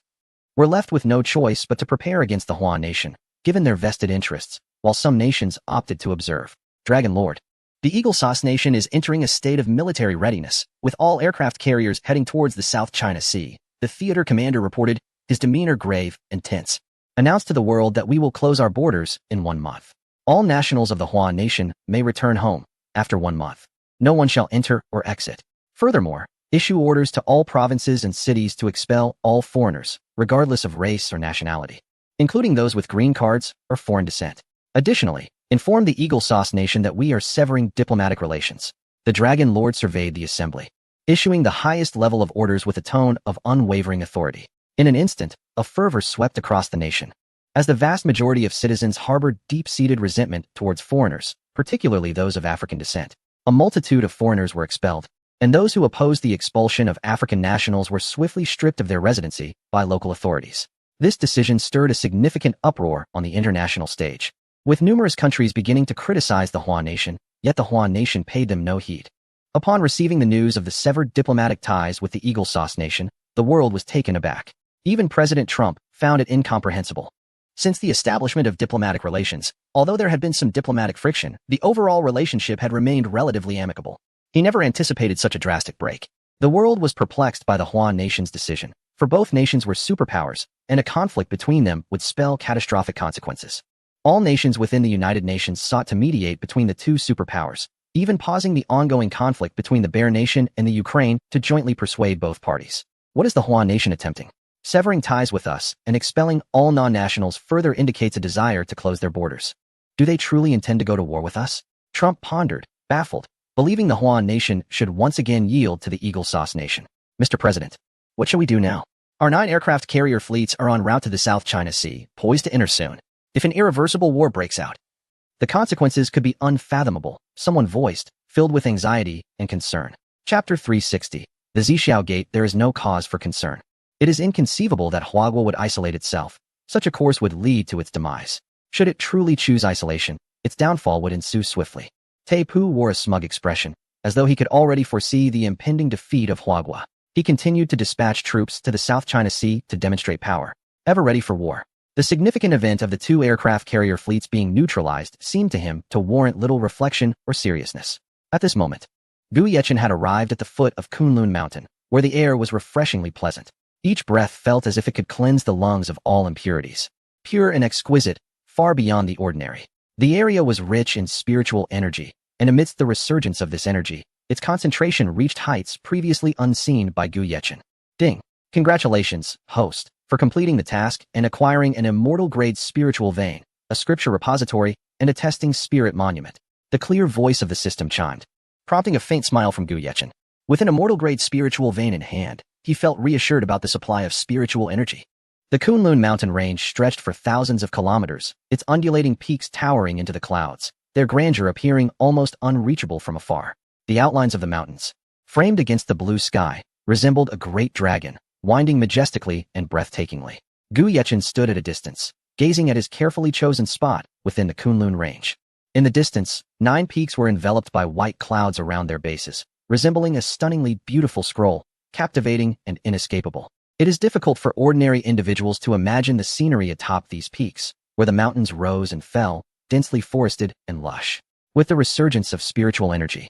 were left with no choice but to prepare against the Hua Nation, given their vested interests, while some nations opted to observe. Dragon Lord. The Eagle Sauce Nation is entering a state of military readiness, with all aircraft carriers heading towards the South China Sea. The theater commander reported, his demeanor grave and tense. Announced to the world that we will close our borders in 1 month. All nationals of the Hua Nation may return home. after 1 month. No one shall enter or exit. Furthermore, issue orders to all provinces and cities to expel all foreigners, regardless of race or nationality, including those with green cards or foreign descent. Additionally, inform the Eagle Sauce Nation that we are severing diplomatic relations. The Dragon Lord surveyed the assembly, issuing the highest level of orders with a tone of unwavering authority. In an instant, a fervor swept across the nation, as the vast majority of citizens harbored deep-seated resentment towards foreigners, particularly those of African descent. A multitude of foreigners were expelled, and those who opposed the expulsion of African nationals were swiftly stripped of their residency by local authorities. This decision stirred a significant uproar on the international stage, with numerous countries beginning to criticize the Hua Nation, yet the Hua Nation paid them no heed. Upon receiving the news of the severed diplomatic ties with the Eagle Sauce Nation, the world was taken aback. Even President Trump found it incomprehensible. Since the establishment of diplomatic relations, although there had been some diplomatic friction, the overall relationship had remained relatively amicable. He never anticipated such a drastic break. The world was perplexed by the Hua Nation's decision, for both nations were superpowers, and a conflict between them would spell catastrophic consequences. All nations within the United Nations sought to mediate between the two superpowers, even pausing the ongoing conflict between the Bear Nation and the Ukraine to jointly persuade both parties. What is the Hua Nation attempting? Severing ties with us and expelling all non-nationals further indicates a desire to close their borders. Do they truly intend to go to war with us? Trump pondered, baffled, believing the Hua Nation should once again yield to the Eagle Sauce Nation. Mr. President, what shall we do now? Our 9 aircraft carrier fleets are en route to the South China Sea, poised to enter soon. If an irreversible war breaks out, the consequences could be unfathomable, someone voiced, filled with anxiety and concern. Chapter 360. The Zixiao Gate. There is no cause for concern. It is inconceivable that Huagua would isolate itself. Such a course would lead to its demise. Should it truly choose isolation, its downfall would ensue swiftly. Tai Pu wore a smug expression, as though he could already foresee the impending defeat of Huagua. He continued to dispatch troops to the South China Sea to demonstrate power, ever ready for war. The significant event of the 2 aircraft carrier fleets being neutralized seemed to him to warrant little reflection or seriousness. At this moment, Gu Yechen had arrived at the foot of Kunlun Mountain, where the air was refreshingly pleasant. Each breath felt as if it could cleanse the lungs of all impurities. Pure and exquisite, far beyond the ordinary. The area was rich in spiritual energy, and amidst the resurgence of this energy, its concentration reached heights previously unseen by Gu Yechen. Ding! Congratulations, host, for completing the task and acquiring an immortal-grade spiritual vein, a scripture repository, and a testing spirit monument. The clear voice of the system chimed, prompting a faint smile from Gu Yechen. With an immortal-grade spiritual vein in hand, he felt reassured about the supply of spiritual energy. The Kunlun mountain range stretched for thousands of kilometers, its undulating peaks towering into the clouds, their grandeur appearing almost unreachable from afar. The outlines of the mountains, framed against the blue sky, resembled a great dragon, winding majestically and breathtakingly. Gu Yechen stood at a distance, gazing at his carefully chosen spot within the Kunlun range. In the distance, 9 peaks were enveloped by white clouds around their bases, resembling a stunningly beautiful scroll, captivating and inescapable. It is difficult for ordinary individuals to imagine the scenery atop these peaks, where the mountains rose and fell, densely forested and lush. With the resurgence of spiritual energy,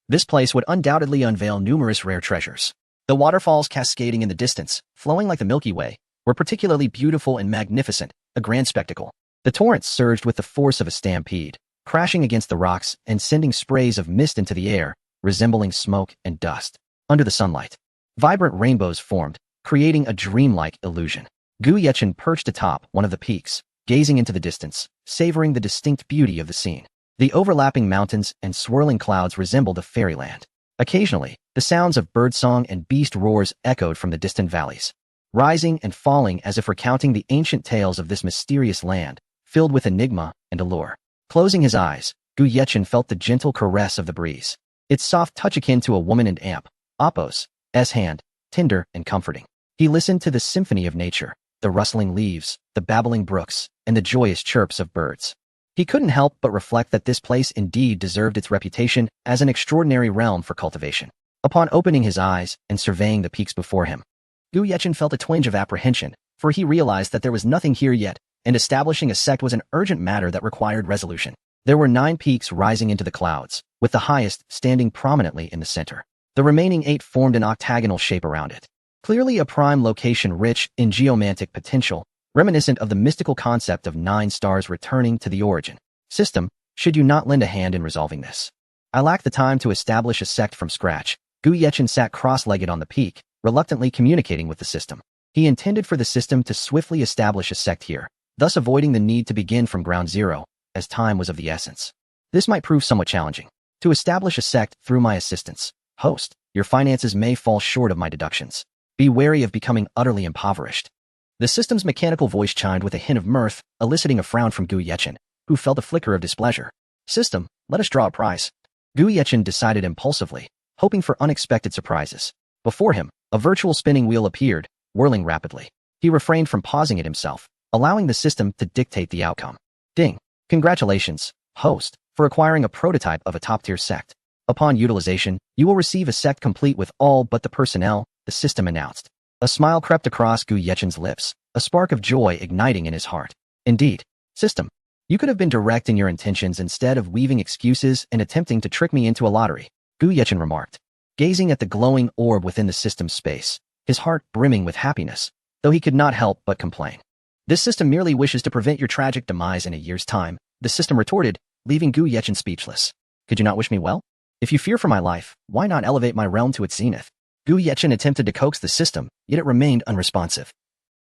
this place would undoubtedly unveil numerous rare treasures. The waterfalls cascading in the distance, flowing like the Milky Way, were particularly beautiful and magnificent, a grand spectacle. The torrents surged with the force of a stampede, crashing against the rocks and sending sprays of mist into the air, resembling smoke and dust. Under the sunlight, vibrant rainbows formed, creating a dreamlike illusion. Gu Yechen perched atop one of the peaks, gazing into the distance, savoring the distinct beauty of the scene. The overlapping mountains and swirling clouds resembled a fairyland. Occasionally, the sounds of birdsong and beast roars echoed from the distant valleys, rising and falling as if recounting the ancient tales of this mysterious land, filled with enigma and allure. Closing his eyes, Gu Yechen felt the gentle caress of the breeze, its soft touch akin to a woman and amp, Appo's hand, tender and comforting. He listened to the symphony of nature, the rustling leaves, the babbling brooks, and the joyous chirps of birds. He couldn't help but reflect that this place indeed deserved its reputation as an extraordinary realm for cultivation. Upon opening his eyes and surveying the peaks before him, Gu Yechen felt a twinge of apprehension, for he realized that there was nothing here yet, and establishing a sect was an urgent matter that required resolution. There were 9 peaks rising into the clouds, with the highest standing prominently in the center. The remaining 8 formed an octagonal shape around it. Clearly a prime location rich in geomantic potential, reminiscent of the mystical concept of 9 stars returning to the origin system, should you not lend a hand in resolving this? I lack the time to establish a sect from scratch. Gu Yechen sat cross-legged on the peak, reluctantly communicating with the system. He intended for the system to swiftly establish a sect here, thus avoiding the need to begin from ground zero, as time was of the essence. This might prove somewhat challenging. To establish a sect through my assistance, host, your finances may fall short of my deductions. Be wary of becoming utterly impoverished. The system's mechanical voice chimed with a hint of mirth, eliciting a frown from Gu Yechen, who felt a flicker of displeasure. System, let us draw a prize. Gu Yechen decided impulsively, hoping for unexpected surprises. Before him, a virtual spinning wheel appeared, whirling rapidly. He refrained from pausing it himself, allowing the system to dictate the outcome. Ding. Congratulations, host, for acquiring a prototype of a top-tier sect. Upon utilization, you will receive a sect complete with all but the personnel, the system announced. A smile crept across Gu Yechen's lips, a spark of joy igniting in his heart. Indeed, system, you could have been direct in your intentions instead of weaving excuses and attempting to trick me into a lottery, Gu Yechen remarked, gazing at the glowing orb within the system's space, his heart brimming with happiness, though he could not help but complain. This system merely wishes to prevent your tragic demise in a year's time, the system retorted, leaving Gu Yechen speechless. Could you not wish me well? If you fear for my life, why not elevate my realm to its zenith? Gu Yechen attempted to coax the system, yet it remained unresponsive,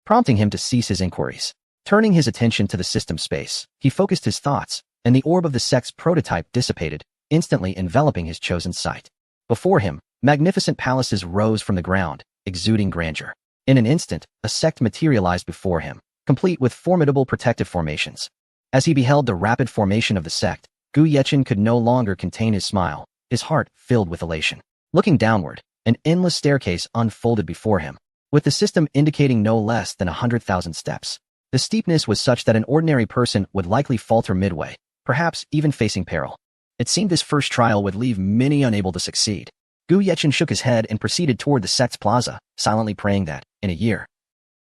prompting him to cease his inquiries. Turning his attention to the system space, he focused his thoughts, and the orb of the sect's prototype dissipated, instantly enveloping his chosen site. Before him, magnificent palaces rose from the ground, exuding grandeur. In an instant, a sect materialized before him, complete with formidable protective formations. As he beheld the rapid formation of the sect, Gu Yechen could no longer contain his smile, his heart filled with elation. Looking downward, an endless staircase unfolded before him, with the system indicating no less than 100,000 steps. The steepness was such that an ordinary person would likely falter midway, perhaps even facing peril. It seemed this first trial would leave many unable to succeed. Gu Yechen shook his head and proceeded toward the sect's plaza, silently praying that, in a year,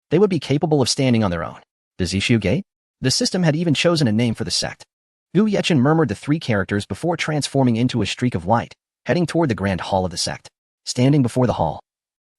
they would be capable of standing on their own. The Zishu Gate? The system had even chosen a name for the sect. Gu Yechen murmured the three characters before transforming into a streak of light, heading toward the grand hall of the sect. Standing before the hall,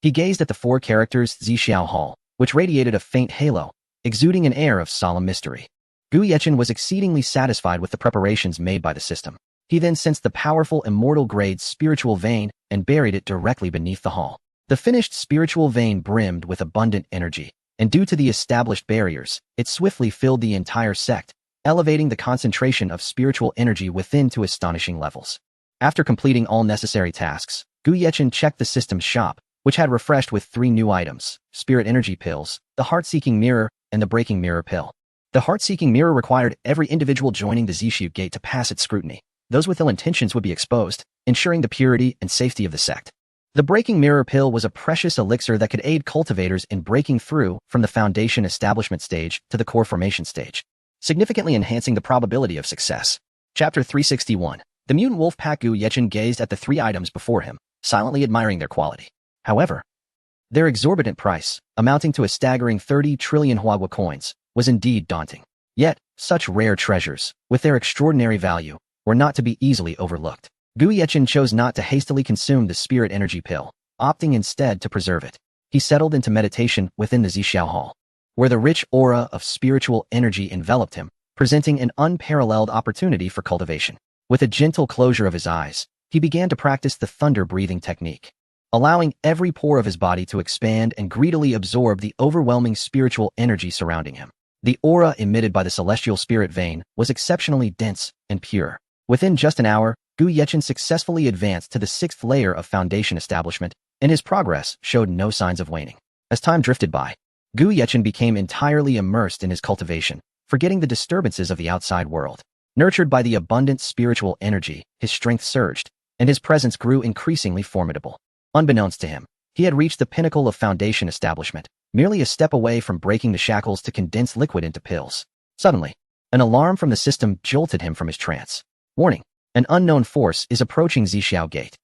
he gazed at the four characters Zixiao Hall, which radiated a faint halo, exuding an air of solemn mystery. Gu Yechen was exceedingly satisfied with the preparations made by the system. He then sensed the powerful immortal grade spiritual vein and buried it directly beneath the hall. The finished spiritual vein brimmed with abundant energy, and due to the established barriers, it swiftly filled the entire sect, elevating the concentration of spiritual energy within to astonishing levels. After completing all necessary tasks, Gu Yechen checked the system's shop, which had refreshed with 3 new items: spirit energy pills, the heart-seeking mirror, and the breaking mirror pill. The heart-seeking mirror required every individual joining the Zishu Gate to pass its scrutiny. Those with ill intentions would be exposed, ensuring the purity and safety of the sect. The breaking mirror pill was a precious elixir that could aid cultivators in breaking through from the foundation establishment stage to the core formation stage, significantly enhancing the probability of success. Chapter 361. The mutant wolf pack. Gu Yechen gazed at the 3 items before him, silently admiring their quality. However, their exorbitant price, amounting to a staggering 30 trillion Huagua coins, was indeed daunting. Yet, such rare treasures, with their extraordinary value, were not to be easily overlooked. Gu Yechen chose not to hastily consume the spirit energy pill, opting instead to preserve it. He settled into meditation within the Zixiao Hall, where the rich aura of spiritual energy enveloped him, presenting an unparalleled opportunity for cultivation. With a gentle closure of his eyes, he began to practice the thunder-breathing technique, allowing every pore of his body to expand and greedily absorb the overwhelming spiritual energy surrounding him. The aura emitted by the celestial spirit vein was exceptionally dense and pure. Within just an hour, Gu Yechen successfully advanced to the 6th layer of foundation establishment, and his progress showed no signs of waning. As time drifted by, Gu Yechen became entirely immersed in his cultivation, forgetting the disturbances of the outside world. Nurtured by the abundant spiritual energy, his strength surged, and his presence grew increasingly formidable. Unbeknownst to him, he had reached the pinnacle of foundation establishment, merely a step away from breaking the shackles to condense liquid into pills. Suddenly, an alarm from the system jolted him from his trance. Warning: an unknown force is approaching Zixiao Gate.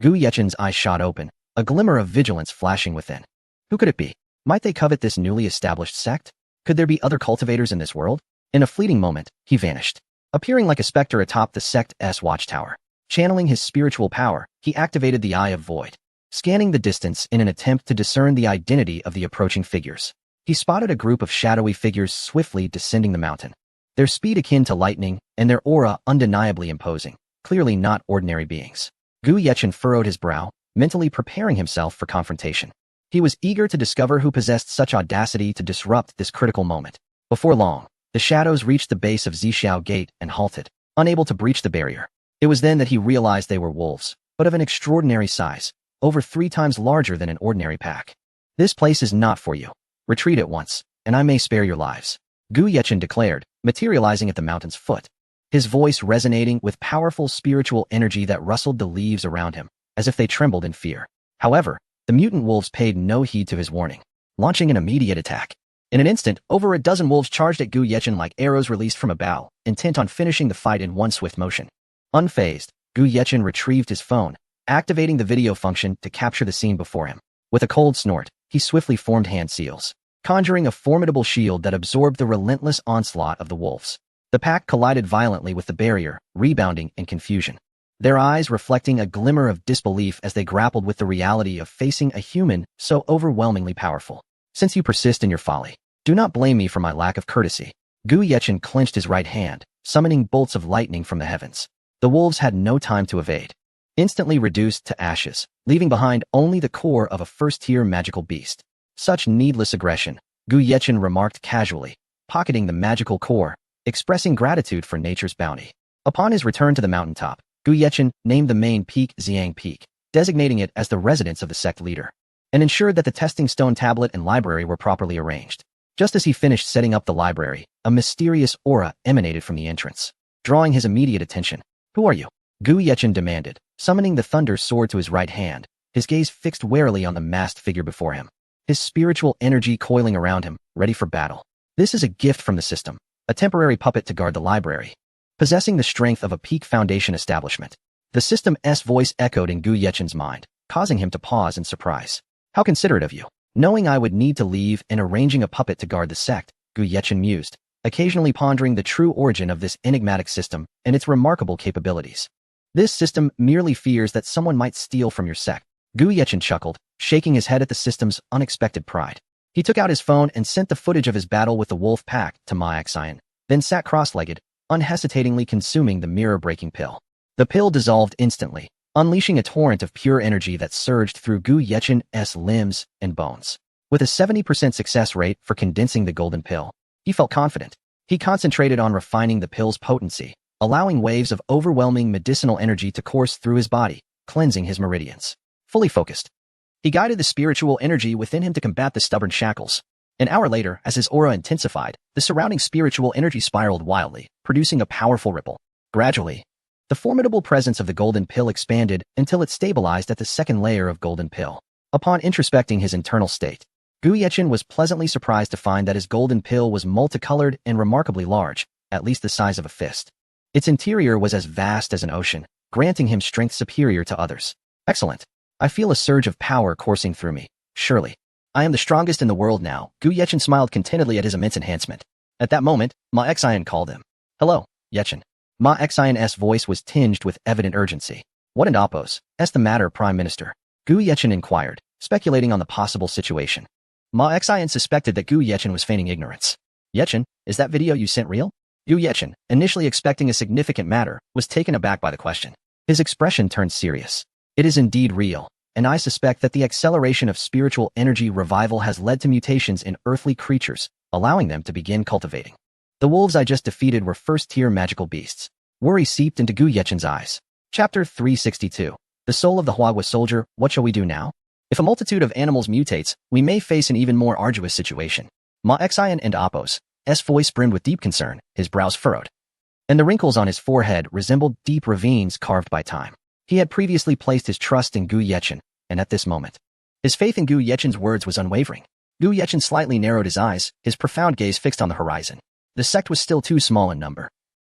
Gu Yechen's eyes shot open, a glimmer of vigilance flashing within. Who could it be? Might they covet this newly established sect? Could there be other cultivators in this world? In a fleeting moment, he vanished, appearing like a specter atop the sect's watchtower. Channeling his spiritual power, he activated the Eye of Void, scanning the distance in an attempt to discern the identity of the approaching figures. He spotted a group of shadowy figures swiftly descending the mountain, their speed akin to lightning and their aura undeniably imposing. clearly not ordinary beings. Gu Yechen furrowed his brow, mentally preparing himself for confrontation. He was eager to discover who possessed such audacity to disrupt this critical moment. Before long, the shadows reached the base of Zixiao Gate and halted, unable to breach the barrier. It was then that he realized they were wolves, but of an extraordinary size, over 3 times larger than an ordinary pack. This place is not for you. Retreat at once, and I may spare your lives, Gu Yechen declared, materializing at the mountain's foot, his voice resonating with powerful spiritual energy that rustled the leaves around him, as if they trembled in fear. However, the mutant wolves paid no heed to his warning, launching an immediate attack. In an instant, over a dozen wolves charged at Gu Yechen like arrows released from a bow, intent on finishing the fight in one swift motion. Unfazed, Gu Yechen retrieved his phone, activating the video function to capture the scene before him. With a cold snort, he swiftly formed hand seals, conjuring a formidable shield that absorbed the relentless onslaught of the wolves. The pack collided violently with the barrier, rebounding in confusion, their eyes reflecting a glimmer of disbelief as they grappled with the reality of facing a human so overwhelmingly powerful. Since you persist in your folly, do not blame me for my lack of courtesy. Gu Yechen clenched his right hand, summoning bolts of lightning from the heavens. The wolves had no time to evade, instantly reduced to ashes, leaving behind only the core of a first-tier magical beast. Such needless aggression, Gu Yechen remarked casually, pocketing the magical core, expressing gratitude for nature's bounty. Upon his return to the mountaintop, Gu Yechen named the main peak Xiang Peak, designating it as the residence of the sect leader, and ensured that the testing stone tablet and library were properly arranged. Just as he finished setting up the library, a mysterious aura emanated from the entrance, drawing his immediate attention. Who are you? Gu Yechen demanded, summoning the thunder sword to his right hand, his gaze fixed warily on the masked figure before him, his spiritual energy coiling around him, ready for battle. This is a gift from the system, a temporary puppet to guard the library, possessing the strength of a peak foundation establishment. The system's voice echoed in Gu Yechen's mind, causing him to pause in surprise. How considerate of you. Knowing I would need to leave and arranging a puppet to guard the sect, Gu Yechen mused, occasionally pondering the true origin of this enigmatic system and its remarkable capabilities. This system merely fears that someone might steal from your sect. Gu Yechen chuckled, shaking his head at the system's unexpected pride. He took out his phone and sent the footage of his battle with the wolf pack to Ma Xian, then sat cross-legged, unhesitatingly consuming the mirror-breaking pill. The pill dissolved instantly, unleashing a torrent of pure energy that surged through Gu Yechen's limbs and bones. With a 70% success rate for condensing the golden pill, he felt confident. He concentrated on refining the pill's potency, allowing waves of overwhelming medicinal energy to course through his body, cleansing his meridians. Fully focused, he guided the spiritual energy within him to combat the stubborn shackles. An hour later, as his aura intensified, the surrounding spiritual energy spiraled wildly, producing a powerful ripple. Gradually, the formidable presence of the golden pill expanded until it stabilized at the second layer of golden pill. Upon introspecting his internal state, Gu Yechen was pleasantly surprised to find that his golden pill was multicolored and remarkably large, at least the size of a fist. Its interior was as vast as an ocean, granting him strength superior to others. Excellent. I feel a surge of power coursing through me. Surely, I am the strongest in the world now. Gu Yechen smiled contentedly at his immense enhancement. At that moment, Ma Xian called him. Hello, Yechen. Ma Xian's voice was tinged with evident urgency. What in Apos? The matter, Prime Minister? Gu Yechen inquired, speculating on the possible situation. Ma Xian suspected that Gu Yechen was feigning ignorance. Yechen, is that video you sent real? Gu Yechen, initially expecting a significant matter, was taken aback by the question. His expression turned serious. It is indeed real, and I suspect that the acceleration of spiritual energy revival has led to mutations in earthly creatures, allowing them to begin cultivating. The wolves I just defeated were first-tier magical beasts. Worry seeped into Gu Yechen's eyes. Chapter 362. The Soul of the Huagua Soldier, What Shall We Do Now? If a multitude of animals mutates, we may face an even more arduous situation. Ma Xian and Apos' voice brimmed with deep concern, his brows furrowed, and the wrinkles on his forehead resembled deep ravines carved by time. He had previously placed his trust in Gu Yechen, and at this moment, his faith in Gu Yechen's words was unwavering. Gu Yechen slightly narrowed his eyes, his profound gaze fixed on the horizon. The sect was still too small in number.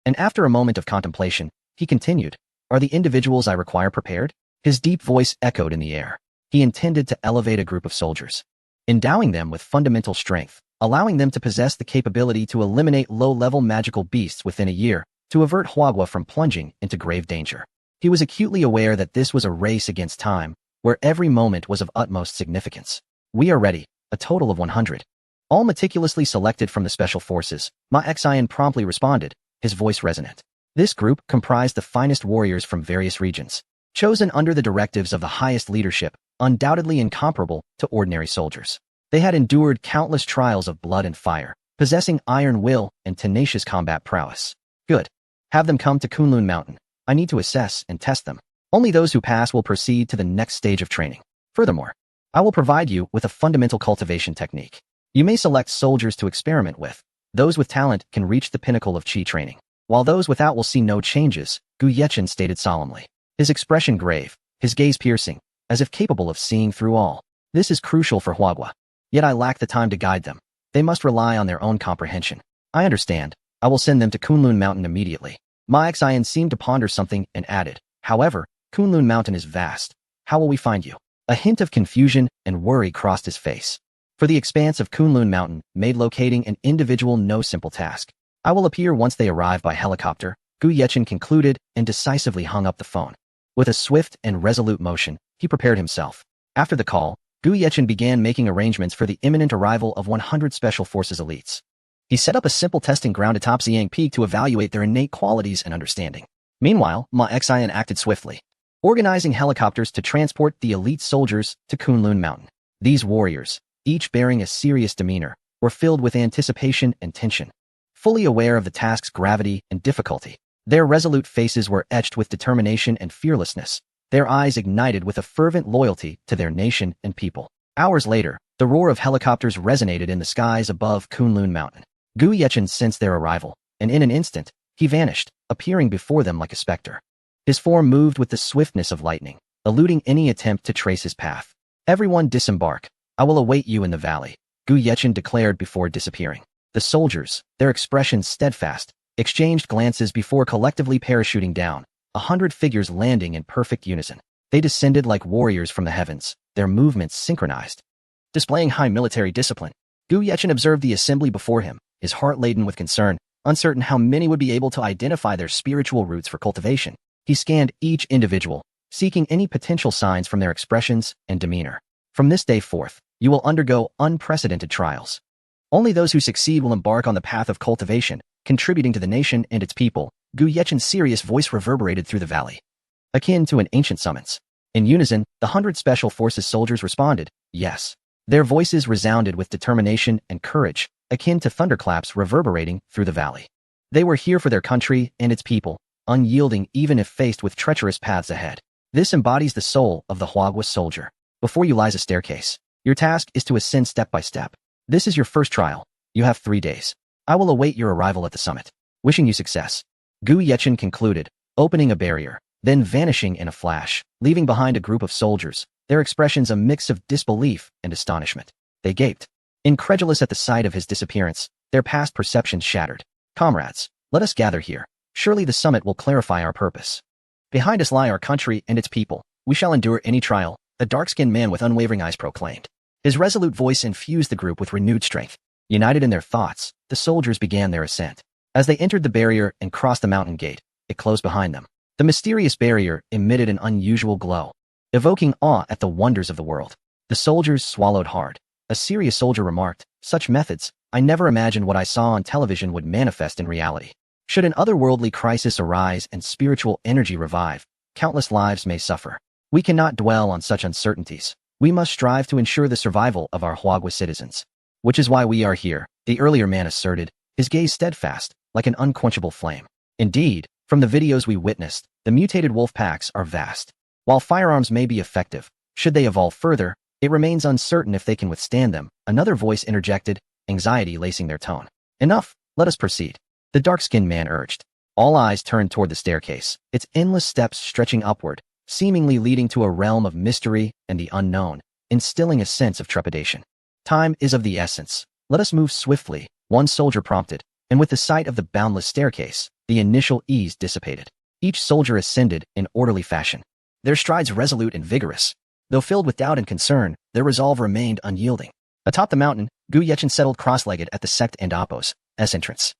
And after a moment of contemplation, he continued, Are the individuals I require prepared? His deep voice echoed in the air. He intended to elevate a group of soldiers, endowing them with fundamental strength, allowing them to possess the capability to eliminate low-level magical beasts within a year, to avert Huagua from plunging into grave danger. He was acutely aware that this was a race against time, where every moment was of utmost significance. We are ready, a total of 100. All meticulously selected from the special forces, Ma Xian promptly responded, his voice resonant. This group comprised the finest warriors from various regions, chosen under the directives of the highest leadership, undoubtedly incomparable to ordinary soldiers. They had endured countless trials of blood and fire, possessing iron will and tenacious combat prowess. Good. Have them come to Kunlun Mountain. I need to assess and test them. Only those who pass will proceed to the next stage of training. Furthermore, I will provide you with a fundamental cultivation technique. You may select soldiers to experiment with. Those with talent can reach the pinnacle of Qi training, while those without will see no changes, Gu Yechen stated solemnly. His expression grave, his gaze piercing, as if capable of seeing through all. This is crucial for Huagua. Yet I lack the time to guide them. They must rely on their own comprehension. I understand. I will send them to Kunlun Mountain immediately. Ma Xian seemed to ponder something and added, however, Kunlun Mountain is vast. How will we find you? A hint of confusion and worry crossed his face. For the expanse of Kunlun Mountain made locating an individual no simple task. I will appear once they arrive by helicopter, Gu Yechen concluded and decisively hung up the phone. With a swift and resolute motion, he prepared himself. After the call, Gu Yechen began making arrangements for the imminent arrival of 100 Special Forces elites. He set up a simple testing ground atop Xiang Peak to evaluate their innate qualities and understanding. Meanwhile, Ma Xian acted swiftly, organizing helicopters to transport the elite soldiers to Kunlun Mountain. These warriors, each bearing a serious demeanor, were filled with anticipation and tension. Fully aware of the task's gravity and difficulty, their resolute faces were etched with determination and fearlessness, their eyes ignited with a fervent loyalty to their nation and people. Hours later, the roar of helicopters resonated in the skies above Kunlun Mountain. Gu Yechen sensed their arrival, and in an instant, he vanished, appearing before them like a specter. His form moved with the swiftness of lightning, eluding any attempt to trace his path. Everyone disembark. I will await you in the valley, Gu Yechen declared before disappearing. The soldiers, their expressions steadfast, exchanged glances before collectively parachuting down, 100 figures landing in perfect unison. They descended like warriors from the heavens, their movements synchronized. Displaying high military discipline, Gu Yechen observed the assembly before him, his heart laden with concern, uncertain how many would be able to identify their spiritual roots for cultivation. He scanned each individual, seeking any potential signs from their expressions and demeanor. From this day forth, you will undergo unprecedented trials. Only those who succeed will embark on the path of cultivation, contributing to the nation and its people. Gu Yechen's serious voice reverberated through the valley, akin to an ancient summons. In unison, the 100 Special Forces soldiers responded, yes. Their voices resounded with determination and courage, akin to thunderclaps reverberating through the valley. They were here for their country and its people, unyielding even if faced with treacherous paths ahead. This embodies the soul of the Huagua soldier. Before you lies a staircase. Your task is to ascend step by step. This is your first trial. You have 3 days. I will await your arrival at the summit. Wishing you success. Gu Yechen concluded, opening a barrier, then vanishing in a flash, leaving behind a group of soldiers, their expressions a mix of disbelief and astonishment. They gaped, incredulous at the sight of his disappearance, their past perceptions shattered. Comrades, let us gather here. Surely the summit will clarify our purpose. Behind us lie our country and its people. We shall endure any trial, the dark-skinned man with unwavering eyes proclaimed. His resolute voice infused the group with renewed strength. United in their thoughts, the soldiers began their ascent. As they entered the barrier and crossed the mountain gate, it closed behind them. The mysterious barrier emitted an unusual glow, evoking awe at the wonders of the world. The soldiers swallowed hard. A serious soldier remarked, such methods, I never imagined what I saw on television would manifest in reality. Should an otherworldly crisis arise and spiritual energy revive, countless lives may suffer. We cannot dwell on such uncertainties. We must strive to ensure the survival of our Huagua citizens. Which is why we are here, the earlier man asserted, his gaze steadfast, like an unquenchable flame. Indeed, from the videos we witnessed, the mutated wolf packs are vast. While firearms may be effective, should they evolve further, it remains uncertain if they can withstand them. Another voice interjected, anxiety lacing their tone. Enough, let us proceed. The dark-skinned man urged. All eyes turned toward the staircase, its endless steps stretching upward, seemingly leading to a realm of mystery and the unknown, instilling a sense of trepidation. Time is of the essence. Let us move swiftly, one soldier prompted, and with the sight of the boundless staircase, the initial ease dissipated. Each soldier ascended in orderly fashion, their strides resolute and vigorous. Though filled with doubt and concern, their resolve remained unyielding. Atop the mountain, Gu Yechen settled cross-legged at the sect and Appo's entrance,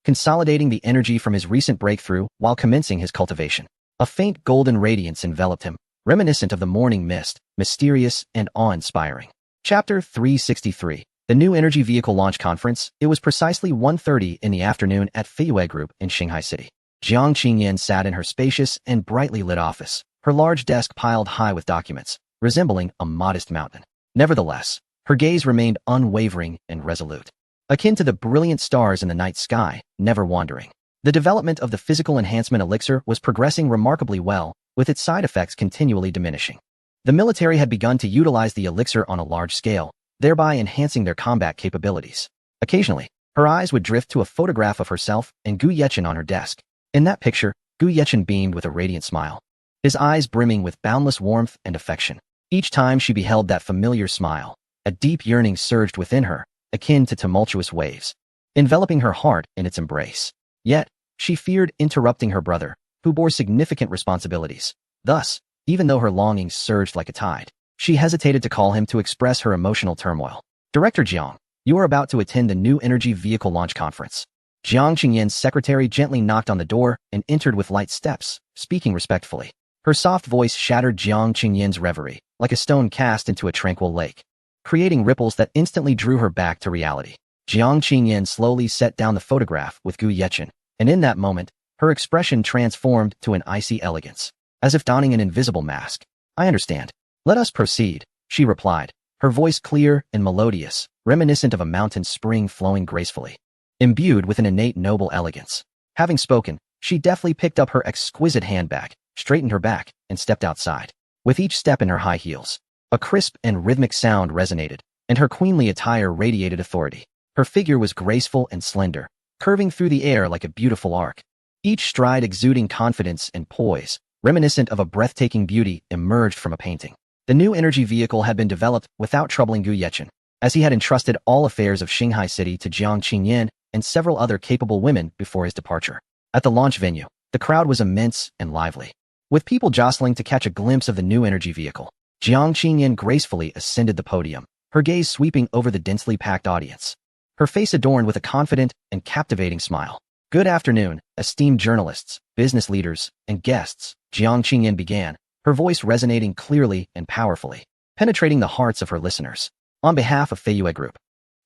consolidating the energy from his recent breakthrough while commencing his cultivation. A faint golden radiance enveloped him, reminiscent of the morning mist, mysterious and awe-inspiring. Chapter 363. The New Energy Vehicle Launch Conference. It was precisely 1:30 in the afternoon at Feiyue Group in Shanghai City. Jiang Qingyan sat in her spacious and brightly lit office, her large desk piled high with documents, resembling a modest mountain. Nevertheless, her gaze remained unwavering and resolute, akin to the brilliant stars in the night sky, never wandering. The development of the physical enhancement elixir was progressing remarkably well, with its side effects continually diminishing. The military had begun to utilize the elixir on a large scale, thereby enhancing their combat capabilities. Occasionally, her eyes would drift to a photograph of herself and Gu Yechen on her desk. In that picture, Gu Yechen beamed with a radiant smile, his eyes brimming with boundless warmth and affection. Each time she beheld that familiar smile, a deep yearning surged within her, akin to tumultuous waves, enveloping her heart in its embrace. Yet, she feared interrupting her brother, who bore significant responsibilities. Thus, even though her longings surged like a tide, she hesitated to call him to express her emotional turmoil. Director Jiang, you are about to attend the new energy vehicle launch conference. Jiang Qingyan's secretary gently knocked on the door and entered with light steps, speaking respectfully. Her soft voice shattered Jiang Qingyan's reverie, like a stone cast into a tranquil lake, creating ripples that instantly drew her back to reality. Jiang Qingyan slowly set down the photograph with Gu Yechen, and in that moment, her expression transformed to an icy elegance, as if donning an invisible mask. I understand. Let us proceed, she replied, her voice clear and melodious, reminiscent of a mountain spring flowing gracefully, imbued with an innate noble elegance. Having spoken, she deftly picked up her exquisite handbag, straightened her back, and stepped outside. With each step in her high heels, a crisp and rhythmic sound resonated, and her queenly attire radiated authority. Her figure was graceful and slender, curving through the air like a beautiful arc, each stride exuding confidence and poise, reminiscent of a breathtaking beauty emerged from a painting. The new energy vehicle had been developed without troubling Gu Yechen, as he had entrusted all affairs of Shanghai City to Jiang Qingyan and several other capable women before his departure. At the launch venue, the crowd was immense and lively, with people jostling to catch a glimpse of the new energy vehicle. Jiang Qingyan gracefully ascended the podium, her gaze sweeping over the densely packed audience, her face adorned with a confident and captivating smile. Good afternoon, esteemed journalists, business leaders, and guests, Jiang Qingyan began, her voice resonating clearly and powerfully, penetrating the hearts of her listeners. On behalf of Feiyue Group,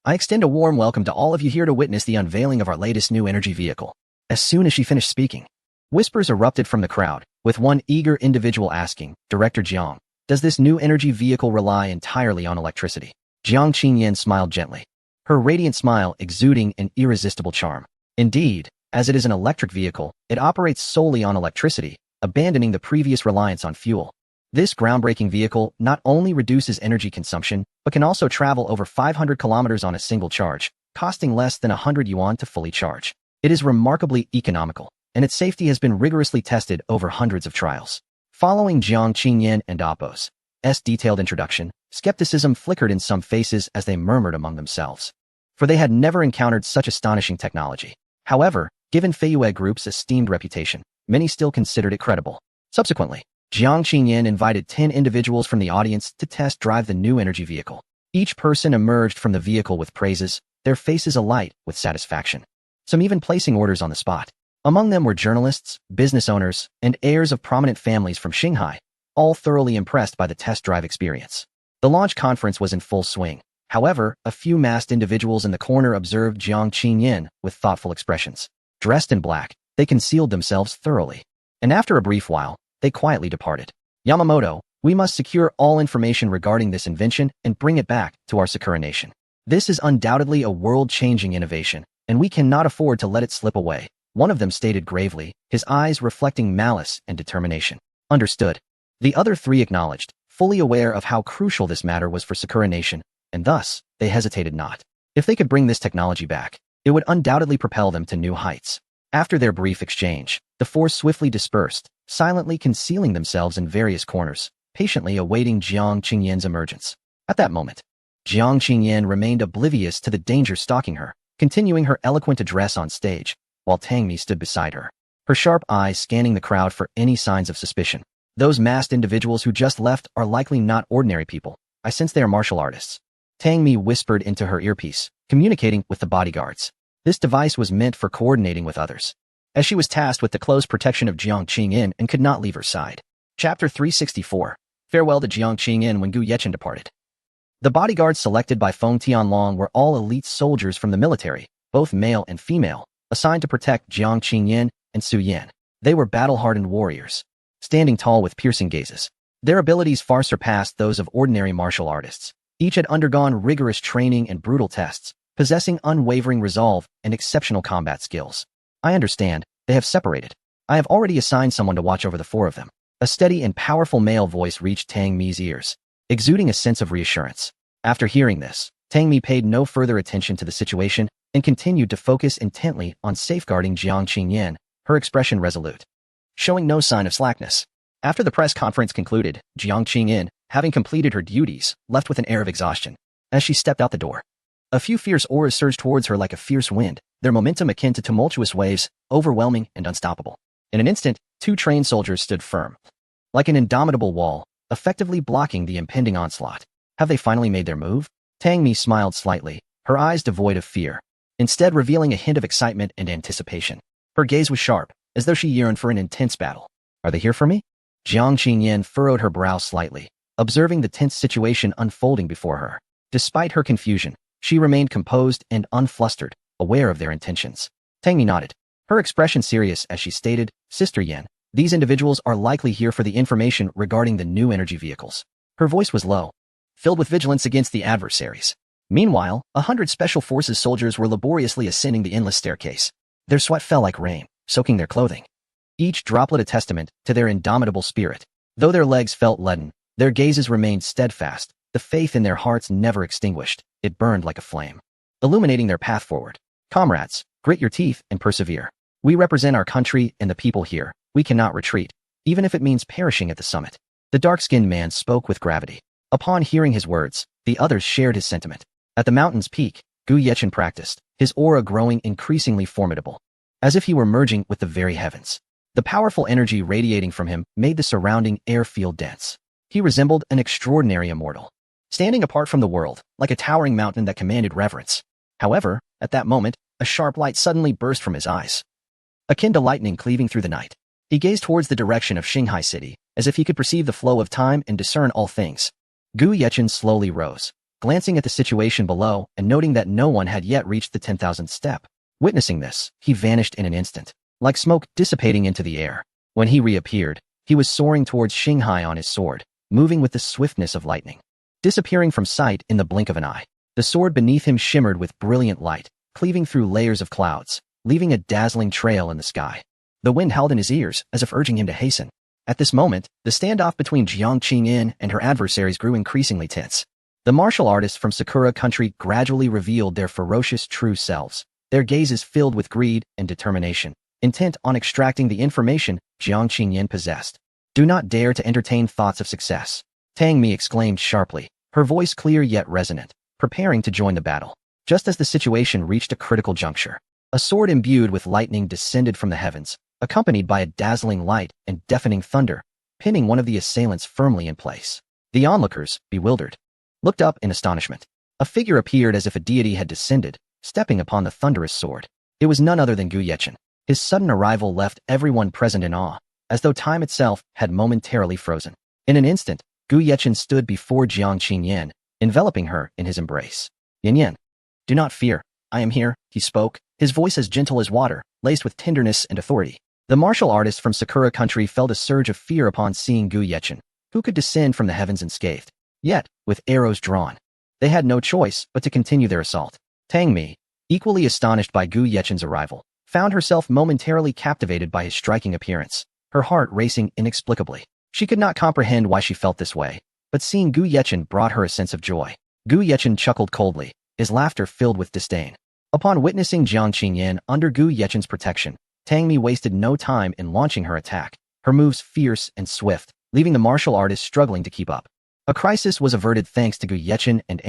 I extend a warm welcome to all of you here to witness the unveiling of our latest new energy vehicle. As soon as she finished speaking, whispers erupted from the crowd, with one eager individual asking, Director Jiang, does this new energy vehicle rely entirely on electricity? Jiang Qingyan smiled gently, her radiant smile exuding an irresistible charm. Indeed, as it is an electric vehicle, it operates solely on electricity, abandoning the previous reliance on fuel. This groundbreaking vehicle not only reduces energy consumption, but can also travel over 500 kilometers on a single charge, costing less than 100 yuan to fully charge. It is remarkably economical, and its safety has been rigorously tested over hundreds of trials. Following Jiang Qingyan and Oppo's detailed introduction, skepticism flickered in some faces as they murmured among themselves, for they had never encountered such astonishing technology. However, given Feiyue Group's esteemed reputation, many still considered it credible. Subsequently, Jiang Qingyan invited 10 individuals from the audience to test drive the new energy vehicle. Each person emerged from the vehicle with praises, their faces alight with satisfaction, some even placing orders on the spot. Among them were journalists, business owners, and heirs of prominent families from Shanghai, all thoroughly impressed by the test drive experience. The launch conference was in full swing. However, a few masked individuals in the corner observed Jiang Qingyan with thoughtful expressions. Dressed in black, they concealed themselves thoroughly, and after a brief while, they quietly departed. Yamamoto, we must secure all information regarding this invention and bring it back to our Sakura nation. This is undoubtedly a world-changing innovation, and we cannot afford to let it slip away, one of them stated gravely, his eyes reflecting malice and determination. Understood. The other three acknowledged, fully aware of how crucial this matter was for Sakura nation, and thus, they hesitated not. If they could bring this technology back, it would undoubtedly propel them to new heights. After their brief exchange, the four swiftly dispersed, silently concealing themselves in various corners, patiently awaiting Jiang Qingyan's emergence. At that moment, Jiang Qingyan remained oblivious to the danger stalking her, continuing her eloquent address on stage, while Tang Mi stood beside her, her sharp eyes scanning the crowd for any signs of suspicion. Those masked individuals who just left are likely not ordinary people. I sense they are martial artists. Tang Mi whispered into her earpiece, communicating with the bodyguards. This device was meant for coordinating with others, as she was tasked with the close protection of Jiang Qingyan and could not leave her side. Chapter 364. Farewell to Jiang Qingyan when Gu Yechen departed. The bodyguards selected by Feng Tianlong were all elite soldiers from the military, both male and female, assigned to protect Jiang Qingyan and Su Yan. They were battle-hardened warriors, standing tall with piercing gazes. Their abilities far surpassed those of ordinary martial artists. Each had undergone rigorous training and brutal tests, possessing unwavering resolve and exceptional combat skills. I understand, they have separated. I have already assigned someone to watch over the four of them. A steady and powerful male voice reached Tang Mi's ears, exuding a sense of reassurance. After hearing this, Tang Mi paid no further attention to the situation and continued to focus intently on safeguarding Jiang Qingyan, her expression resolute, showing no sign of slackness. After the press conference concluded, Jiang Qingyan, having completed her duties, left with an air of exhaustion. As she stepped out the door, a few fierce auras surged towards her like a fierce wind, their momentum akin to tumultuous waves, overwhelming and unstoppable. In an instant, two trained soldiers stood firm, like an indomitable wall, effectively blocking the impending onslaught. Have they finally made their move? Tang Mi smiled slightly, her eyes devoid of fear, instead revealing a hint of excitement and anticipation. Her gaze was sharp, as though she yearned for an intense battle. Are they here for me? Jiang Qingyan furrowed her brow slightly, observing the tense situation unfolding before her. Despite her confusion, she remained composed and unflustered, aware of their intentions. Tang Mi nodded, her expression serious as she stated, Sister Yan, these individuals are likely here for the information regarding the new energy vehicles. Her voice was low, filled with vigilance against the adversaries. Meanwhile, 100 Special Forces soldiers were laboriously ascending the endless staircase. Their sweat fell like rain, soaking their clothing, each droplet a testament to their indomitable spirit. Though their legs felt leaden, their gazes remained steadfast, the faith in their hearts never extinguished. It burned like a flame, illuminating their path forward. Comrades, grit your teeth and persevere. We represent our country and the people here. We cannot retreat, even if it means perishing at the summit. The dark-skinned man spoke with gravity. Upon hearing his words, the others shared his sentiment. At the mountain's peak, Gu Yechen practiced, his aura growing increasingly formidable, as if he were merging with the very heavens. The powerful energy radiating from him made the surrounding air feel dense. He resembled an extraordinary immortal, standing apart from the world, like a towering mountain that commanded reverence. However, at that moment, a sharp light suddenly burst from his eyes, akin to lightning cleaving through the night. He gazed towards the direction of Shanghai City, as if he could perceive the flow of time and discern all things. Gu Yechen slowly rose, glancing at the situation below and noting that no one had yet reached the 10,000th step. Witnessing this, he vanished in an instant, like smoke dissipating into the air. When he reappeared, he was soaring towards Shanghai on his sword, moving with the swiftness of lightning, disappearing from sight in the blink of an eye. The sword beneath him shimmered with brilliant light, cleaving through layers of clouds, leaving a dazzling trail in the sky. The wind howled in his ears, as if urging him to hasten. At this moment, the standoff between Jiang Qingyan and her adversaries grew increasingly tense. The martial artists from Sakura country gradually revealed their ferocious true selves, their gazes filled with greed and determination, intent on extracting the information Jiang Qingyan possessed. Do not dare to entertain thoughts of success, Tang Mi exclaimed sharply, her voice clear yet resonant, preparing to join the battle. Just as the situation reached a critical juncture, a sword imbued with lightning descended from the heavens, accompanied by a dazzling light and deafening thunder, pinning one of the assailants firmly in place. The onlookers, bewildered, looked up in astonishment. A figure appeared as if a deity had descended, stepping upon the thunderous sword. It was none other than Gu Yechen. His sudden arrival left everyone present in awe, as though time itself had momentarily frozen. In an instant, Gu Yechen stood before Jiang Qingyan, enveloping her in his embrace. Yan Yan, do not fear, I am here, he spoke, his voice as gentle as water, laced with tenderness and authority. The martial artist from Sakura country felt a surge of fear upon seeing Gu Yechen, who could descend from the heavens unscathed. Yet, with arrows drawn, they had no choice but to continue their assault. Tang Mi, equally astonished by Gu Yechen's arrival, found herself momentarily captivated by his striking appearance, her heart racing inexplicably. She could not comprehend why she felt this way, but seeing Gu Yechen brought her a sense of joy. Gu Yechen chuckled coldly, his laughter filled with disdain. Upon witnessing Jiang Qingyan under Gu Yechen's protection, Tang Mi wasted no time in launching her attack, her moves fierce and swift, leaving the martial artist struggling to keep up. A crisis was averted thanks to Gu Yechen and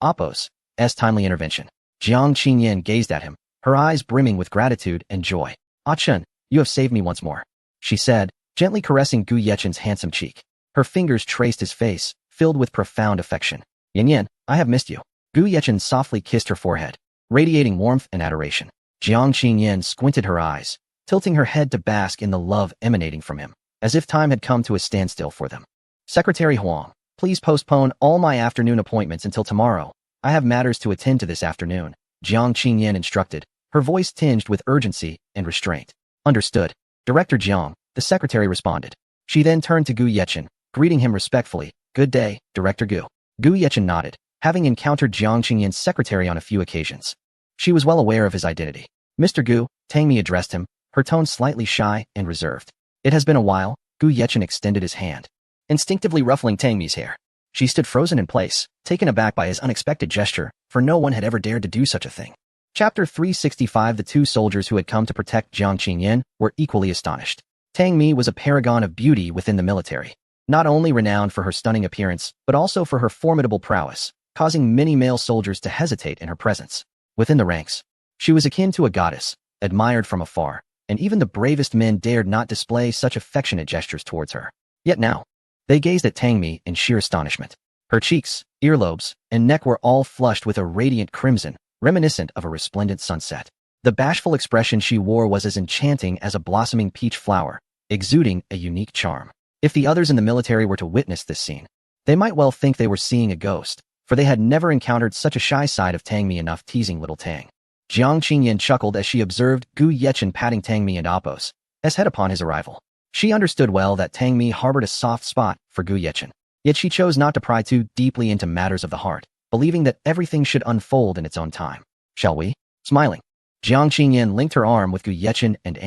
Appo's timely intervention. Jiang Qingyan gazed at him, her eyes brimming with gratitude and joy. Ah Chen, you have saved me once more, she said, gently caressing Gu Yechen's handsome cheek. Her fingers traced his face, filled with profound affection. Yan Yan, I have missed you. Gu Yechen softly kissed her forehead, radiating warmth and adoration. Jiang Qingyan squinted her eyes, tilting her head to bask in the love emanating from him, as if time had come to a standstill for them. Secretary Huang, please postpone all my afternoon appointments until tomorrow. I have matters to attend to this afternoon, Jiang Qingyan instructed, her voice tinged with urgency and restraint. Understood. Director Jiang, the secretary responded. She then turned to Gu Yechen, greeting him respectfully. Good day, Director Gu. Gu Yechen nodded, having encountered Jiang Qingyan's secretary on a few occasions. She was well aware of his identity. Mr. Gu, Tang Mi addressed him, her tone slightly shy and reserved. It has been a while. Gu Yechen extended his hand, instinctively ruffling Tang Mi's hair. She stood frozen in place, taken aback by his unexpected gesture, for no one had ever dared to do such a thing. Chapter 365. The two soldiers who had come to protect Jiang Qingyan were equally astonished. Tang Mi was a paragon of beauty within the military, not only renowned for her stunning appearance, but also for her formidable prowess, causing many male soldiers to hesitate in her presence. Within the ranks, she was akin to a goddess, admired from afar, and even the bravest men dared not display such affectionate gestures towards her. Yet now, they gazed at Tang Mi in sheer astonishment. Her cheeks, earlobes, and neck were all flushed with a radiant crimson, reminiscent of a resplendent sunset. The bashful expression she wore was as enchanting as a blossoming peach flower, exuding a unique charm. If the others in the military were to witness this scene, they might well think they were seeing a ghost, for they had never encountered such a shy side of Tang Mi. Enough teasing little Tang. Jiang Qingyan chuckled as she observed Gu Yechen patting Tang Mi and Apos as head upon his arrival. She understood well that Tang Mi harbored a soft spot for Gu Yechen, yet she chose not to pry too deeply into matters of the heart, believing that everything should unfold in its own time. Shall we? Smiling, Jiang Qingyan linked her arm with Gu Yechen and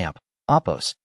Apos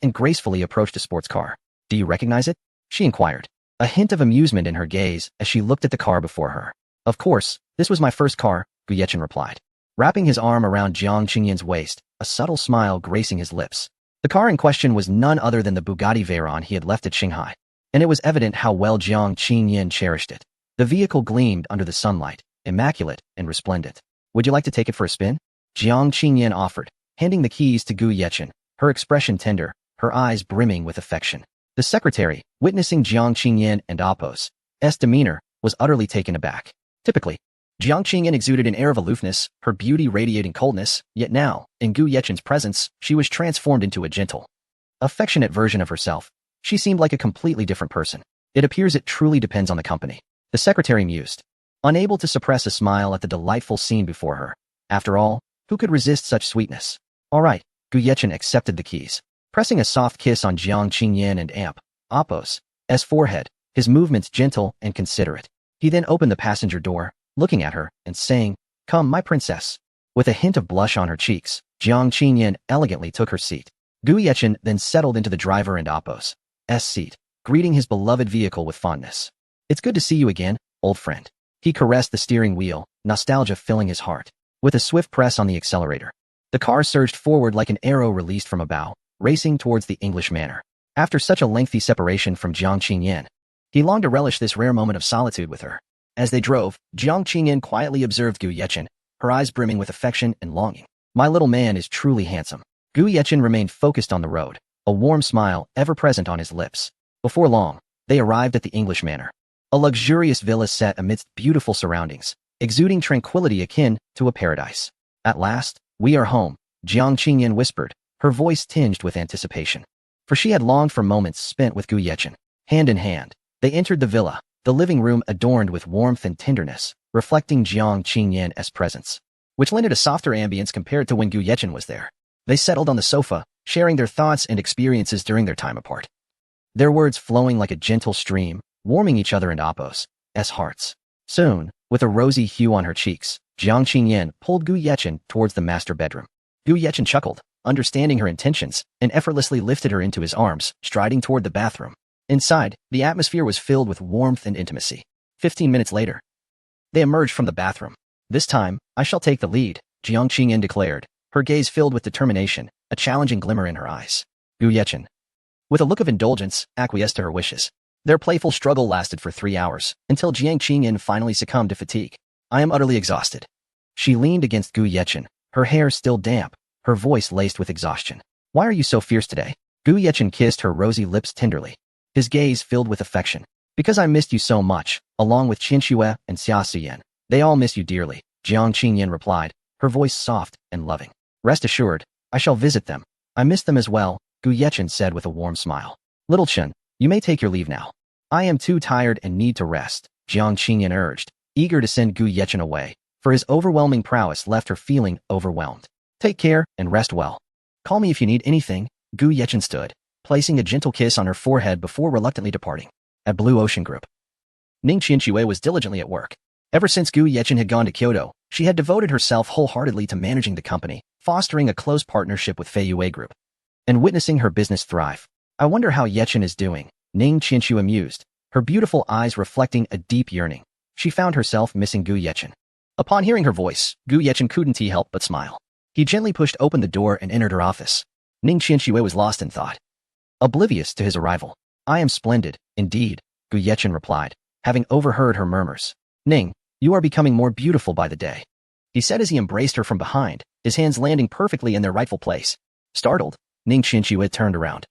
and gracefully approached a sports car. Do you recognize it? She inquired, a hint of amusement in her gaze as she looked at the car before her. Of course, this was my first car, Gu Yechen replied, wrapping his arm around Jiang Qingyan's waist, a subtle smile gracing his lips. The car in question was none other than the Bugatti Veyron he had left at Shanghai, and it was evident how well Jiang Qingyan cherished it. The vehicle gleamed under the sunlight, immaculate and resplendent. Would you like to take it for a spin? Jiang Qingyan offered, handing the keys to Gu Yechen, her expression tender, her eyes brimming with affection. The secretary, witnessing Jiang Qingyan and Apos' demeanor, was utterly taken aback. Typically, Jiang Qingyan exuded an air of aloofness, her beauty radiating coldness, yet now, in Gu Yechen's presence, she was transformed into a gentle, affectionate version of herself. She seemed like a completely different person. It appears it truly depends on the company. The secretary mused, unable to suppress a smile at the delightful scene before her. After all, who could resist such sweetness? All right, Gu Yechen accepted the keys, pressing a soft kiss on Jiang Qingyan and Apos' forehead, his movements gentle and considerate. He then opened the passenger door, looking at her and saying, "Come, my princess." With a hint of blush on her cheeks, Jiang Qingyan elegantly took her seat. Gu Yechen then settled into the driver and Apos' seat, greeting his beloved vehicle with fondness. "It's good to see you again, old friend." He caressed the steering wheel, nostalgia filling his heart. With a swift press on the accelerator, the car surged forward like an arrow released from a bow, racing towards the English manor. After such a lengthy separation from Jiang Qingyan, he longed to relish this rare moment of solitude with her. As they drove, Jiang Qingyan quietly observed Gu Yechen, her eyes brimming with affection and longing. "My little man is truly handsome." Gu Yechen remained focused on the road, a warm smile ever present on his lips. Before long, they arrived at the English manor, a luxurious villa set amidst beautiful surroundings, exuding tranquility akin to a paradise. "At last, we are home," Jiang Qingyan whispered, her voice tinged with anticipation. For she had longed for moments spent with Gu Yechen. Hand in hand, they entered the villa, the living room adorned with warmth and tenderness, reflecting Jiang Qingyan's presence, which lent it a softer ambience compared to when Gu Yechen was there. They settled on the sofa, sharing their thoughts and experiences during their time apart, their words flowing like a gentle stream, warming each other and Apos' hearts. Soon, with a rosy hue on her cheeks, Jiang Qingyan pulled Gu Yechen towards the master bedroom. Gu Yechen chuckled, understanding her intentions, and effortlessly lifted her into his arms, striding toward the bathroom. Inside, the atmosphere was filled with warmth and intimacy. 15 minutes later, they emerged from the bathroom. "This time, I shall take the lead," Jiang Qingyan declared, her gaze filled with determination, a challenging glimmer in her eyes. Gu Yechen, with a look of indulgence, acquiesced to her wishes. Their playful struggle lasted for 3 hours, until Jiang Qingyan finally succumbed to fatigue. "I am utterly exhausted." She leaned against Gu Yechen, her hair still damp, her voice laced with exhaustion. "Why are you so fierce today?" Gu Yechen kissed her rosy lips tenderly, his gaze filled with affection. "Because I missed you so much, along with Qin Xue and Xia Siyan. They all miss you dearly," Jiang Qingyan replied, her voice soft and loving. "Rest assured, I shall visit them. I miss them as well," Gu Yechen said with a warm smile. "Little Chen, you may take your leave now." "I am too tired and need to rest," Jiang Qingyan urged, eager to send Gu Yechen away, for his overwhelming prowess left her feeling overwhelmed. "Take care and rest well." Call me if you need anything. Gu Yechen stood, placing a gentle kiss on her forehead before reluctantly departing. At Blue Ocean Group, Ning Qianxue was diligently at work. Ever since Gu Yechen had gone to Kyoto, she had devoted herself wholeheartedly to managing the company, fostering a close partnership with Fei Yue Group, and witnessing her business thrive. I wonder how Yechen is doing, Ning Qianxue mused, her beautiful eyes reflecting a deep yearning. She found herself missing Gu Yechen. Upon hearing her voice, Gu Yechen couldn't help but smile. He gently pushed open the door and entered her office. Ning Qianxue was lost in thought, oblivious to his arrival. I am splendid, indeed, Gu Yechen replied, having overheard her murmurs. Ning, you are becoming more beautiful by the day, he said as he embraced her from behind, his hands landing perfectly in their rightful place. Startled, Ning Qianxue turned around,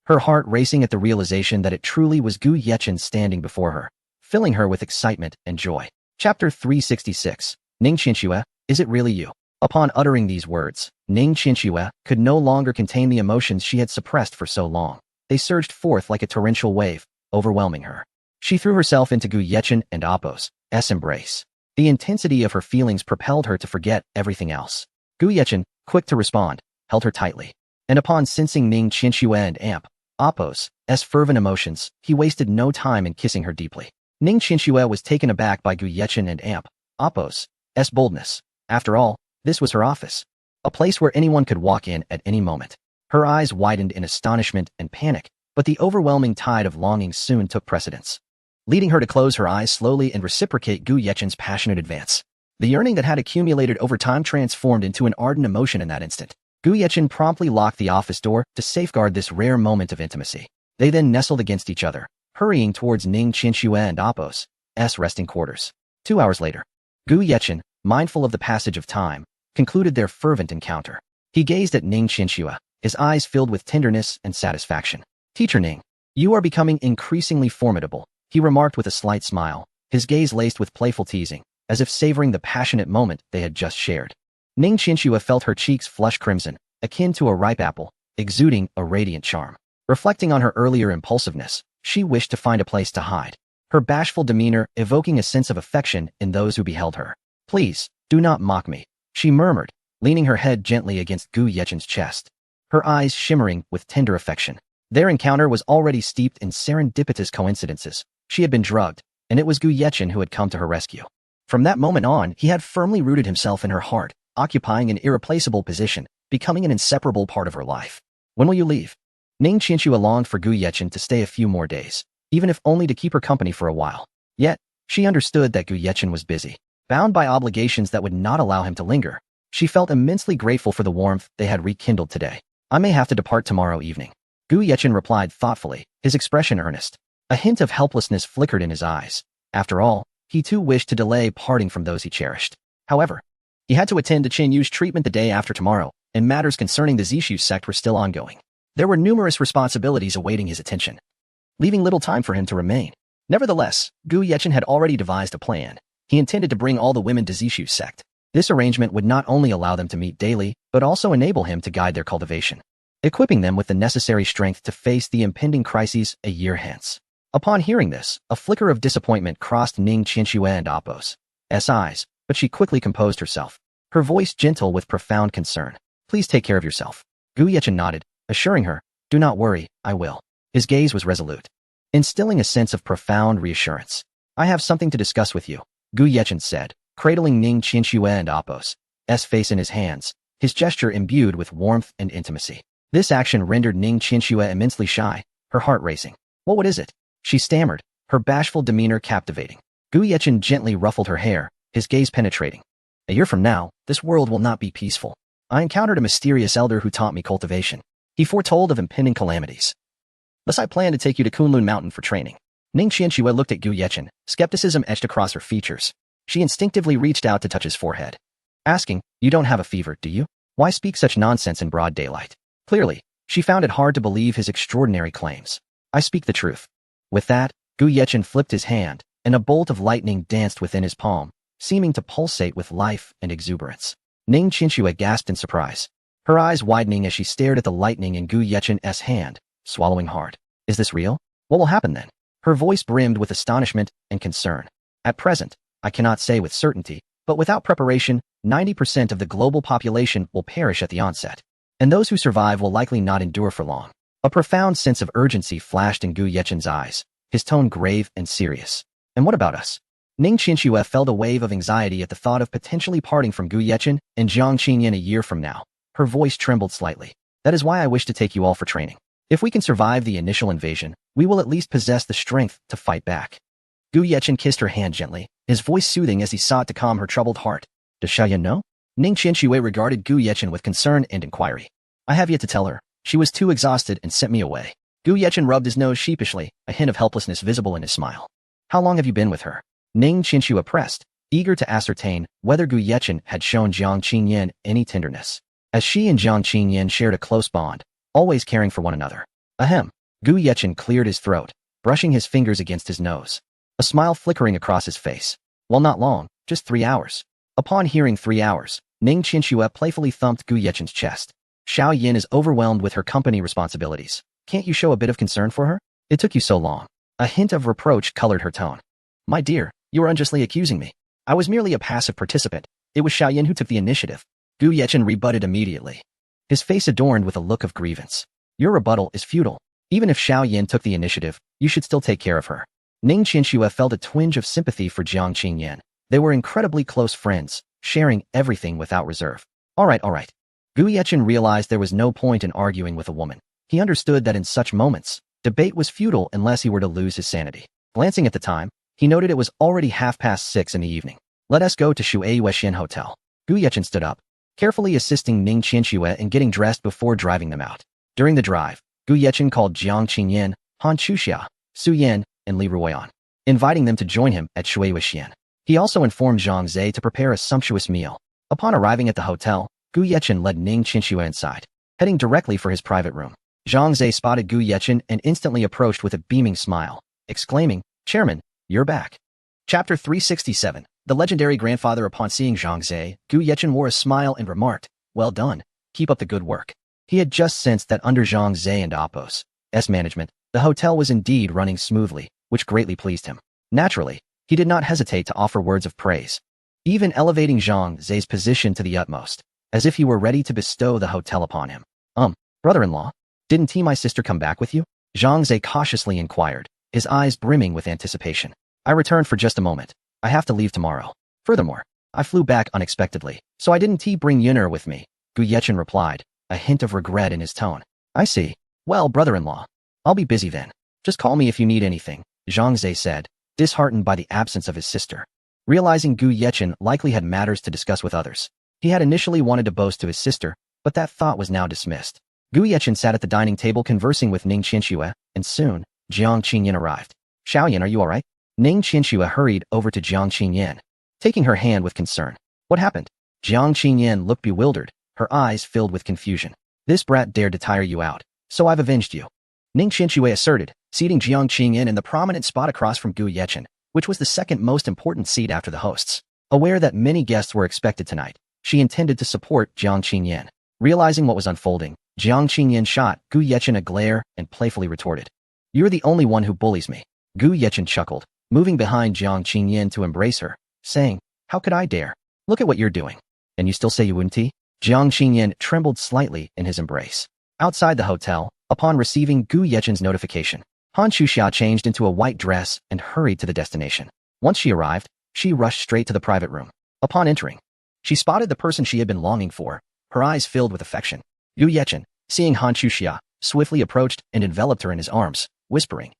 her heart racing at the realization that it truly was Gu Yechen standing before her, filling her with excitement and joy. Chapter 366. Ning Qianxue, is it really you? Upon uttering these words, Ning Qianxue could no longer contain the emotions she had suppressed for so long. They surged forth like a torrential wave, overwhelming her. She threw herself into Gu Yechen and Appo's embrace. The intensity of her feelings propelled her to forget everything else. Gu Yechen, quick to respond, held her tightly. And upon sensing Ning Qianxue and Appo's fervent emotions, he wasted no time in kissing her deeply. Ning Qianxue was taken aback by Gu Yechen and Appo's boldness. After all, this was her office, a place where anyone could walk in at any moment. Her eyes widened in astonishment and panic, but the overwhelming tide of longing soon took precedence, leading her to close her eyes slowly and reciprocate Gu Yechen's passionate advance. The yearning that had accumulated over time transformed into an ardent emotion in that instant. Gu Yechen promptly locked the office door to safeguard this rare moment of intimacy. They then nestled against each other, hurrying towards Ning Qianxue and Appo's resting quarters. 2 hours later, Gu Yechen, mindful of the passage of time, concluded their fervent encounter. He gazed at Ning Qianxue, his eyes filled with tenderness and satisfaction. Teacher Ning, you are becoming increasingly formidable, he remarked with a slight smile, his gaze laced with playful teasing, as if savoring the passionate moment they had just shared. Ning Qianxue felt her cheeks flush crimson, akin to a ripe apple, exuding a radiant charm. Reflecting on her earlier impulsiveness, she wished to find a place to hide, her bashful demeanor evoking a sense of affection in those who beheld her. Please, do not mock me, she murmured, leaning her head gently against Gu Yechen's chest, her eyes shimmering with tender affection. Their encounter was already steeped in serendipitous coincidences. She had been drugged, and it was Gu Yechen who had come to her rescue. From that moment on, he had firmly rooted himself in her heart, occupying an irreplaceable position, becoming an inseparable part of her life. When will you leave? Ning Qianxue longed for Gu Yechen to stay a few more days, even if only to keep her company for a while. Yet, she understood that Gu Yechen was busy, bound by obligations that would not allow him to linger. She felt immensely grateful for the warmth they had rekindled today. I may have to depart tomorrow evening, Gu Yechen replied thoughtfully, his expression earnest. A hint of helplessness flickered in his eyes. After all, he too wished to delay parting from those he cherished. However, he had to attend to Chen Yu's treatment the day after tomorrow, and matters concerning the Zishu sect were still ongoing. There were numerous responsibilities awaiting his attention, leaving little time for him to remain. Nevertheless, Gu Yechen had already devised a plan. He intended to bring all the women to Zishu's sect. This arrangement would not only allow them to meet daily, but also enable him to guide their cultivation, equipping them with the necessary strength to face the impending crises a year hence. Upon hearing this, a flicker of disappointment crossed Ning Qianxue and Appo's eyes, but she quickly composed herself, her voice gentle with profound concern. Please take care of yourself. Gu Yechen nodded, assuring her, do not worry, I will. His gaze was resolute, instilling a sense of profound reassurance. I have something to discuss with you, Gu Yechen said, cradling Ning Qianxue and Appo's face in his hands, his gesture imbued with warmth and intimacy. This action rendered Ning Qianxue immensely shy, her heart racing. What is it? She stammered, her bashful demeanor captivating. Gu Yechen gently ruffled her hair, his gaze penetrating. A year from now, this world will not be peaceful. I encountered a mysterious elder who taught me cultivation. He foretold of impending calamities. Thus I plan to take you to Kunlun Mountain for training. Ning Qianxue looked at Gu Yechen, skepticism etched across her features. She instinctively reached out to touch his forehead, asking, you don't have a fever, do you? Why speak such nonsense in broad daylight? Clearly, she found it hard to believe his extraordinary claims. I speak the truth. With that, Gu Yechen flipped his hand, and a bolt of lightning danced within his palm, seeming to pulsate with life and exuberance. Ning Qianxue gasped in surprise, her eyes widening as she stared at the lightning in Gu Yechen's hand, swallowing hard. Is this real? What will happen then? Her voice brimmed with astonishment and concern. At present, I cannot say with certainty, but without preparation, 90% of the global population will perish at the onset. and those who survive will likely not endure for long. A profound sense of urgency flashed in Gu Yechen's eyes, his tone grave and serious. And what about us? Ning Qianxue felt a wave of anxiety at the thought of potentially parting from Gu Yechen and Jiang Qingyan a year from now. Her voice trembled slightly. That is why I wish to take you all for training. If we can survive the initial invasion, we will at least possess the strength to fight back. Gu Yechen kissed her hand gently, his voice soothing as he sought to calm her troubled heart. Does Xiaoyan know? Ning Qianxue regarded Gu Yechen with concern and inquiry. I have yet to tell her. She was too exhausted and sent me away. Gu Yechen rubbed his nose sheepishly, a hint of helplessness visible in his smile. How long have you been with her? Ning Qianxue pressed, eager to ascertain whether Gu Yechen had shown Jiang Qingyan any tenderness, as she and Jiang Qingyan shared a close bond, always caring for one another. Ahem. Gu Yechen cleared his throat, brushing his fingers against his nose, a smile flickering across his face. Well, not long, just 3 hours. Upon hearing 3 hours, Ning Qianxue playfully thumped Gu Yechen's chest. Xiao Yin is overwhelmed with her company responsibilities. Can't you show a bit of concern for her? It took you so long. A hint of reproach colored her tone. My dear, you are unjustly accusing me. I was merely a passive participant. It was Xiao Yin who took the initiative. Gu Yechen rebutted immediately, his face adorned with a look of grievance. Your rebuttal is futile. Even if Xiao Yin took the initiative, you should still take care of her. Ning Qianxue felt a twinge of sympathy for Jiang Qingyan. They were incredibly close friends, sharing everything without reserve. All right. Gu Yechen realized there was no point in arguing with a woman. He understood that in such moments, debate was futile unless he were to lose his sanity. Glancing at the time, he noted it was already 6:30 in the evening. Let us go to Shuaiwuxian Hotel. Gu Yechen stood up, carefully assisting Ning Qianxue in getting dressed before driving them out. During the drive, Gu Yechen called Jiang Qingyan, Han Chuxia, Su Yan, and Li Ruoyan, inviting them to join him at Shuaiwuxian. He also informed Zhang Zhe to prepare a sumptuous meal. Upon arriving at the hotel, Gu Yechen led Ning Qianxue inside, heading directly for his private room. Zhang Zhe spotted Gu Yechen and instantly approached with a beaming smile, exclaiming, Chairman, you're back. Chapter 367. The legendary grandfather. Upon seeing Zhang Zhe, Gu Yechen wore a smile and remarked, well done. Keep up the good work. He had just sensed that under Zhang Zhe and Appo's management, the hotel was indeed running smoothly, which greatly pleased him. Naturally, he did not hesitate to offer words of praise, even elevating Zhang Zhe's position to the utmost, as if he were ready to bestow the hotel upon him. Brother-in-law, didn't my sister come back with you? Zhang Zhe cautiously inquired, his eyes brimming with anticipation. I returned for just a moment. I have to leave tomorrow. Furthermore, I flew back unexpectedly, so I didn't bring Yun'er with me, Gu Yechen replied, a hint of regret in his tone. I see. Well, brother-in-law, I'll be busy then. Just call me if you need anything, Zhang Zhe said, disheartened by the absence of his sister. Realizing Gu Yechen likely had matters to discuss with others, he had initially wanted to boast to his sister, but that thought was now dismissed. Gu Yechen sat at the dining table conversing with Ning Qianxue, and soon, Jiang Qingyan arrived. Xiaoyan, are you all right? Ning Qianxue hurried over to Jiang Qingyan, taking her hand with concern. What happened? Jiang Qingyan looked bewildered, her eyes filled with confusion. This brat dared to tire you out, so I've avenged you, Ning Qianxue asserted, seating Jiang Qingyan in the prominent spot across from Gu Yechen, which was the second most important seat after the hosts. Aware that many guests were expected tonight, she intended to support Jiang Qingyan. Realizing what was unfolding, Jiang Qingyan shot Gu Yechen a glare and playfully retorted. You're the only one who bullies me. Gu Yechen chuckled, moving behind Jiang Qingyan to embrace her, saying, how could I dare? Look at what you're doing. And you still say you wouldn't? Jiang Qingyan trembled slightly in his embrace. Outside the hotel, upon receiving Gu Yechen's notification, Han Chuxia changed into a white dress and hurried to the destination. Once she arrived, she rushed straight to the private room. Upon entering, she spotted the person she had been longing for, her eyes filled with affection. Gu Yechen, seeing Han Chuxia, swiftly approached and enveloped her in his arms, whispering,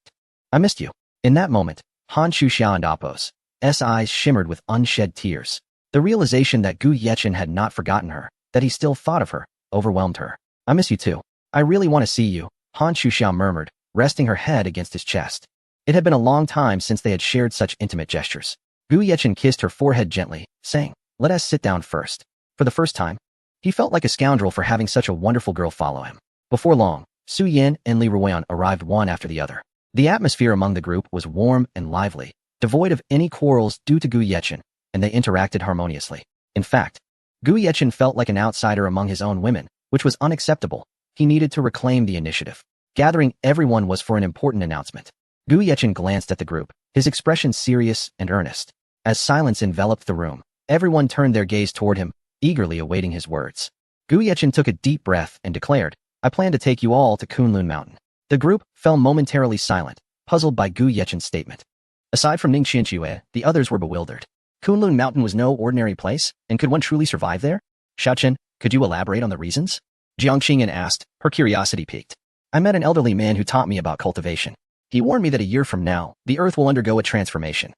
I missed you. In that moment, Han Chuxia and Appo's eyes shimmered with unshed tears. The realization that Gu Yechen had not forgotten her, that he still thought of her, overwhelmed her. I miss you too. I really want to see you, Han Chuxia murmured, resting her head against his chest. It had been a long time since they had shared such intimate gestures. Gu Yechen kissed her forehead gently, saying, let us sit down first. For the first time, he felt like a scoundrel for having such a wonderful girl follow him. Before long, Su Yan and Li Ruoyan arrived one after the other. The atmosphere among the group was warm and lively, devoid of any quarrels due to Gu Yechen, and they interacted harmoniously. In fact, Gu Yechen felt like an outsider among his own women, which was unacceptable. He needed to reclaim the initiative. Gathering everyone was for an important announcement. Gu Yechen glanced at the group, his expression serious and earnest. As silence enveloped the room, everyone turned their gaze toward him, eagerly awaiting his words. Gu Yechen took a deep breath and declared, I plan to take you all to Kunlun Mountain. The group fell momentarily silent, puzzled by Gu Yechen's statement. Aside from Ning Qianque, the others were bewildered. Kunlun Mountain was no ordinary place, and could one truly survive there? Xiaochen, could you elaborate on the reasons? Jiang Qingyan asked, her curiosity piqued. I met an elderly man who taught me about cultivation. He warned me that a year from now, the Earth will undergo a transformation,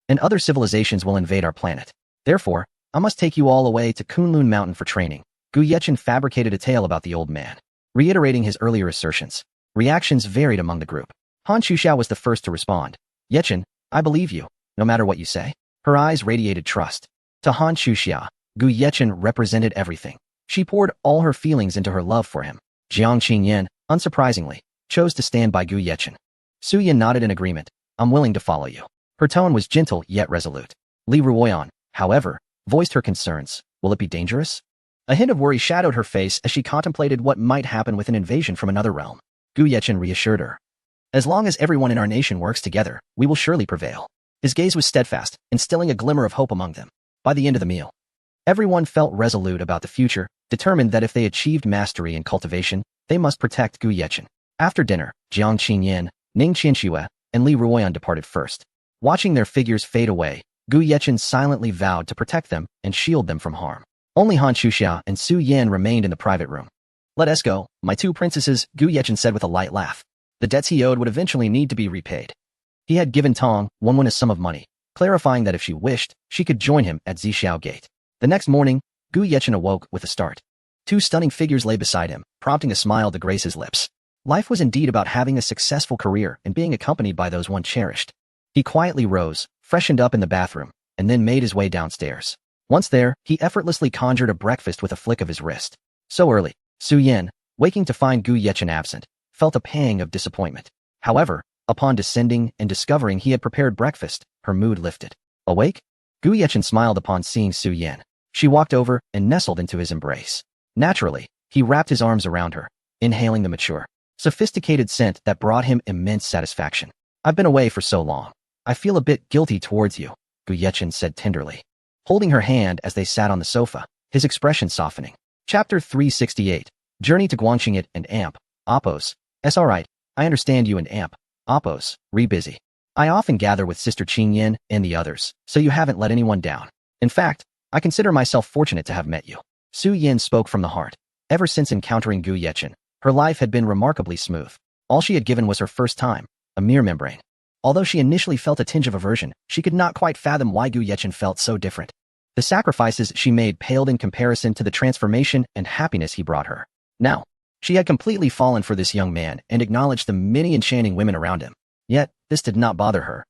and other civilizations will invade our planet. Therefore, I must take you all away to Kunlun Mountain for training. Gu Yechen fabricated a tale about the old man, reiterating his earlier assertions. Reactions varied among the group. Han Xuxiao was the first to respond. Yechen, I believe you, no matter what you say. Her eyes radiated trust. To Han Xuxiao, Gu Yechen represented everything. She poured all her feelings into her love for him. Jiang Qingyan, unsurprisingly, chose to stand by Gu Yechen. Su Yin nodded in agreement. I'm willing to follow you. Her tone was gentle yet resolute. Li Ruoyan, however, voiced her concerns. Will it be dangerous? A hint of worry shadowed her face as she contemplated what might happen with an invasion from another realm. Gu Yechen reassured her. As long as everyone in our nation works together, we will surely prevail. His gaze was steadfast, instilling a glimmer of hope among them. By the end of the meal, everyone felt resolute about the future, determined that if they achieved mastery in cultivation, they must protect Gu Yechen. After dinner, Jiang Qingyan, Ning Qianque, and Li Ruoyan departed first. Watching their figures fade away, Gu Yechen silently vowed to protect them and shield them from harm. Only Han Xuxiao and Su Yan remained in the private room. Let us go, my two princesses, Gu Yechen said with a light laugh. The debts he owed would eventually need to be repaid. He had given Tong Wenwen a sum of money, clarifying that if she wished, she could join him at Zixiao Gate. The next morning, Gu Yechen awoke with a start. Two stunning figures lay beside him, prompting a smile to grace his lips. Life was indeed about having a successful career and being accompanied by those one cherished. He quietly rose, freshened up in the bathroom, and then made his way downstairs. Once there, he effortlessly conjured a breakfast with a flick of his wrist. So early, Su Yan, waking to find Gu Yechen absent, felt a pang of disappointment. However, upon descending and discovering he had prepared breakfast, her mood lifted. Awake? Gu Yechen smiled upon seeing Su Yan. She walked over and nestled into his embrace. Naturally, he wrapped his arms around her, inhaling the mature, sophisticated scent that brought him immense satisfaction. I've been away for so long. I feel a bit guilty towards you, Gu Yechen said tenderly, holding her hand as they sat on the sofa, his expression softening. Chapter 368, Journey to Guangxing and Amp, Oppos. Alright, I understand you and Amp, Oppos, busy. I often gather with Sister Qingyan and the others, so you haven't let anyone down. In fact, I consider myself fortunate to have met you. Su Yin spoke from the heart. Ever since encountering Gu Yechen, her life had been remarkably smooth. All she had given was her first time, a mere membrane. Although she initially felt a tinge of aversion, she could not quite fathom why Gu Yechen felt so different. The sacrifices she made paled in comparison to the transformation and happiness he brought her. Now, she had completely fallen for this young man and acknowledged the many enchanting women around him. Yet, this did not bother her.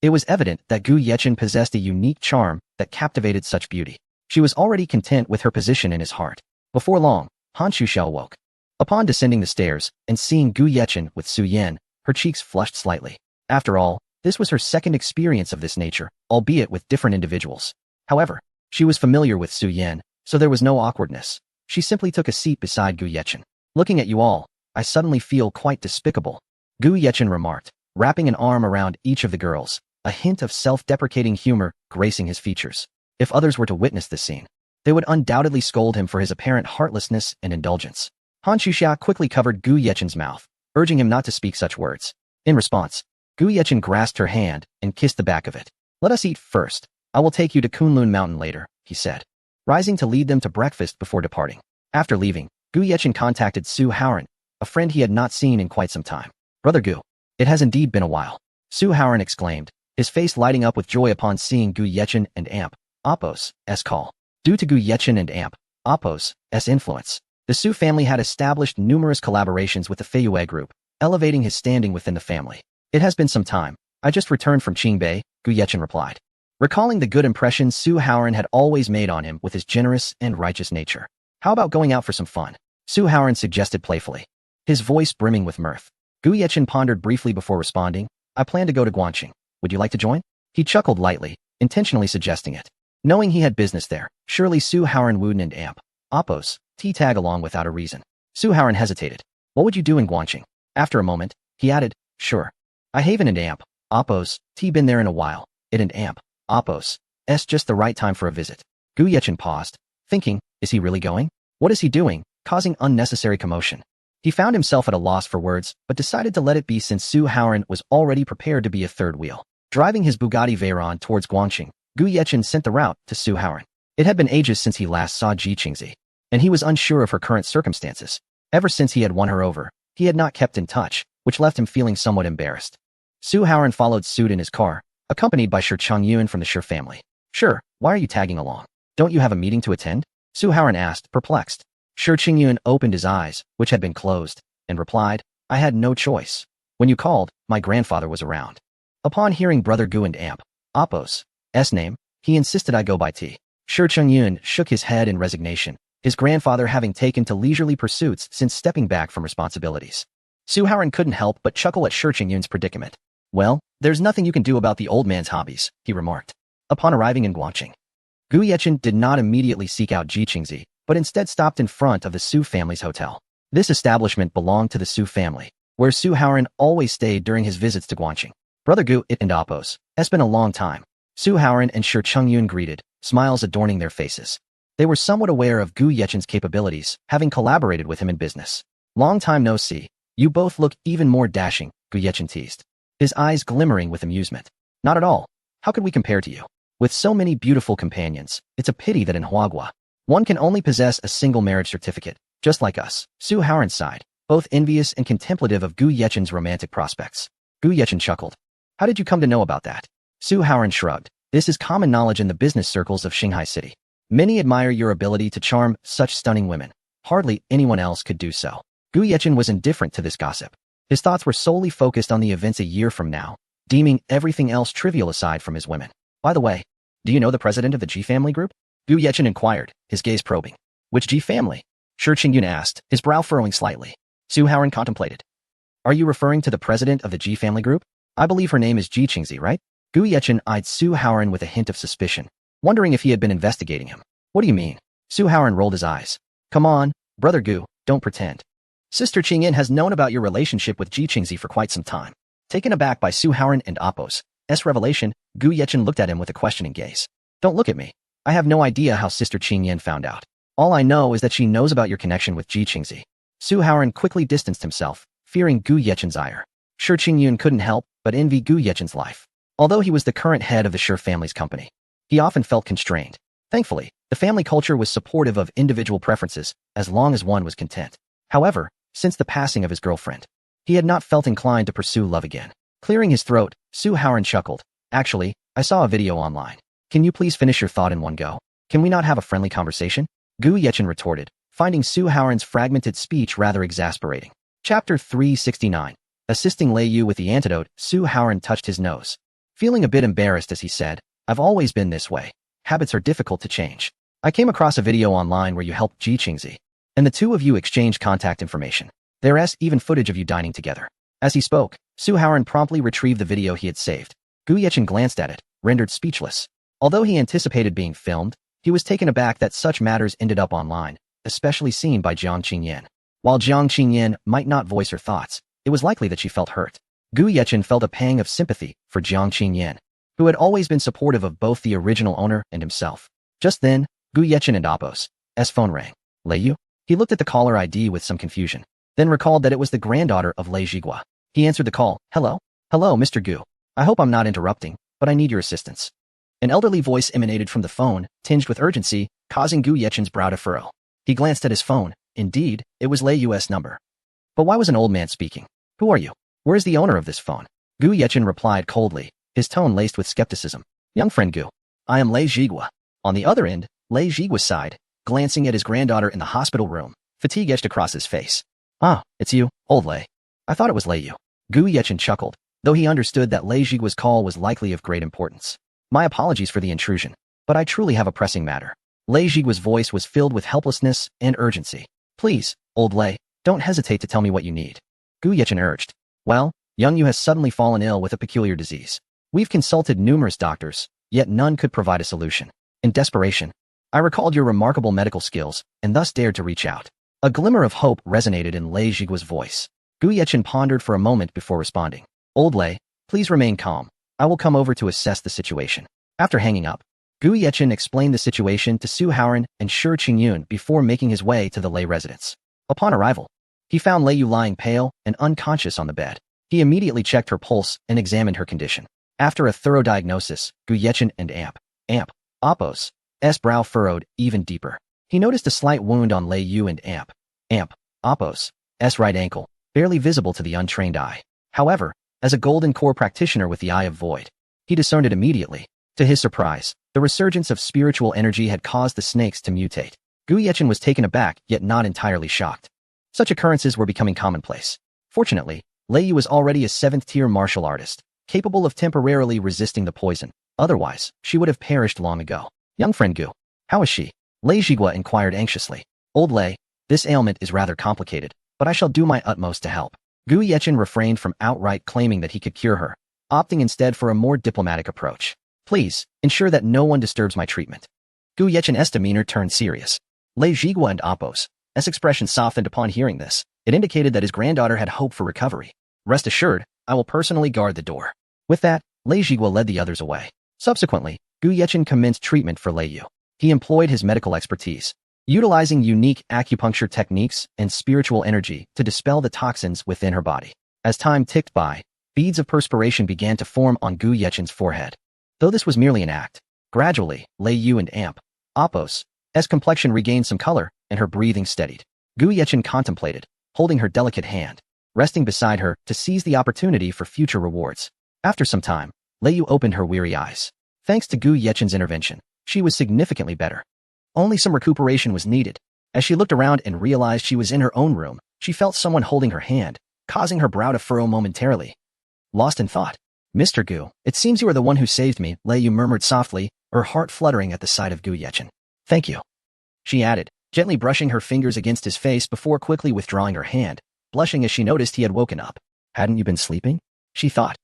It was evident that Gu Yechen possessed a unique charm that captivated such beauty. She was already content with her position in his heart. Before long, Han Xuxiao woke. Upon descending the stairs and seeing Gu Yechen with Su Yan, her cheeks flushed slightly. After all, this was her second experience of this nature, albeit with different individuals. However, she was familiar with Su Yan, so there was no awkwardness. She simply took a seat beside Gu Yechen. Looking at you all, I suddenly feel quite despicable, Gu Yechen remarked, wrapping an arm around each of the girls, a hint of self-deprecating humor gracing his features. If others were to witness this scene, they would undoubtedly scold him for his apparent heartlessness and indulgence. Han Xuxia quickly covered Gu Yechen's mouth, urging him not to speak such words. In response, Gu Yechen grasped her hand and kissed the back of it. Let us eat first. I will take you to Kunlun Mountain later, he said, rising to lead them to breakfast before departing. After leaving, Gu Yechen contacted Su Haoran, a friend he had not seen in quite some time. Brother Gu, it has indeed been a while, Su Haoran exclaimed, his face lighting up with joy upon seeing Gu Yechen and Amp, Oppos' call. Due to Gu Yechen and Amp, Oppos' influence, the Su family had established numerous collaborations with the Feiyue group, elevating his standing within the family. It has been some time. I just returned from Qingbei, Gu Yechen replied, recalling the good impression Su Haoran had always made on him with his generous and righteous nature. How about going out for some fun? Su Haoran suggested playfully, his voice brimming with mirth. Gu Yechen pondered briefly before responding, I plan to go to Guangxing. Would you like to join? He chuckled lightly, intentionally suggesting it. Knowing he had business there, surely Su Haoran wouldn't and Amp, Oppos, tag along without a reason. Su Haoran hesitated. What would you do in Guangxing? After a moment, he added, sure. I haven and Amp, Oppos, been there in a while. It and Amp, Oppos, just the right time for a visit. Gu Yechen paused, thinking, is he really going? What is he doing, causing unnecessary commotion? He found himself at a loss for words, but decided to let it be since Su Haoran was already prepared to be a third wheel. Driving his Bugatti Veyron towards Guangqing, Gu Yechen sent the route to Su Haoran. It had been ages since he last saw Ji Qingzi, and he was unsure of her current circumstances. Ever since he had won her over, he had not kept in touch, which left him feeling somewhat embarrassed. Su Haoran followed suit in his car, accompanied by Shi Chengyun from the Shi family. Sure, why are you tagging along? Don't you have a meeting to attend? Su Haoran asked, perplexed. Shi Chengyun opened his eyes, which had been closed, and replied, I had no choice. When you called, my grandfather was around. Upon hearing Brother Gu and Amp, Appo's name, he insisted I go by T. Shi Chengyun shook his head in resignation, his grandfather having taken to leisurely pursuits since stepping back from responsibilities. Su Haoran couldn't help but chuckle at Shi Chengyun's predicament. Well, there's nothing you can do about the old man's hobbies, he remarked. Upon arriving in Guangqing, Gu Yechen did not immediately seek out Ji Qingzi, but instead stopped in front of the Su family's hotel. This establishment belonged to the Su family, where Su Haoran always stayed during his visits to Guangqing. Brother Gu and Appo's. It's been a long time. Su Haoran and Shi Chengyun greeted, smiles adorning their faces. They were somewhat aware of Gu Yechen's capabilities, having collaborated with him in business. Long time no see. You both look even more dashing, Gu Yechen teased, his eyes glimmering with amusement. Not at all. How could we compare to you? With so many beautiful companions, it's a pity that in Huagua, one can only possess a single marriage certificate, just like us. Su Haoran sighed, both envious and contemplative of Gu Yechen's romantic prospects. Gu Yechen chuckled. How did you come to know about that? Su Haoran shrugged. This is common knowledge in the business circles of Shanghai City. Many admire your ability to charm such stunning women. Hardly anyone else could do so. Gu Yechen was indifferent to this gossip. His thoughts were solely focused on the events a year from now, deeming everything else trivial aside from his women. By the way, do you know the president of the Ji family group? Gu Yechen inquired, his gaze probing. Which Ji family? Shi Chengyun asked, his brow furrowing slightly. Su Haoran contemplated. Are you referring to the president of the Ji family group? I believe her name is Ji Qingzi, right? Gu Yechen eyed Su Haoran with a hint of suspicion, wondering if he had been investigating him. What do you mean? Su Haoran rolled his eyes. Come on, Brother Gu, don't pretend. Sister Qingyin has known about your relationship with Ji Qingzi for quite some time. Taken aback by Su Haoran and Appo's revelation, Gu Yechen looked at him with a questioning gaze. Don't look at me. I have no idea how Sister Qingyin found out. All I know is that she knows about your connection with Ji Qingzi. Su Haoran quickly distanced himself, fearing Gu Yechen's ire. Shi Chengyun couldn't help but envy Gu Yechen's life. Although he was the current head of the Shi family's company, he often felt constrained. Thankfully, the family culture was supportive of individual preferences as long as one was content. However, since the passing of his girlfriend, he had not felt inclined to pursue love again. Clearing his throat, Su Haoran chuckled. Actually, I saw a video online. Can you please finish your thought in one go? Can we not have a friendly conversation? Gu Yechen retorted, finding Su Haoran's fragmented speech rather exasperating. Chapter 369. Assisting Lei Yu with the antidote, Su Haoran touched his nose. Feeling a bit embarrassed as he said, I've always been this way. Habits are difficult to change. I came across a video online where you helped Ji Qingzi, and the two of you exchanged contact information. There's even footage of you dining together. As he spoke, Su Haoran promptly retrieved the video he had saved. Gu Yechen glanced at it, rendered speechless. Although he anticipated being filmed, he was taken aback that such matters ended up online, especially seen by Jiang Qingyan. While Jiang Qingyan might not voice her thoughts, it was likely that she felt hurt. Gu Yechen felt a pang of sympathy for Jiang Qingyan, who had always been supportive of both the original owner and himself. Just then, Gu Yechen and Appo's phone rang. Lei Yu? He looked at the caller ID with some confusion, then recalled that it was the granddaughter of Lei Zhigua. He answered the call. Hello? Hello, Mr. Gu. I hope I'm not interrupting, but I need your assistance. An elderly voice emanated from the phone, tinged with urgency, causing Gu Yechen's brow to furrow. He glanced at his phone. Indeed, it was Lei Yu's number. But why was an old man speaking? Who are you? Where is the owner of this phone? Gu Yechen replied coldly, his tone laced with skepticism. Young friend Gu. I am Lei Zhigua. On the other end, Lei Zhigua sighed, glancing at his granddaughter in the hospital room, fatigue etched across his face. Ah, it's you, old Lei. I thought it was Lei Yu. Gu Yechen chuckled, though he understood that Lei Zhigua's call was likely of great importance. My apologies for the intrusion, but I truly have a pressing matter. Lei Zhigua's voice was filled with helplessness and urgency. Please, old Lei, don't hesitate to tell me what you need. Gu Yechen urged. Well, young Yu has suddenly fallen ill with a peculiar disease. We've consulted numerous doctors, yet none could provide a solution. In desperation, I recalled your remarkable medical skills and thus dared to reach out. A glimmer of hope resonated in Lei Zhigua's voice. Gu Yechen pondered for a moment before responding. Old Lei, please remain calm. I will come over to assess the situation. After hanging up, Gu Yechen explained the situation to Su Haoran and Shi Qingyun before making his way to the Lei residence. Upon arrival, he found Lei Yu lying pale and unconscious on the bed. He immediately checked her pulse and examined her condition. After a thorough diagnosis, Gu Yechen and Apos' brow furrowed even deeper. He noticed a slight wound on Lei Yu and Apos' right ankle, barely visible to the untrained eye. However, as a golden core practitioner with the eye of void, he discerned it immediately. To his surprise, the resurgence of spiritual energy had caused the snakes to mutate. Gu Yechen was taken aback, yet not entirely shocked. Such occurrences were becoming commonplace. Fortunately, Lei Yu was already a 7th-tier martial artist, capable of temporarily resisting the poison. Otherwise, she would have perished long ago. Young friend Gu, how is she? Lei Zhigua inquired anxiously. Old Lei, this ailment is rather complicated, but I shall do my utmost to help. Gu Yechen refrained from outright claiming that he could cure her, opting instead for a more diplomatic approach. Please, ensure that no one disturbs my treatment. Gu Yechen's demeanor turned serious. Lei Zhigua and Apos' expression softened upon hearing this. It indicated that his granddaughter had hope for recovery. Rest assured, I will personally guard the door. With that, Lei Zhigua led the others away. Subsequently, Gu Yechen commenced treatment for Lei Yu. He employed his medical expertise, utilizing unique acupuncture techniques and spiritual energy to dispel the toxins within her body. As time ticked by, beads of perspiration began to form on Gu Yechen's forehead. Though this was merely an act, gradually, Lei Yu and Apos' complexion regained some color, and her breathing steadied. Gu Yechen contemplated, holding her delicate hand, resting beside her to seize the opportunity for future rewards. After some time, Lei Yu opened her weary eyes. Thanks to Gu Yechen's intervention, she was significantly better. Only some recuperation was needed. As she looked around and realized she was in her own room, she felt someone holding her hand, causing her brow to furrow momentarily. Lost in thought, Mr. Gu, it seems you are the one who saved me, Lei Yu murmured softly, her heart fluttering at the sight of Gu Yechen. Thank you, she added, gently brushing her fingers against his face before quickly withdrawing her hand, blushing as she noticed he had woken up. Hadn't you been sleeping? She thought,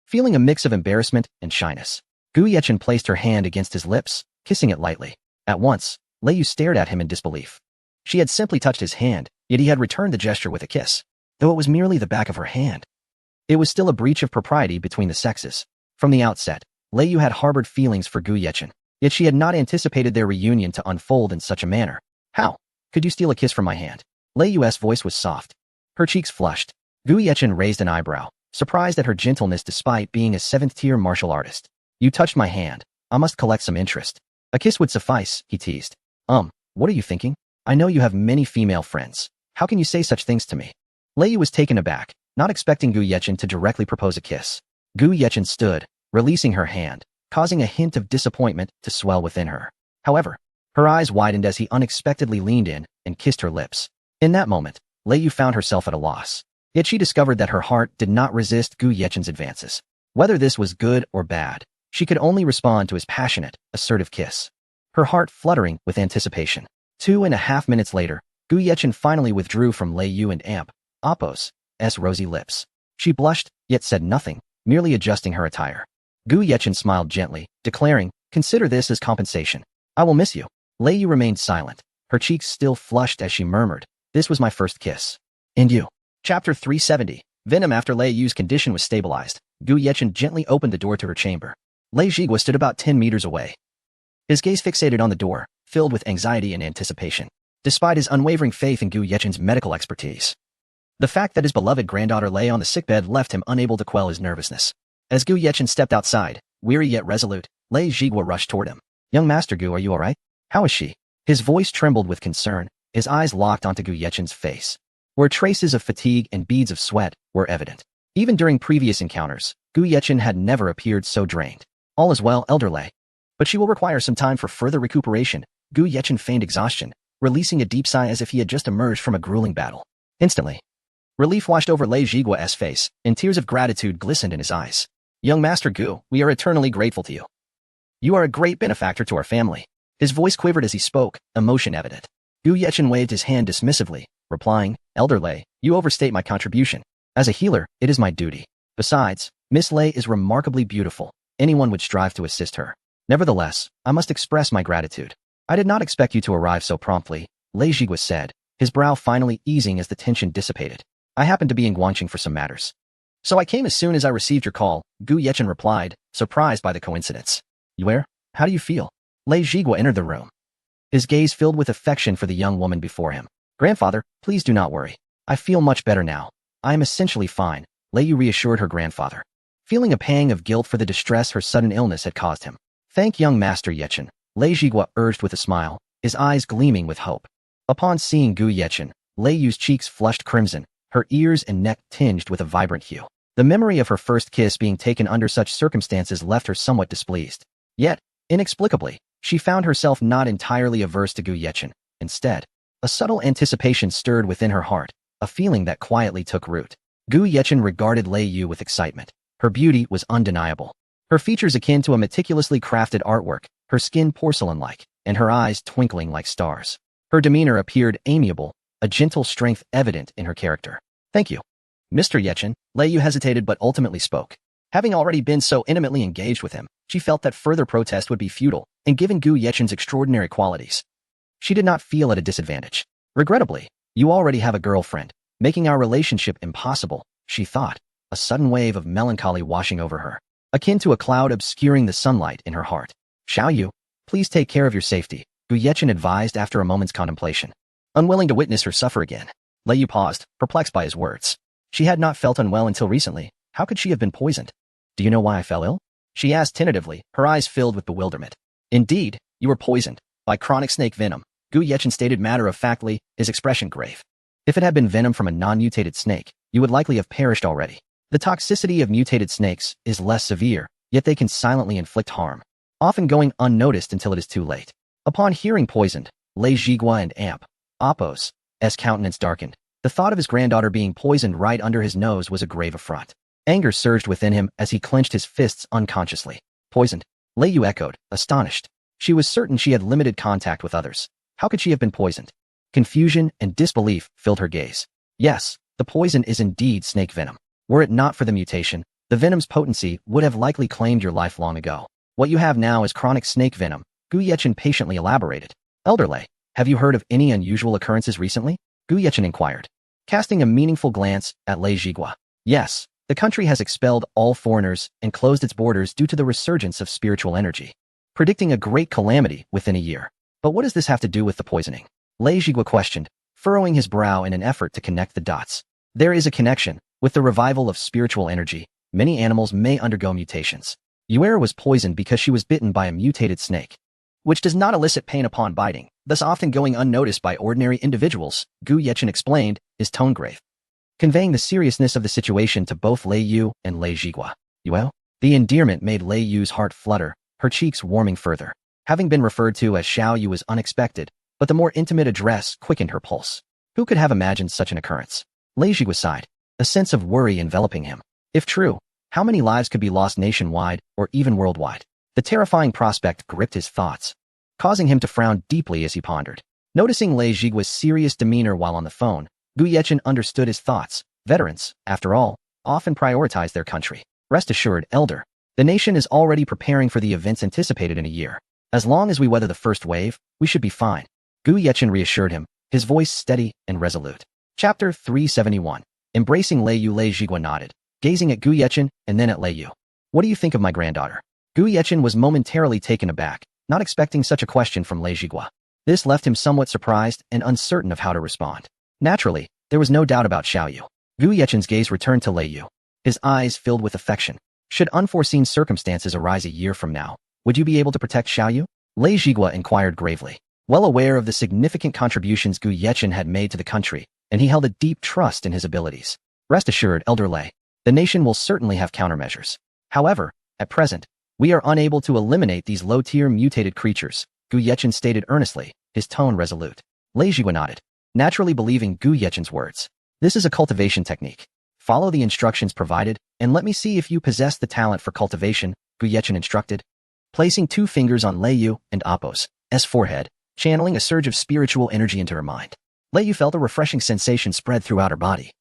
feeling a mix of embarrassment and shyness. Gu Yechen placed her hand against his lips, kissing it lightly. At once, Lei Yu stared at him in disbelief. She had simply touched his hand, yet he had returned the gesture with a kiss. Though it was merely the back of her hand, it was still a breach of propriety between the sexes. From the outset, Lei Yu had harbored feelings for Gu Yechen, yet she had not anticipated their reunion to unfold in such a manner. How could you steal a kiss from my hand? Lei Yu's voice was soft. Her cheeks flushed. Gu Yechen raised an eyebrow, surprised at her gentleness despite being a 7th-tier martial artist. You touched my hand. I must collect some interest. A kiss would suffice, he teased. What are you thinking? I know you have many female friends. How can you say such things to me? Lei Yu was taken aback, not expecting Gu Yechen to directly propose a kiss. Gu Yechen stood, releasing her hand, causing a hint of disappointment to swell within her. However, her eyes widened as he unexpectedly leaned in and kissed her lips. In that moment, Lei Yu found herself at a loss. Yet she discovered that her heart did not resist Gu Yechen's advances. Whether this was good or bad, she could only respond to his passionate, assertive kiss. Her heart fluttering with anticipation. 2.5 minutes later, Gu Yechen finally withdrew from Lei Yu and Apos' rosy lips. She blushed, yet said nothing, merely adjusting her attire. Gu Yechen smiled gently, declaring, consider this as compensation. I will miss you. Lei Yu remained silent, her cheeks still flushed as she murmured, this was my first kiss. And you. Chapter 370. Venom. After Lei Yu's condition was stabilized, Gu Yechen gently opened the door to her chamber. Lei Zhigua stood about 10 meters away. His gaze fixated on the door, filled with anxiety and anticipation. Despite his unwavering faith in Gu Yechen's medical expertise, the fact that his beloved granddaughter lay on the sickbed left him unable to quell his nervousness. As Gu Yechen stepped outside, weary yet resolute, Lei Zhigua rushed toward him. Young Master Gu, are you alright? How is she? His voice trembled with concern, his eyes locked onto Gu Yechen's face, where traces of fatigue and beads of sweat were evident. Even during previous encounters, Gu Yechen had never appeared so drained. All is well, Elder Lei. But she will require some time for further recuperation. Gu Yechen feigned exhaustion, releasing a deep sigh as if he had just emerged from a grueling battle. Instantly, relief washed over Lei Zhigua's face, and tears of gratitude glistened in his eyes. Young Master Gu, we are eternally grateful to you. You are a great benefactor to our family. His voice quivered as he spoke, emotion evident. Gu Yechen waved his hand dismissively, replying, Elder Lei, you overstate my contribution. As a healer, it is my duty. Besides, Miss Lei is remarkably beautiful. Anyone would strive to assist her. Nevertheless, I must express my gratitude. I did not expect you to arrive so promptly, Lei Zhigua said, his brow finally easing as the tension dissipated. I happened to be in Guangqing for some matters. So I came as soon as I received your call, Gu Yechen replied, surprised by the coincidence. Where? How do you feel? Lei Jigua entered the room, his gaze filled with affection for the young woman before him. Grandfather, please do not worry. I feel much better now. I am essentially fine, Lei Yu reassured her grandfather, feeling a pang of guilt for the distress her sudden illness had caused him. Thank young Master Yechen, Lei Jigua urged with a smile, his eyes gleaming with hope. Upon seeing Gu Yechen, Lei Yu's cheeks flushed crimson, her ears and neck tinged with a vibrant hue. The memory of her first kiss being taken under such circumstances left her somewhat displeased. Yet, inexplicably, she found herself not entirely averse to Gu Yechen. Instead, a subtle anticipation stirred within her heart, a feeling that quietly took root. Gu Yechen regarded Lei Yu with excitement. Her beauty was undeniable. Her features akin to a meticulously crafted artwork, her skin porcelain-like, and her eyes twinkling like stars. Her demeanor appeared amiable, a gentle strength evident in her character. Thank you, Mr. Yechen. Lei Yu hesitated but ultimately spoke. Having already been so intimately engaged with him, she felt that further protest would be futile, and given Gu Yechen's extraordinary qualities, she did not feel at a disadvantage. Regrettably, you already have a girlfriend, making our relationship impossible, she thought, a sudden wave of melancholy washing over her, akin to a cloud obscuring the sunlight in her heart. Xiao Yu, please take care of your safety, Gu Yechen advised after a moment's contemplation. Unwilling to witness her suffer again, Lei Yu paused, perplexed by his words. She had not felt unwell until recently. How could she have been poisoned? Do you know why I fell ill? She asked tentatively, her eyes filled with bewilderment. Indeed, you were poisoned by chronic snake venom, Gu Yechen stated matter-of-factly, his expression grave. If it had been venom from a non-mutated snake, you would likely have perished already. The toxicity of mutated snakes is less severe, yet they can silently inflict harm, often going unnoticed until it is too late. Upon hearing poisoned, Lei Jigua and Appo's countenance darkened. The thought of his granddaughter being poisoned right under his nose was a grave affront. Anger surged within him as he clenched his fists unconsciously. Poisoned? Lei Yu echoed, astonished. She was certain she had limited contact with others. How could she have been poisoned? Confusion and disbelief filled her gaze. Yes, the poison is indeed snake venom. Were it not for the mutation, the venom's potency would have likely claimed your life long ago. What you have now is chronic snake venom, Gu Yechen patiently elaborated. Elder Lei, have you heard of any unusual occurrences recently? Gu Yechen inquired, casting a meaningful glance at Lei Jigua. Yes, the country has expelled all foreigners and closed its borders due to the resurgence of spiritual energy, predicting a great calamity within a year. But what does this have to do with the poisoning? Lei Jigua questioned, furrowing his brow in an effort to connect the dots. There is a connection. With the revival of spiritual energy, many animals may undergo mutations. Yuera was poisoned because she was bitten by a mutated snake, which does not elicit pain upon biting, thus often going unnoticed by ordinary individuals, Gu Yechen explained, his tone grave, conveying the seriousness of the situation to both Lei Yu and Lei Jigua. Well, the endearment made Lei Yu's heart flutter, her cheeks warming further. Having been referred to as Xiao Yu was unexpected, but the more intimate address quickened her pulse. Who could have imagined such an occurrence? Lei Jigua sighed, a sense of worry enveloping him. If true, how many lives could be lost nationwide or even worldwide? The terrifying prospect gripped his thoughts, causing him to frown deeply as he pondered. Noticing Lei Jigua's serious demeanor while on the phone, Gu Yechen understood his thoughts. Veterans, after all, often prioritize their country. Rest assured, Elder, the nation is already preparing for the events anticipated in a year. As long as we weather the first wave, we should be fine. Gu Yechen reassured him, his voice steady and resolute. Chapter 371. Embracing Lei Yu. Lei Jigua nodded, gazing at Gu Yechen and then at Lei Yu. What do you think of my granddaughter? Gu Yechen was momentarily taken aback, not expecting such a question from Lei Jigua. This left him somewhat surprised and uncertain of how to respond. Naturally, there was no doubt about Xiao Yu. Gu Yechen's gaze returned to Lei Yu, his eyes filled with affection. Should unforeseen circumstances arise a year from now, would you be able to protect Xiao Yu? Lei Jigua inquired gravely. Well aware of the significant contributions Gu Yechen had made to the country, and he held a deep trust in his abilities. Rest assured, Elder Lei, the nation will certainly have countermeasures. However, at present, we are unable to eliminate these low-tier mutated creatures, Gu Yechen stated earnestly, his tone resolute. Lei Jigua nodded, naturally believing Gu Yechen's words. This is a cultivation technique. Follow the instructions provided, and let me see if you possess the talent for cultivation, Gu Yechen instructed. Placing 2 fingers on Lei Yu and Appo's forehead, channeling a surge of spiritual energy into her mind. Lei Yu felt a refreshing sensation spread throughout her body,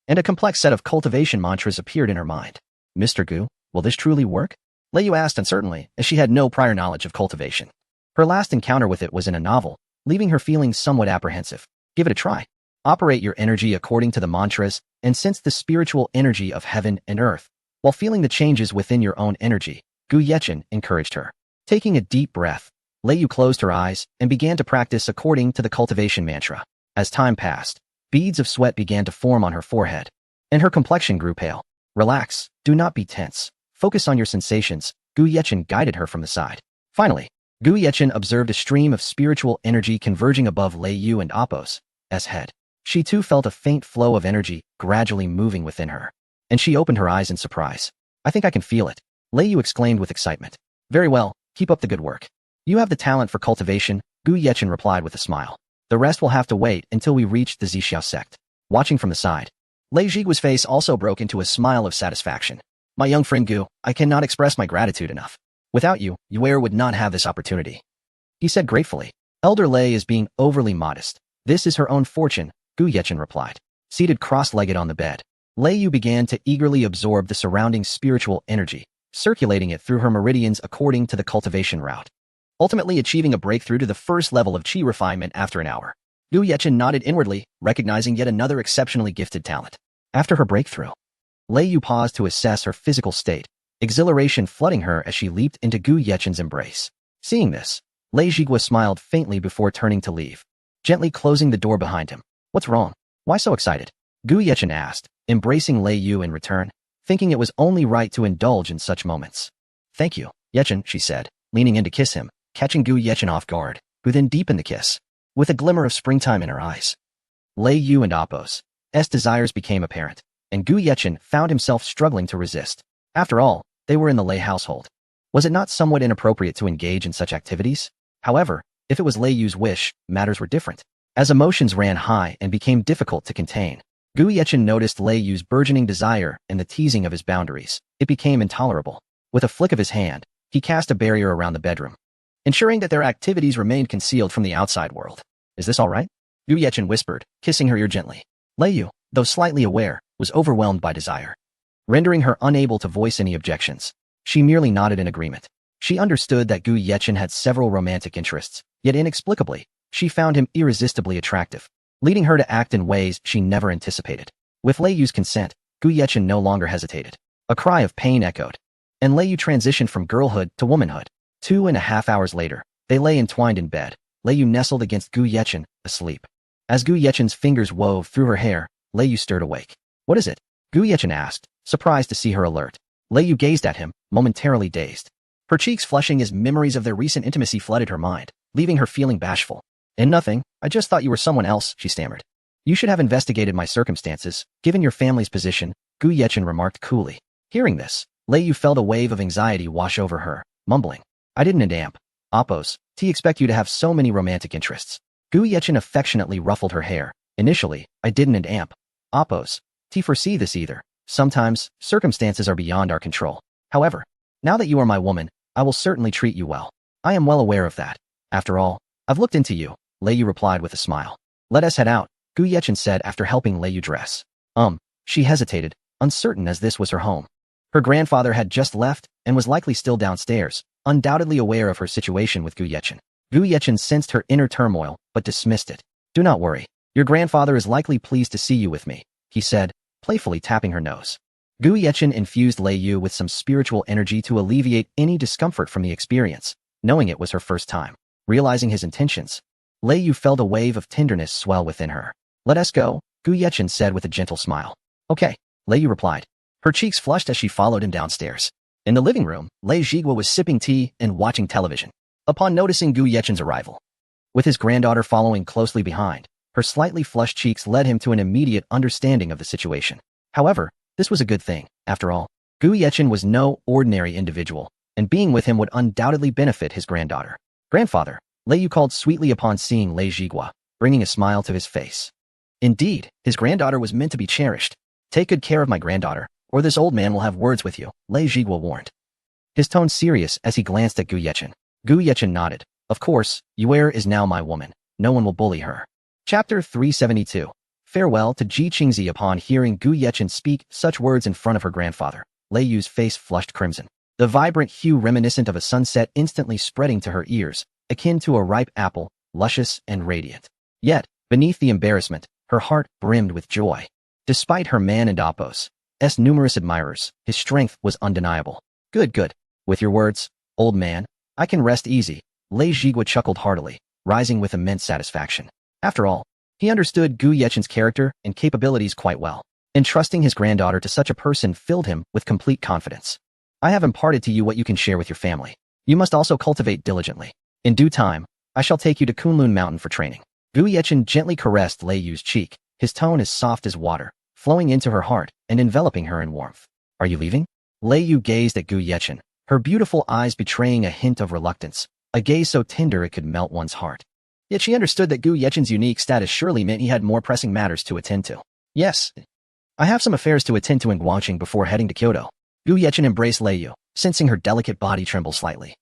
and a complex set of cultivation mantras appeared in her mind. Mr. Gu, will this truly work? Lei Yu asked uncertainly, as she had no prior knowledge of cultivation. Her last encounter with it was in a novel, leaving her feeling somewhat apprehensive. Give it a try. Operate your energy according to the mantras, and sense the spiritual energy of heaven and earth, while feeling the changes within your own energy, Gu Yechen encouraged her. Taking a deep breath, Lei Yu closed her eyes and began to practice according to the cultivation mantra. As time passed, beads of sweat began to form on her forehead, and her complexion grew pale. Relax, do not be tense. Focus on your sensations, Gu Yechen guided her from the side. Finally, Gu Yechen observed a stream of spiritual energy converging above Lei Yu and Appo's head. She too felt a faint flow of energy gradually moving within her, and she opened her eyes in surprise. I think I can feel it, Lei Yu exclaimed with excitement. Very well, keep up the good work. You have the talent for cultivation, Gu Yechen replied with a smile. The rest will have to wait until we reach the Zixiao sect. Watching from the side, Lei Jigua's face also broke into a smile of satisfaction. My young friend Gu, I cannot express my gratitude enough. Without you, Yuer would not have this opportunity, he said gratefully. Elder Lei is being overly modest. This is her own fortune, Gu Yechen replied. Seated cross-legged on the bed, Lei Yu began to eagerly absorb the surrounding spiritual energy, circulating it through her meridians according to the cultivation route, ultimately achieving a breakthrough to the first level of qi refinement after an hour. Gu Yechen nodded inwardly, recognizing yet another exceptionally gifted talent. After her breakthrough, Lei Yu paused to assess her physical state, exhilaration flooding her as she leaped into Gu Yechen's embrace. Seeing this, Lei Jigua smiled faintly before turning to leave, gently closing the door behind him. What's wrong? Why so excited? Gu Yechen asked, embracing Lei Yu in return, thinking it was only right to indulge in such moments. Thank you, Yechen, she said, leaning in to kiss him, catching Gu Yechen off guard, who then deepened the kiss, with a glimmer of springtime in her eyes. Lei Yu and Appo's desires became apparent, and Gu Yechen found himself struggling to resist. After all, they were in the Lei household. Was it not somewhat inappropriate to engage in such activities? However, if it was Lei Yu's wish, matters were different. As emotions ran high and became difficult to contain, Gu Yechen noticed Lei Yu's burgeoning desire and the teasing of his boundaries. It became intolerable. With a flick of his hand, he cast a barrier around the bedroom, ensuring that their activities remained concealed from the outside world. Is this all right? Gu Yechen whispered, kissing her ear gently. Lei Yu, though slightly aware, was overwhelmed by desire, rendering her unable to voice any objections. She merely nodded in agreement. She understood that Gu Yechen had several romantic interests, yet inexplicably, she found him irresistibly attractive, leading her to act in ways she never anticipated. With Lei Yu's consent, Gu Yechen no longer hesitated. A cry of pain echoed, and Lei Yu transitioned from girlhood to womanhood. 2.5 hours later, they lay entwined in bed, Lei Yu nestled against Gu Yechen, asleep. As Gu Yechen's fingers wove through her hair, Lei Yu stirred awake. What is it? Gu Yechen asked, surprised to see her alert. Lei Yu gazed at him, momentarily dazed. Her cheeks flushing as memories of their recent intimacy flooded her mind, leaving her feeling bashful. And nothing, I just thought you were someone else, she stammered. You should have investigated my circumstances, given your family's position, Gu Yechen remarked coolly. Hearing this, Lei Yu felt a wave of anxiety wash over her, mumbling. I didn't amp. Appo's, expect you to have so many romantic interests. Gu Yechen affectionately ruffled her hair. Initially, I didn't amp. Appo's, foresee this either. Sometimes, circumstances are beyond our control. However, now that you are my woman, I will certainly treat you well. I am well aware of that. After all, I've looked into you, Lei Yu replied with a smile. Let us head out, Gu Yechen said after helping Lei Yu dress. She hesitated, uncertain as this was her home. Her grandfather had just left and was likely still downstairs, undoubtedly aware of her situation with Gu Yechen. Gu Yechen sensed her inner turmoil, but dismissed it. Do not worry. Your grandfather is likely pleased to see you with me, he said, playfully tapping her nose. Gu Yechen infused Lei Yu with some spiritual energy to alleviate any discomfort from the experience, knowing it was her first time. Realizing his intentions, Lei Yu felt a wave of tenderness swell within her. Let us go, Gu Yechen said with a gentle smile. Okay, Lei Yu replied. Her cheeks flushed as she followed him downstairs. In the living room, Lei Jigua was sipping tea and watching television. Upon noticing Gu Yechen's arrival, with his granddaughter following closely behind, her slightly flushed cheeks led him to an immediate understanding of the situation. However, this was a good thing. After all, Gu Yechen was no ordinary individual, and being with him would undoubtedly benefit his granddaughter. Grandfather, Lei Yu called sweetly upon seeing Lei Jigua, bringing a smile to his face. Indeed, his granddaughter was meant to be cherished. Take good care of my granddaughter, or this old man will have words with you, Lei Jigua warned, his tone serious as he glanced at Gu Yechen. Gu Yechen nodded. Of course, Yuer is now my woman. No one will bully her. Chapter 372. Farewell to Ji Qingzi. Upon hearing Gu Yechen speak such words in front of her grandfather, Lei Yu's face flushed crimson. The vibrant hue reminiscent of a sunset instantly spreading to her ears, akin to a ripe apple, luscious and radiant. Yet, beneath the embarrassment, her heart brimmed with joy. Despite her man and Appo's numerous admirers, his strength was undeniable. Good. With your words, old man, I can rest easy, Lei Zhigua chuckled heartily, rising with immense satisfaction. After all, he understood Gu Yechen's character and capabilities quite well. Entrusting his granddaughter to such a person filled him with complete confidence. I have imparted to you what you can share with your family. You must also cultivate diligently. In due time, I shall take you to Kunlun Mountain for training. Gu Yechen gently caressed Lei Yu's cheek, his tone as soft as water, flowing into her heart and enveloping her in warmth. Are you leaving? Lei Yu gazed at Gu Yechen, her beautiful eyes betraying a hint of reluctance, a gaze so tender it could melt one's heart. Yet she understood that Gu Yechen's unique status surely meant he had more pressing matters to attend to. Yes, I have some affairs to attend to in Guangqing before heading to Kyoto. Gu Yechen embraced Lei Yu, sensing her delicate body tremble slightly.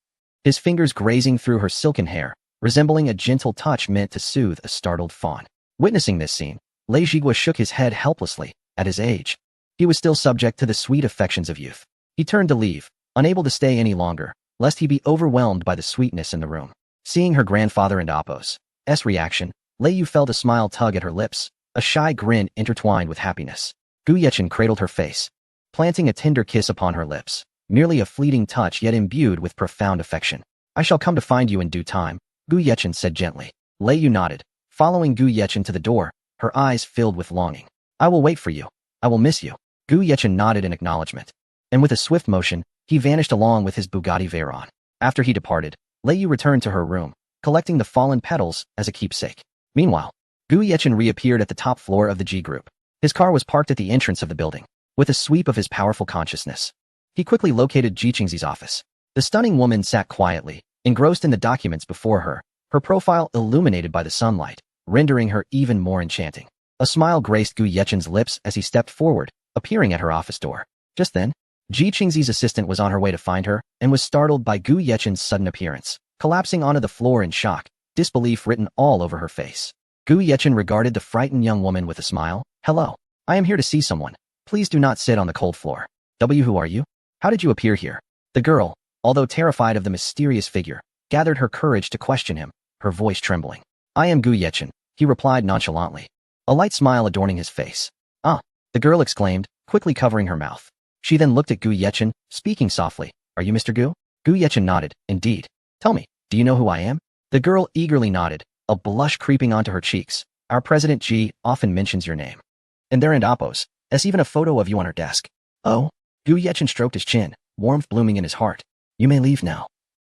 His fingers grazing through her silken hair, resembling a gentle touch meant to soothe a startled fawn. Witnessing this scene, Lei Zhigua shook his head helplessly. At his age, he was still subject to the sweet affections of youth. He turned to leave, unable to stay any longer, lest he be overwhelmed by the sweetness in the room. Seeing her grandfather and Appo's reaction, Lei Yu felt a smile tug at her lips, a shy grin intertwined with happiness. Gu Yechen cradled her face, planting a tender kiss upon her lips, merely a fleeting touch yet imbued with profound affection. I shall come to find you in due time, Gu Yechen said gently. Lei Yu nodded, following Gu Yechen to the door, her eyes filled with longing. I will wait for you. I will miss you. Gu Yechen nodded in acknowledgement, and with a swift motion, he vanished along with his Bugatti Veyron. After he departed, Lei Yu returned to her room, collecting the fallen petals as a keepsake. Meanwhile, Gu Yechen reappeared at the top floor of the G Group. His car was parked at the entrance of the building. With a sweep of his powerful consciousness, he quickly located Ji Qingzi's office. The stunning woman sat quietly, engrossed in the documents before her, her profile illuminated by the sunlight, rendering her even more enchanting. A smile graced Gu Yechen's lips as he stepped forward, appearing at her office door. Just then, Ji Qingzi's assistant was on her way to find her and was startled by Gu Yechen's sudden appearance, collapsing onto the floor in shock, disbelief written all over her face. Gu Yechen regarded the frightened young woman with a smile. Hello. I am here to see someone. Please do not sit on the cold floor. Who are you? How did you appear here? The girl, although terrified of the mysterious figure, gathered her courage to question him, her voice trembling. I am Gu Yechen, he replied nonchalantly, a light smile adorning his face. Ah, the girl exclaimed, quickly covering her mouth. She then looked at Gu Yechen, speaking softly. Are you Mr. Gu? Gu Yechen nodded. Indeed. Tell me, do you know who I am? The girl eagerly nodded, a blush creeping onto her cheeks. Our President Ji often mentions your name. And there and Appo's, as even a photo of you on her desk. Oh? Gu Yechen stroked his chin, warmth blooming in his heart. You may leave now.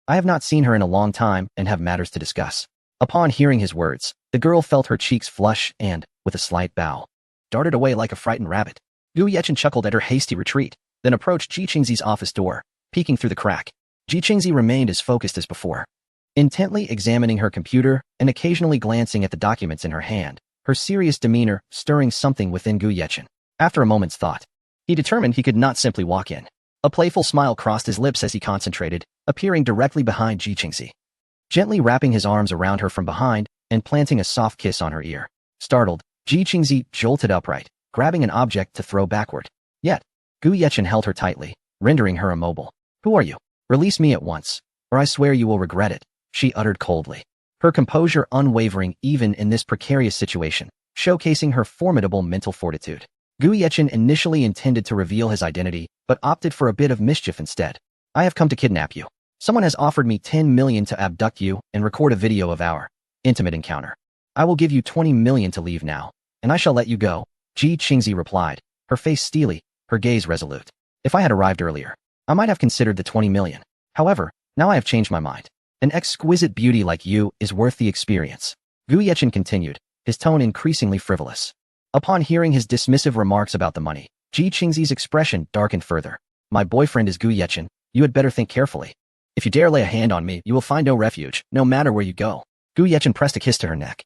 I have not seen her in a long time and have matters to discuss. Upon hearing his words, the girl felt her cheeks flush and, with a slight bow, darted away like a frightened rabbit. Gu Yechen chuckled at her hasty retreat, then approached Ji Qingzi's office door, peeking through the crack. Ji Qingzi remained as focused as before, intently examining her computer and occasionally glancing at the documents in her hand, her serious demeanor stirring something within Gu Yechen. After a moment's thought, he determined he could not simply walk in. A playful smile crossed his lips as he concentrated, appearing directly behind Ji Qingzi, gently wrapping his arms around her from behind and planting a soft kiss on her ear. Startled, Ji Qingzi jolted upright, grabbing an object to throw backward. Yet, Gu Yechen held her tightly, rendering her immobile. Who are you? Release me at once, or I swear you will regret it, she uttered coldly, her composure unwavering even in this precarious situation, showcasing her formidable mental fortitude. Gu Yechen initially intended to reveal his identity, but opted for a bit of mischief instead. I have come to kidnap you. Someone has offered me 10 million to abduct you and record a video of our intimate encounter. I will give you 20 million to leave now, and I shall let you go, Ji Qingzi replied, her face steely, her gaze resolute. If I had arrived earlier, I might have considered the 20 million. However, now I have changed my mind. An exquisite beauty like you is worth the experience. Gu Yechen continued, his tone increasingly frivolous. Upon hearing his dismissive remarks about the money, Ji Qingzi's expression darkened further. My boyfriend is Gu Yechen. You had better think carefully. If you dare lay a hand on me, you will find no refuge, no matter where you go. Gu Yechen pressed a kiss to her neck.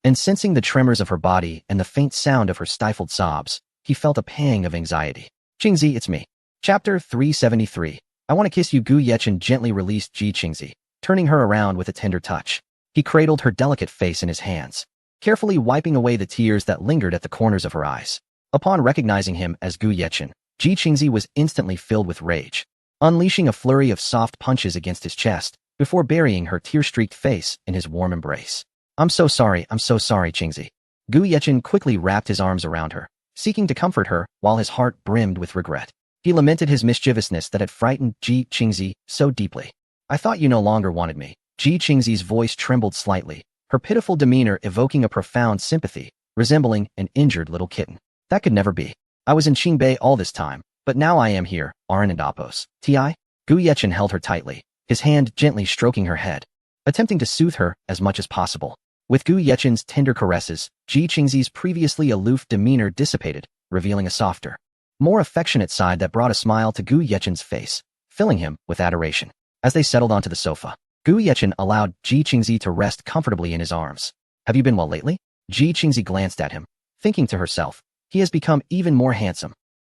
And sensing the tremors of her body and the faint sound of her stifled sobs, he felt a pang of anxiety. Qingzi, it's me. Chapter 373. I want to kiss you. Gu Yechen gently released Ji Qingzi, turning her around with a tender touch. He cradled her delicate face in his hands, carefully wiping away the tears that lingered at the corners of her eyes. Upon recognizing him as Gu Yechen, Ji Qingzi was instantly filled with rage, unleashing a flurry of soft punches against his chest before burying her tear-streaked face in his warm embrace. I'm so sorry, Qingzi. Gu Yechen quickly wrapped his arms around her, seeking to comfort her while his heart brimmed with regret. He lamented his mischievousness that had frightened Ji Qingzi so deeply. I thought you no longer wanted me, Ji Qingzi's voice trembled slightly, her pitiful demeanor evoking a profound sympathy, resembling an injured little kitten. That could never be. I was in Qingbei all this time, but now I am here, Aran and Apos. Ti? Gu Yechen held her tightly, his hand gently stroking her head, attempting to soothe her as much as possible. With Gu Yechen's tender caresses, Ji Qingzi's previously aloof demeanor dissipated, revealing a softer, more affectionate side that brought a smile to Gu Yechen's face, filling him with adoration. As they settled onto the sofa, Gu Yechen allowed Ji Qingzi to rest comfortably in his arms. Have you been well lately? Ji Qingzi glanced at him, thinking to herself, he has become even more handsome.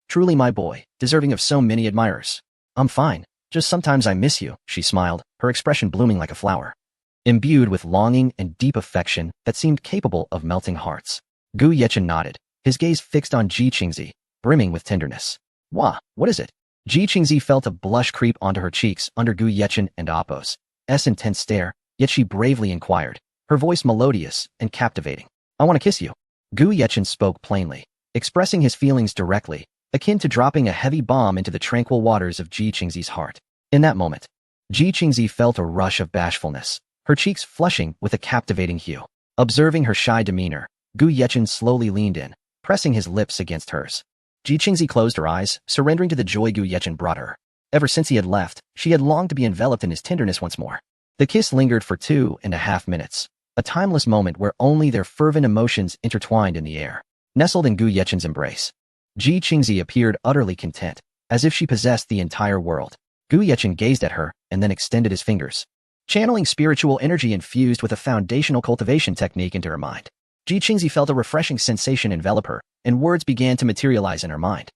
Truly my boy, deserving of so many admirers. I'm fine, just sometimes I miss you, she smiled, her expression blooming like a flower, imbued with longing and deep affection that seemed capable of melting hearts. Gu Yechen nodded, his gaze fixed on Ji Qingzi, brimming with tenderness. Wah, what is it? Ji Qingzi felt a blush creep onto her cheeks under Gu Yechen and Apos' intense stare, yet she bravely inquired, her voice melodious and captivating. I want to kiss you. Gu Yechen spoke plainly, expressing his feelings directly, akin to dropping a heavy bomb into the tranquil waters of Ji Qingzi's heart. In that moment, Ji Qingzi felt a rush of bashfulness, her cheeks flushing with a captivating hue. Observing her shy demeanor, Gu Yechen slowly leaned in, pressing his lips against hers. Ji Qingzi closed her eyes, surrendering to the joy Gu Yechen brought her. Ever since he had left, she had longed to be enveloped in his tenderness once more. The kiss lingered for 2.5 minutes, a timeless moment where only their fervent emotions intertwined in the air. Nestled in Gu Yechen's embrace, Ji Qingzi appeared utterly content, as if she possessed the entire world. Gu Yechen gazed at her and then extended his fingers, channeling spiritual energy infused with a foundational cultivation technique into her mind. Ji Qingzi felt a refreshing sensation envelop her, and words began to materialize in her mind,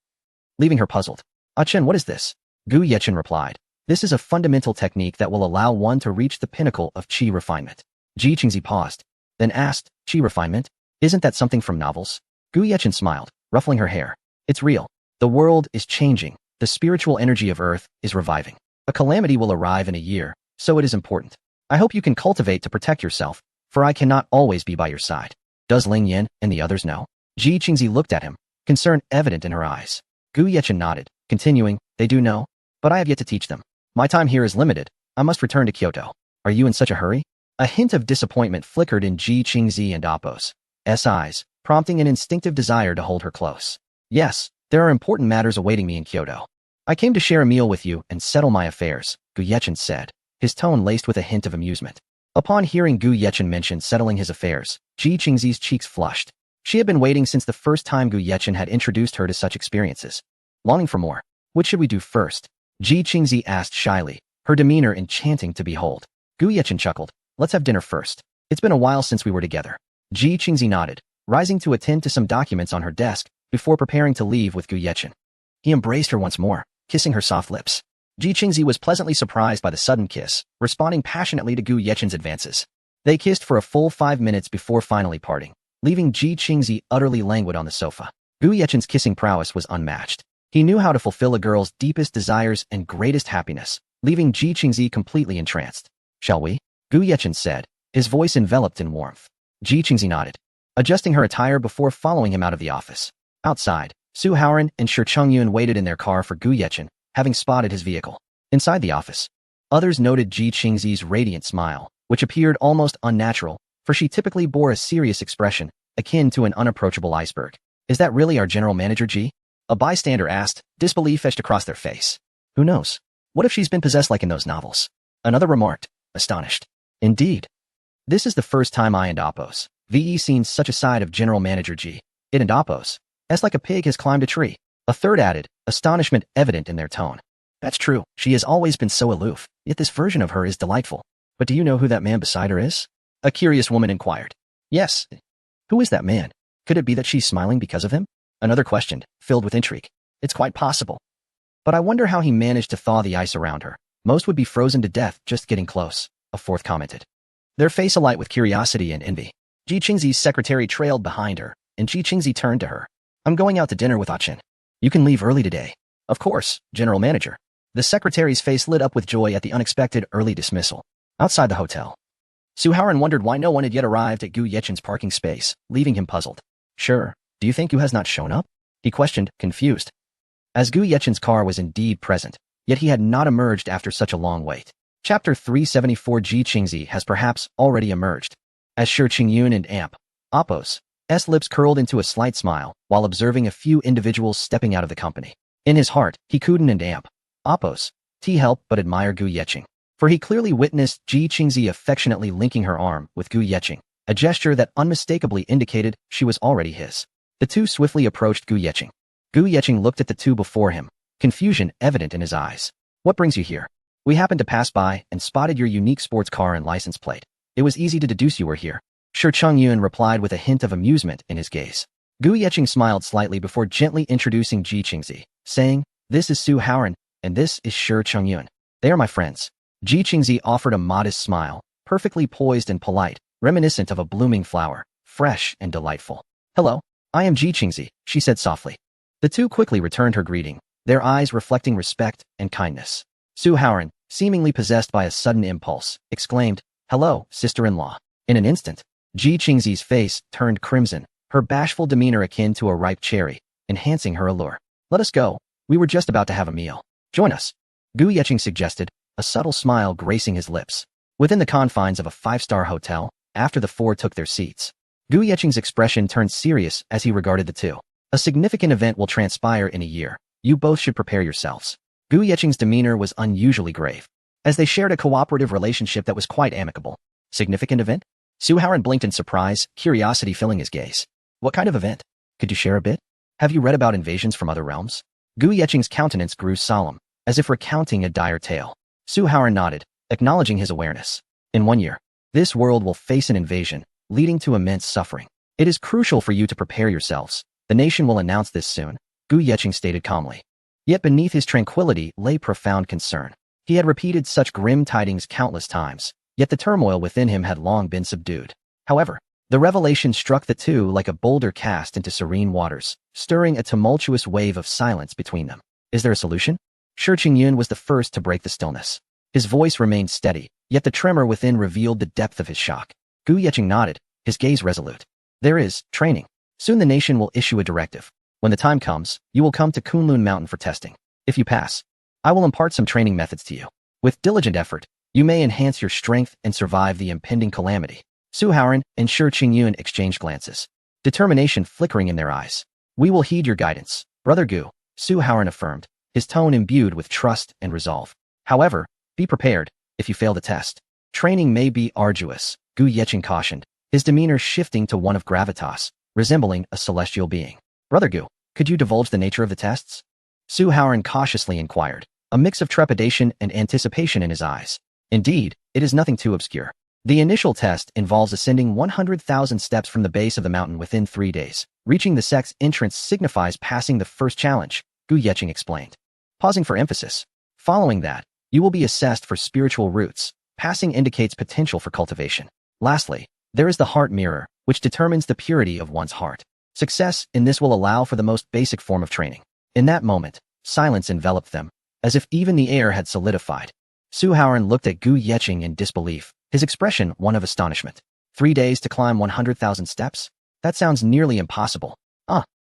leaving her puzzled. Ah Chen, what is this? Gu Yechen replied, this is a fundamental technique that will allow one to reach the pinnacle of qi refinement. Ji Qingzi paused, then asked, qi refinement? Isn't that something from novels? Gu Yechen smiled, ruffling her hair. It's real. The world is changing. The spiritual energy of Earth is reviving. A calamity will arrive in a year, so it is important. I hope you can cultivate to protect yourself, for I cannot always be by your side. Does Ling Yan and the others know? Ji Qingzi looked at him, concern evident in her eyes. Gu Yechen nodded, continuing, they do know, but I have yet to teach them. My time here is limited. I must return to Kyoto. Are you in such a hurry? A hint of disappointment flickered in Ji Qingzi and Apos' eyes, prompting an instinctive desire to hold her close. Yes, there are important matters awaiting me in Kyoto. I came to share a meal with you and settle my affairs, Gu Yechen said, his tone laced with a hint of amusement. Upon hearing Gu Yechen mention settling his affairs, Ji Qingzi's cheeks flushed. She had been waiting since the first time Gu Yechen had introduced her to such experiences, longing for more. What should we do first? Ji Qingzi asked shyly, her demeanor enchanting to behold. Gu Yechen chuckled. Let's have dinner first. It's been a while since we were together. Ji Qingzi nodded, rising to attend to some documents on her desk before preparing to leave with Gu Yechen. He embraced her once more, kissing her soft lips. Ji Qingzi was pleasantly surprised by the sudden kiss, responding passionately to Gu Yechen's advances. They kissed for a full 5 minutes before finally parting, leaving Ji Qingzi utterly languid on the sofa. Gu Yechen's kissing prowess was unmatched. He knew how to fulfill a girl's deepest desires and greatest happiness, leaving Ji Qingzi completely entranced. Shall we? Gu Yechen said, his voice enveloped in warmth. Ji Qingzi nodded, adjusting her attire before following him out of the office. Outside, Su Haoran and Shi Chengyun waited in their car for Gu Yechen, having spotted his vehicle. Inside the office, others noted Ji Qingzi's radiant smile, which appeared almost unnatural, for she typically bore a serious expression, akin to an unapproachable iceberg. Is that really our general manager, Ji? A bystander asked, disbelief etched across their face. Who knows? What if she's been possessed like in those novels? Another remarked, astonished. Indeed. This is the first time I and Apos' seen such a side of General Manager Ji. It and Apos' like a pig has climbed a tree. A third added, astonishment evident in their tone. That's true, she has always been so aloof, yet this version of her is delightful. But do you know who that man beside her is? A curious woman inquired. Yes. Who is that man? Could it be that she's smiling because of him? Another questioned, filled with intrigue. It's quite possible. But I wonder how he managed to thaw the ice around her. Most would be frozen to death just getting close, a fourth commented. Their face alight with curiosity and envy. Ji Qingzi's secretary trailed behind her, and Ji Qingzi turned to her. I'm going out to dinner with Achen. You can leave early today. Of course, General Manager. The secretary's face lit up with joy at the unexpected early dismissal. Outside the hotel, Su Haoran wondered why no one had yet arrived at Gu Yechen's parking space, leaving him puzzled. Sure, do you think Gu has not shown up? He questioned, confused. As Gu Yechen's car was indeed present, yet he had not emerged after such a long wait. Chapter 374 Ji Qingzi has perhaps already emerged. As Shi Qingyun and Apos S lips curled into a slight smile while observing a few individuals stepping out of the company. In his heart, he couldn't and Apos T help but admire Gu Yeqing, for he clearly witnessed Ji Qingzi affectionately linking her arm with Gu Yeqing, a gesture that unmistakably indicated she was already his. The two swiftly approached Gu Yeqing. Gu Yeqing looked at the two before him, confusion evident in his eyes. What brings you here? We happened to pass by and spotted your unique sports car and license plate. It was easy to deduce you were here. Shi Qingyun replied with a hint of amusement in his gaze. Gu Yeqing smiled slightly before gently introducing Ji Qingzi, saying, "This is Su Haoran, and this is Shi Qingyun. They are my friends." Ji Qingzi offered a modest smile, perfectly poised and polite, reminiscent of a blooming flower, fresh and delightful. "Hello, I am Ji Qingzi," she said softly. The two quickly returned her greeting, their eyes reflecting respect and kindness. Su Haoran, seemingly possessed by a sudden impulse, exclaimed, "Hello, sister-in-law." In an instant, Ji Qingzi's face turned crimson, her bashful demeanor akin to a ripe cherry, enhancing her allure. "Let us go. We were just about to have a meal. Join us," Gu Yeqing suggested, a subtle smile gracing his lips. Within the confines of a five-star hotel, after the four took their seats, Gu Yeqing's expression turned serious as he regarded the two. "A significant event will transpire in a year. You both should prepare yourselves." Gu Yeqing's demeanor was unusually grave, as they shared a cooperative relationship that was quite amicable. Significant event? Su Haoran blinked in surprise, curiosity filling his gaze. "What kind of event? Could you share a bit? Have you read about invasions from other realms?" Gu Yeqing's countenance grew solemn, as if recounting a dire tale. Su Haoran nodded, acknowledging his awareness. "In 1 year, this world will face an invasion, leading to immense suffering. It is crucial for you to prepare yourselves. The nation will announce this soon," Gu Yeqing stated calmly. Yet beneath his tranquility lay profound concern. He had repeated such grim tidings countless times, yet the turmoil within him had long been subdued. However, the revelation struck the two like a boulder cast into serene waters, stirring a tumultuous wave of silence between them. "Is there a solution?" Shi Qingyun was the first to break the stillness. His voice remained steady, yet the tremor within revealed the depth of his shock. Gu Yeqing nodded, his gaze resolute. "There is training. Soon the nation will issue a directive. When the time comes, you will come to Kunlun Mountain for testing. If you pass, I will impart some training methods to you. With diligent effort, you may enhance your strength and survive the impending calamity." Su Haoran and Shi Qingyun exchanged glances, determination flickering in their eyes. "We will heed your guidance, Brother Gu," Su Haoran affirmed, his tone imbued with trust and resolve. "However, be prepared. If you fail the test, training may be arduous," Gu Yeqing cautioned, his demeanor shifting to one of gravitas, resembling a celestial being. "Brother Gu, could you divulge the nature of the tests?" Su Haoran cautiously inquired, a mix of trepidation and anticipation in his eyes. "Indeed, it is nothing too obscure. The initial test involves ascending 100,000 steps from the base of the mountain within 3 days. Reaching the sect's entrance signifies passing the first challenge," Gu Yeqing explained, pausing for emphasis. "Following that, you will be assessed for spiritual roots. Passing indicates potential for cultivation. Lastly, there is the heart mirror, which determines the purity of one's heart. Success in this will allow for the most basic form of training." In that moment, silence enveloped them, as if even the air had solidified. Su Haoran looked at Gu Yeqing in disbelief, his expression one of astonishment. 3 days to climb 100,000 steps? That sounds nearly impossible.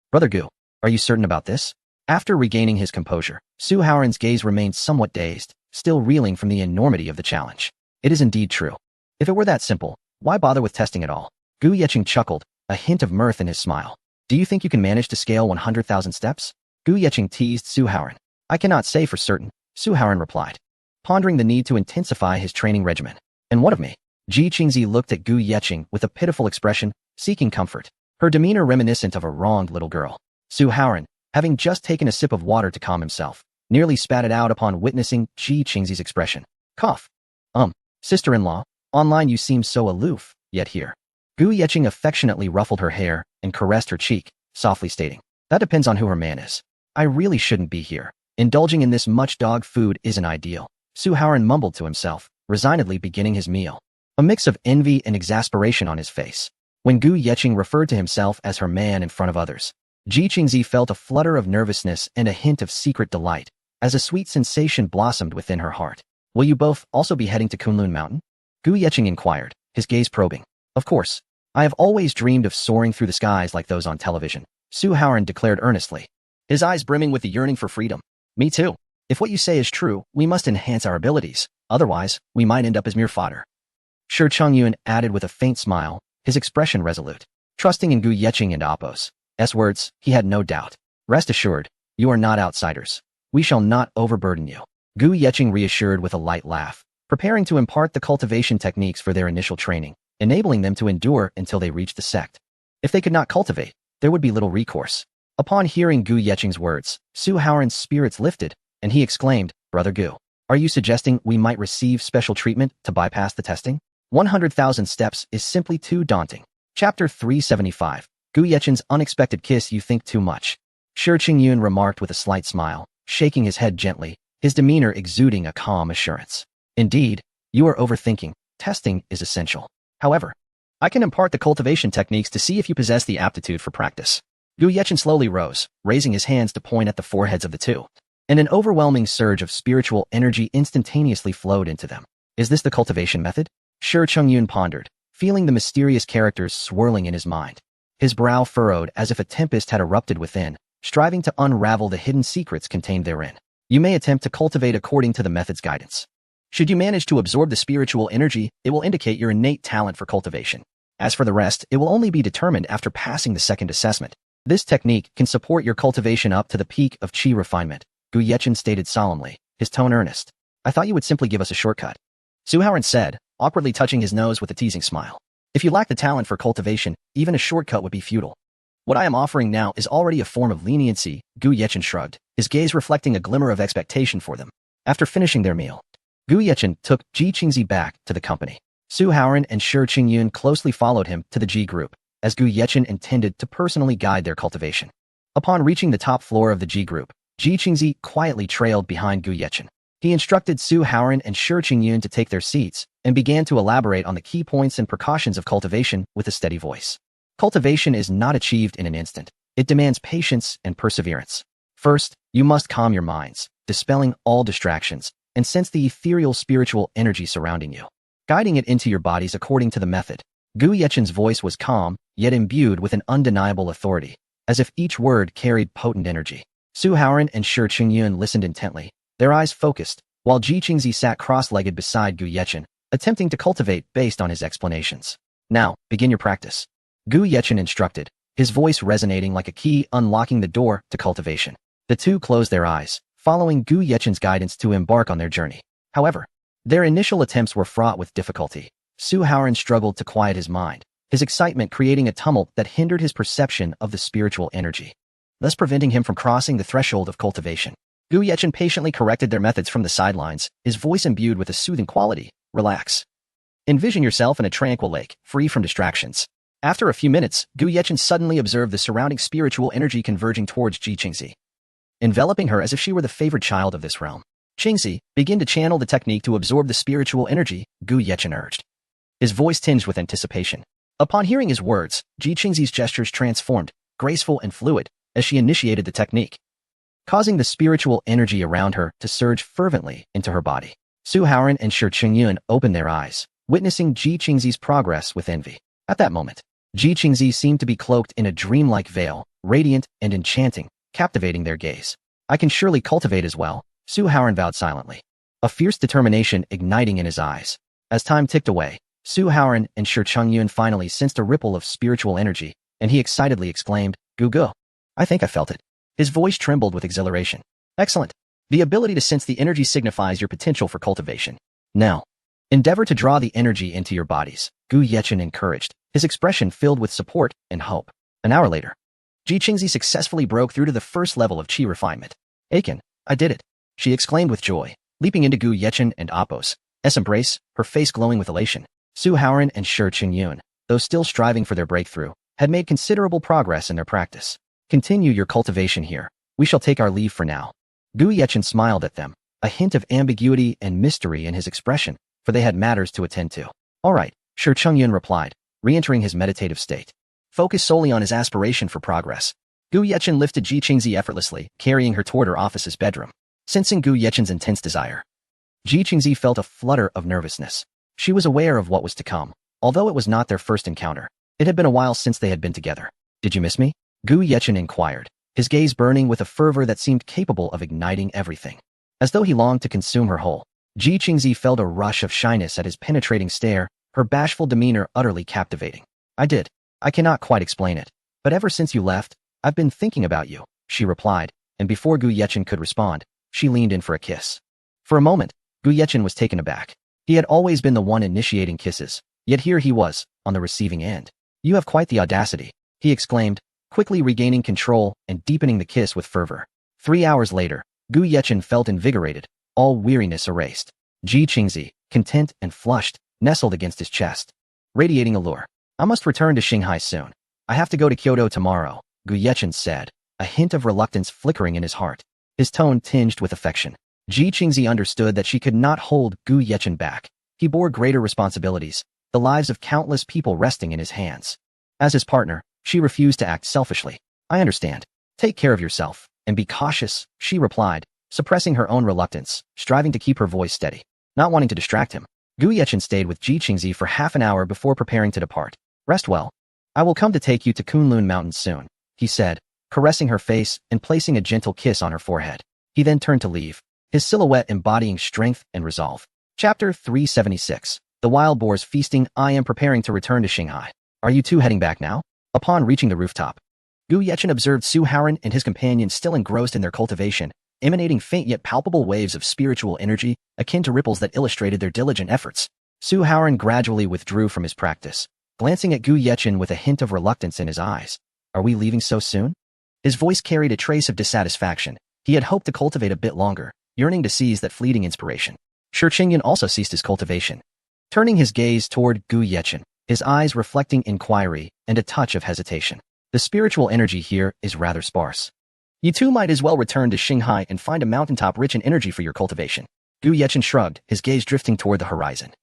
Brother Gu, are you certain about this?" After regaining his composure, Su Haoran's gaze remained somewhat dazed, still reeling from the enormity of the challenge. "It is indeed true. If it were that simple, why bother with testing at all?" Gu Yeqing chuckled, a hint of mirth in his smile. "Do you think you can manage to scale 100,000 steps?" Gu Yeqing teased Su Haoran. "I cannot say for certain," Su Haoran replied, pondering the need to intensify his training regimen. "And what of me?" Ji Qingzi looked at Gu Yeqing with a pitiful expression, seeking comfort, her demeanor reminiscent of a wronged little girl. Su Haoran, having just taken a sip of water to calm himself, nearly spat it out upon witnessing Ji Qingzi's expression. Cough. Sister-in-law, online you seem so aloof, yet here." Gu Yeqing affectionately ruffled her hair and caressed her cheek, softly stating, "That depends on who her man is. I really shouldn't be here. Indulging in this much dog food isn't ideal." Su Haoran mumbled to himself, resignedly beginning his meal, a mix of envy and exasperation on his face. When Gu Yeqing referred to himself as her man in front of others, Ji Qingzi felt a flutter of nervousness and a hint of secret delight, as a sweet sensation blossomed within her heart. "Will you both also be heading to Kunlun Mountain?" Gu Yeqing inquired, his gaze probing. "Of course. I have always dreamed of soaring through the skies like those on television," Su Haoran declared earnestly, his eyes brimming with the yearning for freedom. "Me too," If what you say is true, we must enhance our abilities. Otherwise, we might end up as mere fodder. Shi Chengyun added with a faint smile, his expression resolute. Trusting in Gu Yeqing and Apos' words, he had no doubt. Rest assured, you are not outsiders. We shall not overburden you. Gu Yeqing reassured with a light laugh, preparing to impart the cultivation techniques for their initial training, enabling them to endure until they reached the sect. If they could not cultivate, there would be little recourse. Upon hearing Gu Yeqing's words, Su Haoran's spirits lifted, and he exclaimed, Brother Gu, are you suggesting we might receive special treatment to bypass the testing? 100,000 steps is simply too daunting. Chapter 375. Gu Yeqing's unexpected kiss. You think too much. Shi Chengyun remarked with a slight smile, shaking his head gently, his demeanor exuding a calm assurance. Indeed, you are overthinking. Testing is essential. However, I can impart the cultivation techniques to see if you possess the aptitude for practice. Gu Yeqing slowly rose, raising his hands to point at the foreheads of the two, and an overwhelming surge of spiritual energy instantaneously flowed into them. Is this the cultivation method? Shi Chengyun pondered, feeling the mysterious characters swirling in his mind. His brow furrowed as if a tempest had erupted within, striving to unravel the hidden secrets contained therein. You may attempt to cultivate according to the method's guidance. Should you manage to absorb the spiritual energy, it will indicate your innate talent for cultivation. As for the rest, it will only be determined after passing the second assessment. This technique can support your cultivation up to the peak of qi refinement, Gu Yeqing stated solemnly, his tone earnest. I thought you would simply give us a shortcut. Su Haoran said, awkwardly touching his nose with a teasing smile. If you lack the talent for cultivation, even a shortcut would be futile. What I am offering now is already a form of leniency, Gu Yeqing shrugged, his gaze reflecting a glimmer of expectation for them. After finishing their meal, Gu Yeqing took Ji Qingzi back to the company. Su Haoran and Shi Chengyun closely followed him to the Ji group, as Gu Yeqing intended to personally guide their cultivation. Upon reaching the top floor of the Ji group, Ji Qingzi quietly trailed behind Gu Yeqing. He instructed Su Haoran and Shi Chengyun to take their seats and began to elaborate on the key points and precautions of cultivation with a steady voice. Cultivation is not achieved in an instant. It demands patience and perseverance. First, you must calm your minds, dispelling all distractions, and sense the ethereal spiritual energy surrounding you, guiding it into your bodies according to the method. Gu Yeqing's voice was calm, yet imbued with an undeniable authority, as if each word carried potent energy. Su Haoran and Shi Chengyun listened intently, their eyes focused, while Ji Qingzi sat cross-legged beside Gu Yeqing, attempting to cultivate based on his explanations. Now, begin your practice. Gu Yeqing instructed, his voice resonating like a key unlocking the door to cultivation. The two closed their eyes, following Gu Yeqing's guidance to embark on their journey. However, their initial attempts were fraught with difficulty. Su Haoran struggled to quiet his mind, his excitement creating a tumult that hindered his perception of the spiritual energy, thus preventing him from crossing the threshold of cultivation. Gu Yeqing patiently corrected their methods from the sidelines, his voice imbued with a soothing quality. Relax. Envision yourself in a tranquil lake, free from distractions. After a few minutes, Gu Yeqing suddenly observed the surrounding spiritual energy converging towards Ji Qingzi, enveloping her as if she were the favored child of this realm. Qingzi, begin to channel the technique to absorb the spiritual energy, Gu Yeqing urged, his voice tinged with anticipation. Upon hearing his words, Ji Qingzi's gestures transformed, graceful and fluid, as she initiated the technique, causing the spiritual energy around her to surge fervently into her body. Su Haoran and Shi Chengyun opened their eyes, witnessing Ji Qingzi's progress with envy. At that moment, Ji Qingzi seemed to be cloaked in a dreamlike veil, radiant and enchanting, captivating their gaze. I can surely cultivate as well, Su Haoran vowed silently, a fierce determination igniting in his eyes. As time ticked away, Su Haoran and Shi Chengyun finally sensed a ripple of spiritual energy, and he excitedly exclaimed, Gu Gu. I think I felt it. His voice trembled with exhilaration. Excellent. The ability to sense the energy signifies your potential for cultivation. Now, endeavor to draw the energy into your bodies, Gu Yeqing encouraged, his expression filled with support and hope. An hour later, Ji Qingzi successfully broke through to the first level of qi refinement. Aiken, I did it, she exclaimed with joy, leaping into Gu Yeqing and Apos' embrace, her face glowing with elation. Su Haoran and Shi Chengyun, though still striving for their breakthrough, had made considerable progress in their practice. Continue your cultivation here. We shall take our leave for now. Gu Yeqing smiled at them, a hint of ambiguity and mystery in his expression, for they had matters to attend to. All right, Shi Chengyun replied, re-entering his meditative state, focused solely on his aspiration for progress. Gu Yeqing lifted Ji Qingzi effortlessly, carrying her toward her office's bedroom. Sensing Gu Yeqing's intense desire, Ji Qingzi felt a flutter of nervousness. She was aware of what was to come, although it was not their first encounter. It had been a while since they had been together. Did you miss me? Gu Yeqing inquired, his gaze burning with a fervor that seemed capable of igniting everything. as though he longed to consume her whole. Ji Qingzi felt a rush of shyness at his penetrating stare, her bashful demeanor utterly captivating. I cannot quite explain it, but ever since you left, I've been thinking about you, she replied, and before Gu Yechen could respond, she leaned in for a kiss. For a moment, Gu Yechen was taken aback. He had always been the one initiating kisses, yet here he was, on the receiving end. You have quite the audacity, he exclaimed, quickly regaining control and deepening the kiss with fervor. 3 hours later, Gu Yechen felt invigorated, all weariness erased. Ji Qingzi, content and flushed, nestled against his chest, radiating allure. I must return to Shanghai soon. I have to go to Kyoto tomorrow, Gu Yechen said, a hint of reluctance flickering in his heart, his tone tinged with affection. Ji Qingzi understood that she could not hold Gu Yechen back. He bore greater responsibilities, the lives of countless people resting in his hands. As his partner, she refused to act selfishly. I understand. Take care of yourself, and be cautious, she replied, suppressing her own reluctance, striving to keep her voice steady. Not wanting to distract him, Gu Yechen stayed with Ji Qingzi for half an hour before preparing to depart. Rest well. I will come to take you to Kunlun Mountain soon, he said, caressing her face and placing a gentle kiss on her forehead. He then turned to leave, his silhouette embodying strength and resolve. Chapter 376. The Wild Boars Feasting. I am preparing to return to Shanghai. Are you two heading back now? Upon reaching the rooftop, Gu Yechen observed Su Haoran and his companions still engrossed in their cultivation, emanating faint yet palpable waves of spiritual energy, akin to ripples that illustrated their diligent efforts. Su Haoran gradually withdrew from his practice, glancing at Gu Yechen with a hint of reluctance in his eyes. Are we leaving so soon? His voice carried a trace of dissatisfaction. He had hoped to cultivate a bit longer, yearning to seize that fleeting inspiration. Shi Qingyan also ceased his cultivation, turning his gaze toward Gu Yechen, his eyes reflecting inquiry and a touch of hesitation. The spiritual energy here is rather sparse. You two might as well return to Shanghai and find a mountaintop rich in energy for your cultivation. Gu Yechen shrugged, his gaze drifting toward the horizon,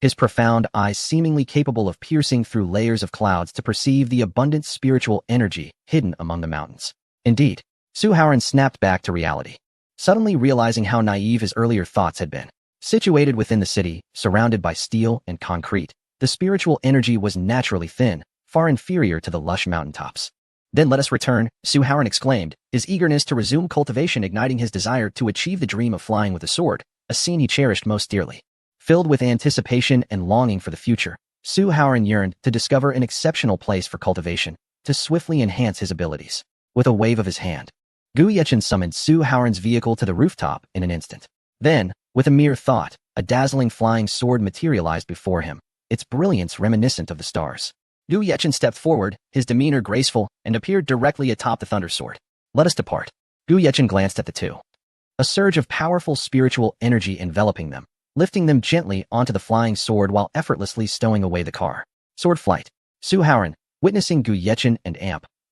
his profound eyes seemingly capable of piercing through layers of clouds to perceive the abundant spiritual energy hidden among the mountains. Indeed, Su Haoran snapped back to reality, suddenly realizing how naive his earlier thoughts had been. Situated within the city, surrounded by steel and concrete, the spiritual energy was naturally thin, far inferior to the lush mountaintops. Then let us return, Su Haoran exclaimed, his eagerness to resume cultivation igniting his desire to achieve the dream of flying with a sword, a scene he cherished most dearly. Filled with anticipation and longing for the future, Su Haoran yearned to discover an exceptional place for cultivation, to swiftly enhance his abilities. With a wave of his hand, Gu Yechen summoned Su Haoran's vehicle to the rooftop in an instant. Then, with a mere thought, a dazzling flying sword materialized before him, its brilliance reminiscent of the stars. Gu Yechen stepped forward, his demeanor graceful, and appeared directly atop the thunder sword. Let us depart. Gu Yechen glanced at the two, a surge of powerful spiritual energy enveloping them, lifting them gently onto the flying sword while effortlessly stowing away the car. Sword flight. Su Haoran, witnessing Gu Yechen and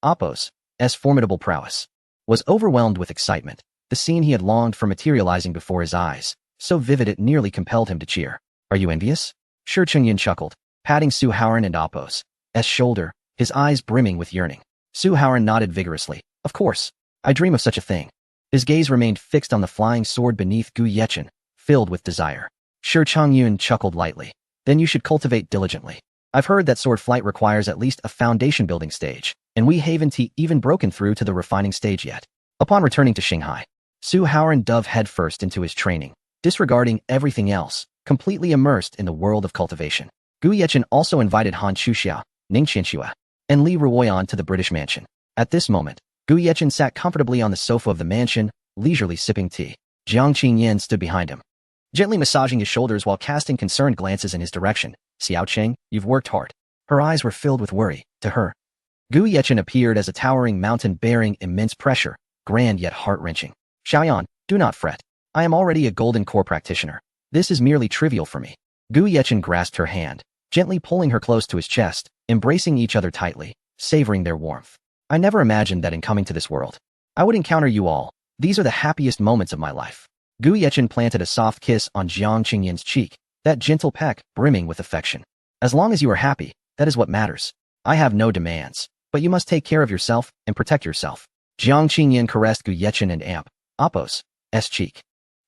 Apos' formidable prowess, was overwhelmed with excitement. The scene he had longed for materializing before his eyes, so vivid it nearly compelled him to cheer. Are you envious? Shi Qingyan chuckled, patting Su Haoran and Apos' shoulder, his eyes brimming with yearning. Su Haoran nodded vigorously. Of course, I dream of such a thing. His gaze remained fixed on the flying sword beneath Gu Yechen, filled with desire. Shi Qingyan chuckled lightly. Then you should cultivate diligently. I've heard that sword flight requires at least a foundation building stage, and we haven't even broken through to the refining stage yet. Upon returning to Shanghai, Su Haoran dove headfirst into his training, disregarding everything else, completely immersed in the world of cultivation. Gu Yechen also invited Han Chuxia, Ning Qianxue, and Li Ruoyan to the British mansion. At this moment, Gu Yechen sat comfortably on the sofa of the mansion, leisurely sipping tea. Jiang Qingyan stood behind him, gently massaging his shoulders while casting concerned glances in his direction. Xiao Cheng, you've worked hard. Her eyes were filled with worry. To her, Gu Yechen appeared as a towering mountain bearing immense pressure, grand yet heart-wrenching. Xiaoyan, do not fret. I am already a golden core practitioner. This is merely trivial for me. Gu Yechen grasped her hand, gently pulling her close to his chest, embracing each other tightly, savoring their warmth. I never imagined that in coming to this world, I would encounter you all. These are the happiest moments of my life. Gu Yechen planted a soft kiss on Jiang Qingyan's cheek, that gentle peck brimming with affection. As long as you are happy, that is what matters. I have no demands, but you must take care of yourself and protect yourself. Jiang Qingyan caressed Gu Yechen and Apos' cheek,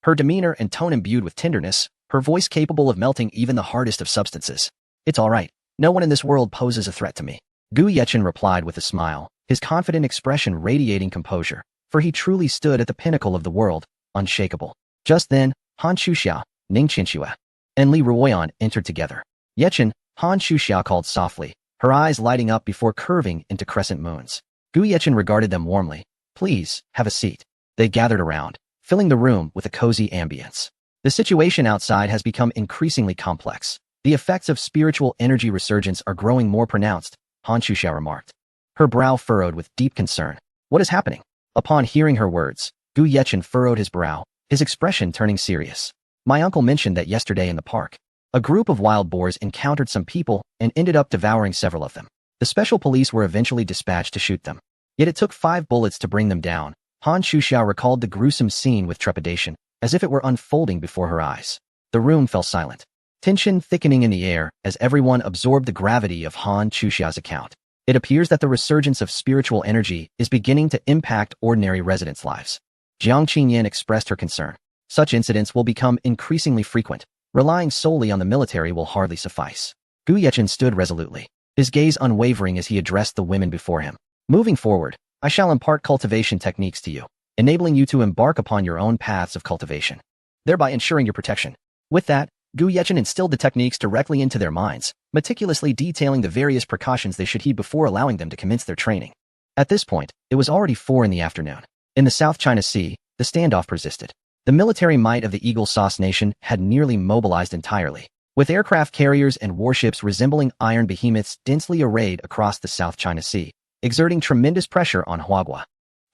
her demeanor and tone imbued with tenderness, her voice capable of melting even the hardest of substances. It's all right. No one in this world poses a threat to me. Gu Yechen replied with a smile, his confident expression radiating composure, for he truly stood at the pinnacle of the world, unshakable. Just then, Han Chuxiao, Ning Qinxue, and Li Ruoyan entered together. Yechen, Han Chuxiao called softly, her eyes lighting up before curving into crescent moons. Gu Yechen regarded them warmly. Please, have a seat. They gathered around, filling the room with a cozy ambience. The situation outside has become increasingly complex. The effects of spiritual energy resurgence are growing more pronounced, Han Chuxiao remarked. Her brow furrowed with deep concern. What is happening? Upon hearing her words, Gu Yechen furrowed his brow, his expression turning serious. My uncle mentioned that yesterday in the park, a group of wild boars encountered some people and ended up devouring several of them. The special police were eventually dispatched to shoot them. Yet it took 5 bullets to bring them down. Han Chuxiao recalled the gruesome scene with trepidation, as if it were unfolding before her eyes. The room fell silent, tension thickening in the air as everyone absorbed the gravity of Han Chuxiao's account. It appears that the resurgence of spiritual energy is beginning to impact ordinary residents' lives. Jiang Qinyan expressed her concern. Such incidents will become increasingly frequent. Relying solely on the military will hardly suffice. Gu Yechen stood resolutely, his gaze unwavering as he addressed the women before him. Moving forward, I shall impart cultivation techniques to you, enabling you to embark upon your own paths of cultivation, thereby ensuring your protection. With that, Gu Yechen instilled the techniques directly into their minds, meticulously detailing the various precautions they should heed before allowing them to commence their training. At this point, it was already 4 in the afternoon. In the South China Sea, the standoff persisted. The military might of the Eagle Sauce Nation had nearly mobilized entirely, with aircraft carriers and warships resembling iron behemoths densely arrayed across the South China Sea, exerting tremendous pressure on Huagua.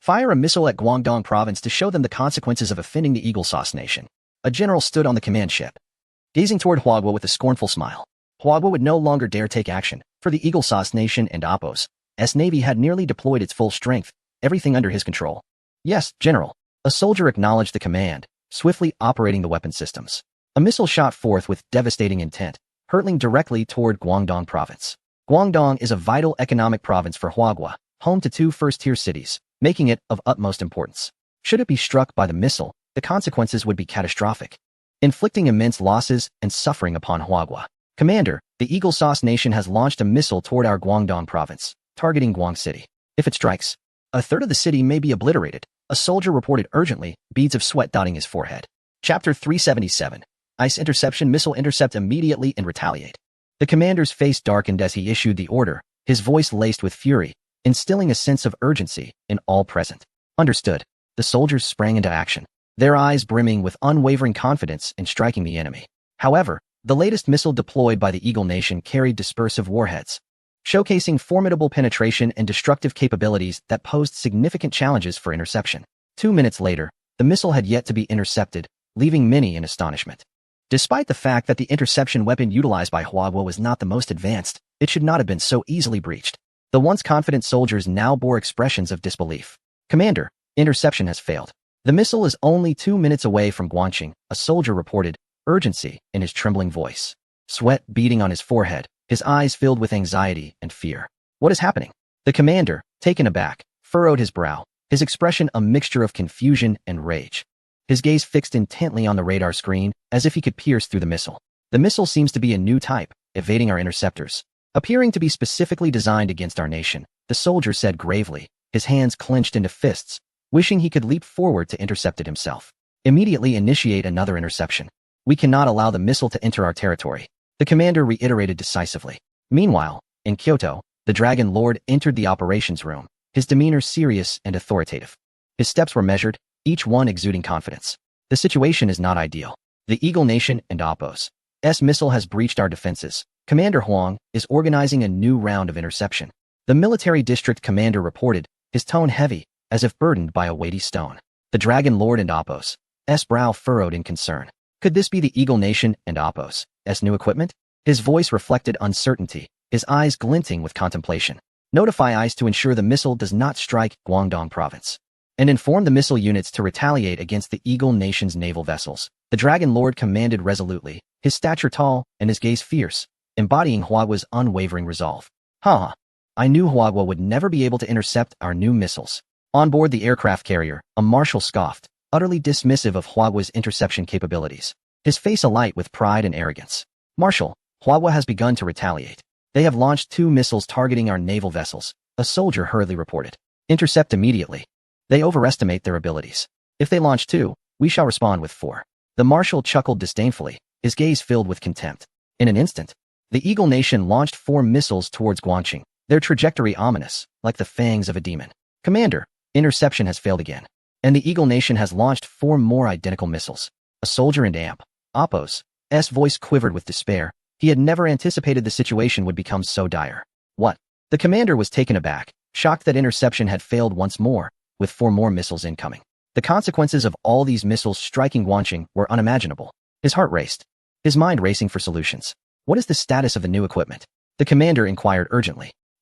Fire a missile at Guangdong province to show them the consequences of offending the Eagle Sauce Nation. A general stood on the command ship, gazing toward Huagua with a scornful smile. Huagua would no longer dare take action, for the Eagle Sauce Nation and Apos' navy had nearly deployed its full strength, everything under his control. Yes, General. A soldier acknowledged the command, swiftly operating the weapon systems. A missile shot forth with devastating intent, hurtling directly toward Guangdong province. Guangdong is a vital economic province for Huagua, home to 2 first-tier cities, making it of utmost importance. Should it be struck by the missile, the consequences would be catastrophic, inflicting immense losses and suffering upon Huagua. Commander, the Eagle Sauce Nation has launched a missile toward our Guangdong province, targeting Guang City. If it strikes, a third of the city may be obliterated, a soldier reported urgently, beads of sweat dotting his forehead. Chapter 377. Ice Interception Missile intercept immediately and retaliate. The commander's face darkened as he issued the order, his voice laced with fury, instilling a sense of urgency in all present. Understood. The soldiers sprang into action, their eyes brimming with unwavering confidence in striking the enemy. However, the latest missile deployed by the Eagle Nation carried dispersive warheads, showcasing formidable penetration and destructive capabilities that posed significant challenges for interception. 2 minutes later, the missile had yet to be intercepted, leaving many in astonishment. Despite the fact that the interception weapon utilized by Huagua was not the most advanced, it should not have been so easily breached. The once confident soldiers now bore expressions of disbelief. Commander, interception has failed. The missile is only 2 minutes away from Guangqing, a soldier reported, urgency in his trembling voice. Sweat beading on his forehead, his eyes filled with anxiety and fear. What is happening? The commander, taken aback, furrowed his brow, his expression a mixture of confusion and rage. His gaze fixed intently on the radar screen, as if he could pierce through the missile. The missile seems to be a new type, evading our interceptors, appearing to be specifically designed against our nation, the soldier said gravely, his hands clenched into fists, wishing he could leap forward to intercept it himself. Immediately initiate another interception. We cannot allow the missile to enter our territory, the commander reiterated decisively. Meanwhile, in Kyoto, the Dragon Lord entered the operations room, his demeanor serious and authoritative. His steps were measured, each one exuding confidence. The situation is not ideal. The Eagle Nation and Apos' missile has breached our defenses. Commander Huang is organizing a new round of interception. The military district commander reported, his tone heavy, as if burdened by a weighty stone. The Dragon Lord and Apos' brow furrowed in concern. Could this be the Eagle Nation and Apos' new equipment? His voice reflected uncertainty, his eyes glinting with contemplation. Notify ICE to ensure the missile does not strike Guangdong province, and inform the missile units to retaliate against the Eagle Nation's naval vessels. The Dragon Lord commanded resolutely, his stature tall and his gaze fierce, embodying Huagua's unwavering resolve. I knew Huagua would never be able to intercept our new missiles. On board the aircraft carrier, a marshal scoffed, utterly dismissive of Huagua's interception capabilities, his face alight with pride and arrogance. Marshal, Huagua has begun to retaliate. They have launched 2 missiles targeting our naval vessels, a soldier hurriedly reported. Intercept immediately. They overestimate their abilities. If they launch 2, We shall respond with 4. The marshal chuckled disdainfully, his gaze filled with contempt. In an instant, the Eagle Nation launched 4 missiles towards Guanqing, their trajectory ominous, like the fangs of a demon. Commander, interception has failed again. And the Eagle Nation has launched 4 more identical missiles. A soldier in Appo's voice quivered with despair. He had never anticipated the situation would become so dire. What? The commander was taken aback, shocked that interception had failed once more, with 4 more missiles incoming. The consequences of all these missiles striking Guanqing were unimaginable. His heart raced, his mind racing for solutions. What is the status of the new equipment? The commander inquired urgently.